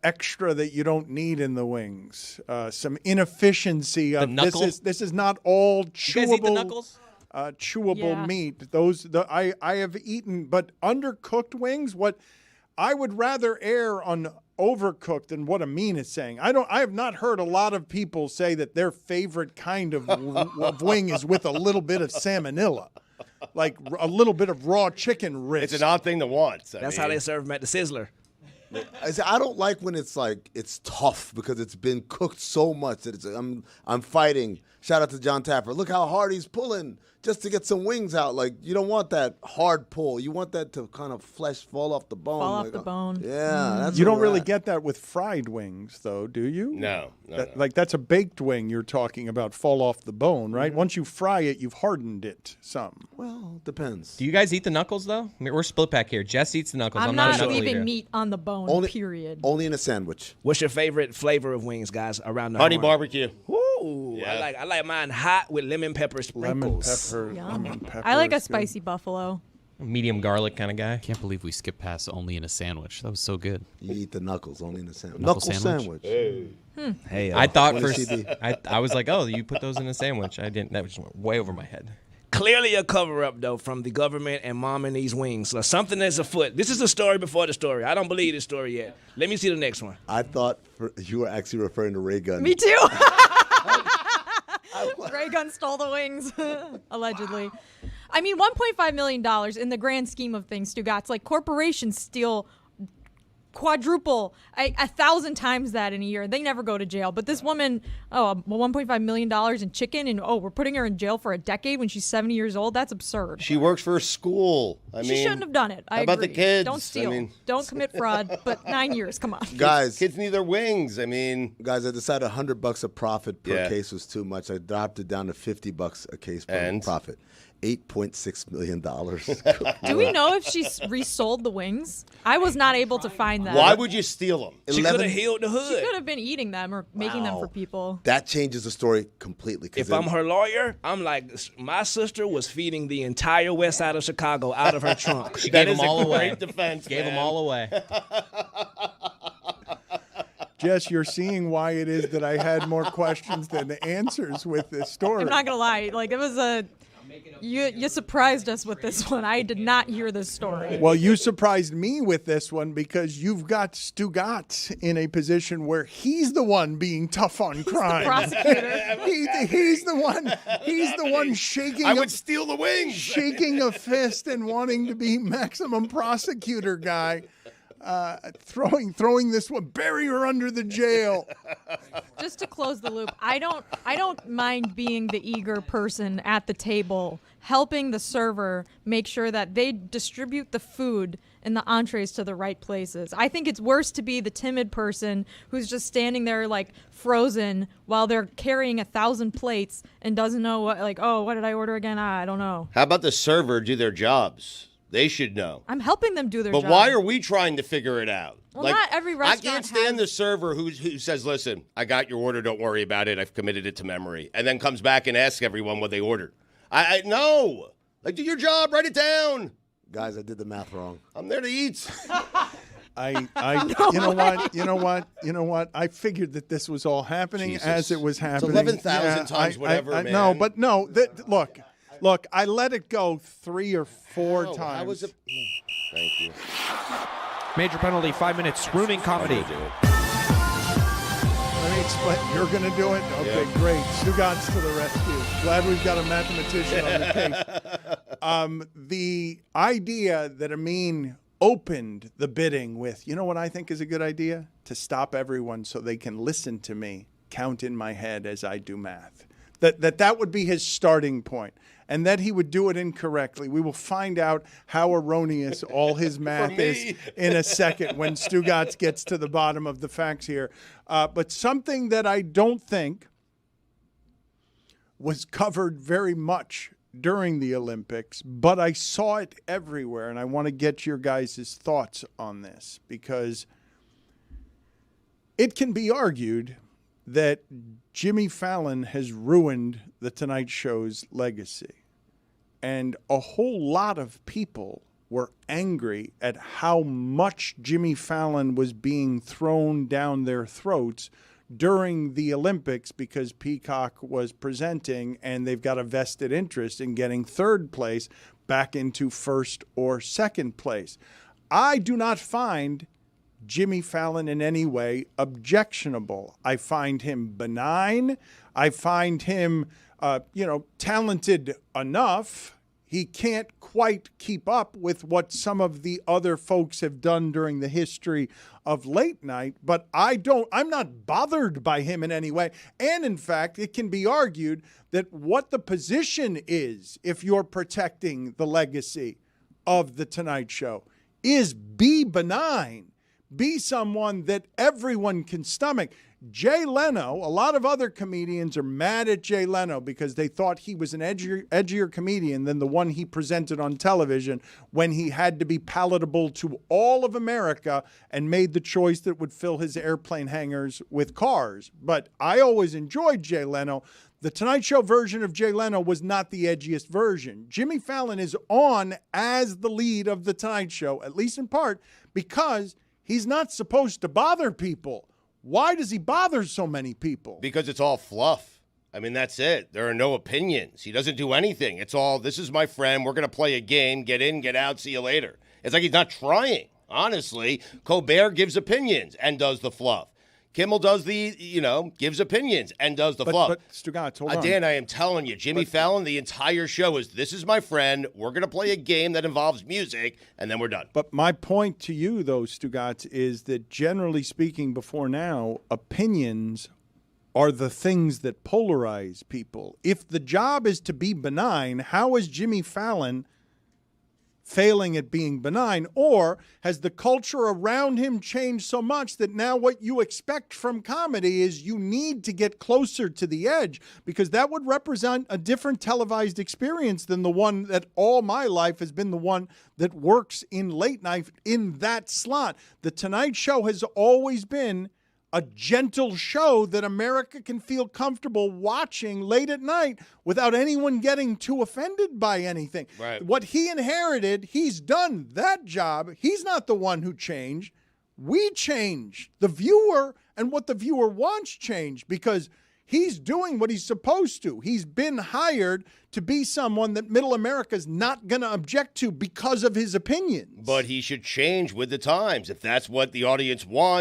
[SPEAKER 1] extra that you don't need in the wings, some inefficiency of
[SPEAKER 4] knuckle?
[SPEAKER 1] this is not all chewable.
[SPEAKER 4] You guys eat the knuckles?
[SPEAKER 1] Chewable
[SPEAKER 6] Yeah.
[SPEAKER 1] meat. I have eaten, but undercooked wings. What I would rather err on overcooked than what Amin is saying. I have not heard a lot of people say that their favorite kind of wing is with a little bit of salmonella, like a little bit of raw chicken wrist.
[SPEAKER 2] It's an odd thing to want.
[SPEAKER 7] That's how they serve them at the Sizzler.
[SPEAKER 3] I don't like when it's tough because it's been cooked so much that I'm fighting. Shout out to John Taffer. Look how hard he's pulling just to get some wings out. Like, you don't want that hard pull. You want that to kind of flesh fall off the bone.
[SPEAKER 6] Fall off the bone.
[SPEAKER 3] Yeah, that's
[SPEAKER 1] You
[SPEAKER 3] where
[SPEAKER 1] don't
[SPEAKER 3] we're
[SPEAKER 1] really
[SPEAKER 3] at.
[SPEAKER 1] get that with fried wings, though, do you?
[SPEAKER 2] No.
[SPEAKER 1] Like, that's a baked wing you're talking about, fall off the bone, right? Once you fry it, you've hardened it some.
[SPEAKER 3] Well, it depends.
[SPEAKER 4] Do you guys eat the knuckles though? I mean, we're split back here. Jess eats the knuckles.
[SPEAKER 6] I'm
[SPEAKER 4] not a
[SPEAKER 6] not
[SPEAKER 4] knuckle
[SPEAKER 6] leaving
[SPEAKER 4] eater.
[SPEAKER 6] meat on the bone.
[SPEAKER 3] Only-
[SPEAKER 6] Period.
[SPEAKER 3] Only in a sandwich.
[SPEAKER 7] What's your favorite flavor of wings, guys, around the
[SPEAKER 2] Honey
[SPEAKER 7] horn?
[SPEAKER 2] barbecue.
[SPEAKER 7] Ooh,
[SPEAKER 2] Yeah.
[SPEAKER 7] I like mine hot with lemon pepper
[SPEAKER 1] Lemon
[SPEAKER 7] sprinkles.
[SPEAKER 1] pepper.
[SPEAKER 6] Yum.
[SPEAKER 1] Lemon pepper
[SPEAKER 6] I like a
[SPEAKER 1] is good.
[SPEAKER 6] spicy buffalo.
[SPEAKER 4] Medium garlic kind of guy.
[SPEAKER 8] Can't believe we skipped past only in a sandwich. That was so good.
[SPEAKER 3] You eat the knuckles only in a sandwich.
[SPEAKER 8] Knuckle
[SPEAKER 3] sandwich.
[SPEAKER 7] Hey,
[SPEAKER 4] I thought
[SPEAKER 3] what
[SPEAKER 4] for
[SPEAKER 3] does she be?
[SPEAKER 4] I was like, oh, you put those in a sandwich. I didn't. That was just way over my head.
[SPEAKER 7] clearly a cover-up, though, from the government and Mom and these wings. So something is afoot. This is the story before the story. I don't believe this story yet. Let me see the next one.
[SPEAKER 3] I thought you were actually referring to Ray Gun.
[SPEAKER 6] Me too. Ray Gun stole the wings, allegedly. I mean, $1.5 million in the grand scheme of things, Stugotz. Like, corporations steal quadruple, 1,000 times that in a year. They never go to jail. But this woman, $1.5 million in chicken, and we're putting her in jail for a decade when she's 70 years old. That's absurd.
[SPEAKER 2] She works for a school. I
[SPEAKER 6] She
[SPEAKER 2] mean,
[SPEAKER 6] shouldn't have done it. I
[SPEAKER 2] how about
[SPEAKER 6] agree.
[SPEAKER 2] the kids?
[SPEAKER 6] Don't steal.
[SPEAKER 2] I mean,
[SPEAKER 6] Don't commit fraud. But 9 years, come on.
[SPEAKER 3] Guys,
[SPEAKER 2] kids need their wings. I mean,
[SPEAKER 3] guys, I decided $100 a profit per
[SPEAKER 2] Yeah.
[SPEAKER 3] case was too much. I dropped it down to $50 a case per profit. $8.6 million.
[SPEAKER 6] Do we know if she resold the wings? I was not able to find that.
[SPEAKER 2] why would you steal them?
[SPEAKER 7] She could have healed the hood.
[SPEAKER 6] She could have been eating them or making them for people.
[SPEAKER 3] That changes the story completely.
[SPEAKER 7] If I'm her lawyer, I'm like, my sister was feeding the entire west side of Chicago out of her trunk.
[SPEAKER 4] She gave
[SPEAKER 2] That is
[SPEAKER 4] them all
[SPEAKER 2] a
[SPEAKER 4] away.
[SPEAKER 2] great defense,
[SPEAKER 4] Gave them
[SPEAKER 2] man.
[SPEAKER 4] all away.
[SPEAKER 1] Jess, you're seeing why it is that I had more questions than answers with this story.
[SPEAKER 6] I'm not gonna lie, like it was you surprised us with this one. I did not hear this story.
[SPEAKER 1] Well, you surprised me with this one because you've got Stugotz in a position where he's the one being tough on crime.
[SPEAKER 6] Prosecutor.
[SPEAKER 1] He's the one. He's the one shaking.
[SPEAKER 2] I would steal the wings.
[SPEAKER 1] Shaking a fist and wanting to be maximum prosecutor guy. Throwing this one, bury her under the jail.
[SPEAKER 6] Just to close the loop, I don't mind being the eager person at the table, helping the server make sure that they distribute the food and the entrees to the right places. I think it's worse to be the timid person who's just standing there like frozen while they're carrying 1,000 plates and doesn't know what, like, oh, what did I order again? I don't know.
[SPEAKER 2] How about the server do their jobs? They should know.
[SPEAKER 6] I'm helping them do their
[SPEAKER 2] But
[SPEAKER 6] job.
[SPEAKER 2] why are we trying to figure it out?
[SPEAKER 6] Well, not every restaurant
[SPEAKER 2] I can't stand the server who says, listen, I got your order. Don't worry about it. I've committed it to memory. And then comes back and asks everyone what they ordered. I no. Like, do your job. Write it down.
[SPEAKER 3] Guys, I did the math wrong.
[SPEAKER 2] I'm there to eat.
[SPEAKER 1] You know what? I figured that this was all happening
[SPEAKER 2] Jesus.
[SPEAKER 1] as it was happening.
[SPEAKER 2] 11,000 times whatever, man.
[SPEAKER 1] No, but no. Look, I let it go 3 or 4 times.
[SPEAKER 2] How was it? Thank you.
[SPEAKER 9] Major penalty, 5 minutes. Swooning comedy.
[SPEAKER 1] Let me explain. You're going to do it? Okay, great. Stugotz to the rescue. Glad we've got a mathematician on the case. The idea that Amin opened the bidding with, you know what I think is a good idea? To stop everyone so they can listen to me count in my head as I do math. That would be his starting point, and that he would do it incorrectly. We will find out how erroneous all his math is in a second when Stugotz gets to the bottom of the facts here. But something that I don't think was covered very much during the Olympics, but I saw it everywhere, and I want to get your guys' thoughts on this, because it can be argued that Jimmy Fallon has ruined The Tonight Show's legacy. And a whole lot of people were angry at how much Jimmy Fallon was being thrown down their throats during the Olympics because Peacock was presenting and they've got a vested interest in getting third place back into first or second place. I do not find Jimmy Fallon in any way objectionable. I find him benign. I find him, talented enough. He can't quite keep up with what some of the other folks have done during the history of late night, but I'm not bothered by him in any way. And in fact, it can be argued that what the position is, if you're protecting the legacy of The Tonight Show, is be benign. Be someone that everyone can stomach. Jay Leno, a lot of other comedians are mad at Jay Leno because they thought he was an edgier comedian than the one he presented on television when he had to be palatable to all of America and made the choice that would fill his airplane hangars with cars. But I always enjoyed Jay Leno. The Tonight Show version of Jay Leno was not the edgiest version. Jimmy Fallon is on as the lead of The Tonight Show, at least in part, because he's not supposed to bother people. Why does he bother so many people?
[SPEAKER 2] Because it's all fluff. I mean, that's it. There are no opinions. He doesn't do anything. It's all, this is my friend. We're going to play a game. Get in, get out. See you later. It's like he's not trying. Honestly, Colbert gives opinions and does the fluff. Kimmel does gives opinions and does the fluff.
[SPEAKER 1] But Stugotz, hold on.
[SPEAKER 2] Dan, I am telling you, Jimmy Fallon, the entire show is, this is my friend. We're going to play a game that involves music, and then we're done.
[SPEAKER 1] But my point to you, though, Stugotz, is that generally speaking, before now, opinions are the things that polarize people. If the job is to be benign, how is Jimmy Fallon failing at being benign? Or has the culture around him changed so much that now what you expect from comedy is you need to get closer to the edge, because that would represent a different televised experience than the one that all my life has been the one that works in late night in that slot. The Tonight Show has always been a gentle show that America can feel comfortable watching late at night without anyone getting too offended by anything.
[SPEAKER 2] Right.
[SPEAKER 1] What he inherited, he's done that job. He's not the one who changed. We changed. The viewer and what the viewer wants changed, because he's doing what he's supposed to. He's been hired to be someone that middle America's not going to object to because of his opinions.
[SPEAKER 2] But he should change with the times if that's what the audience wants.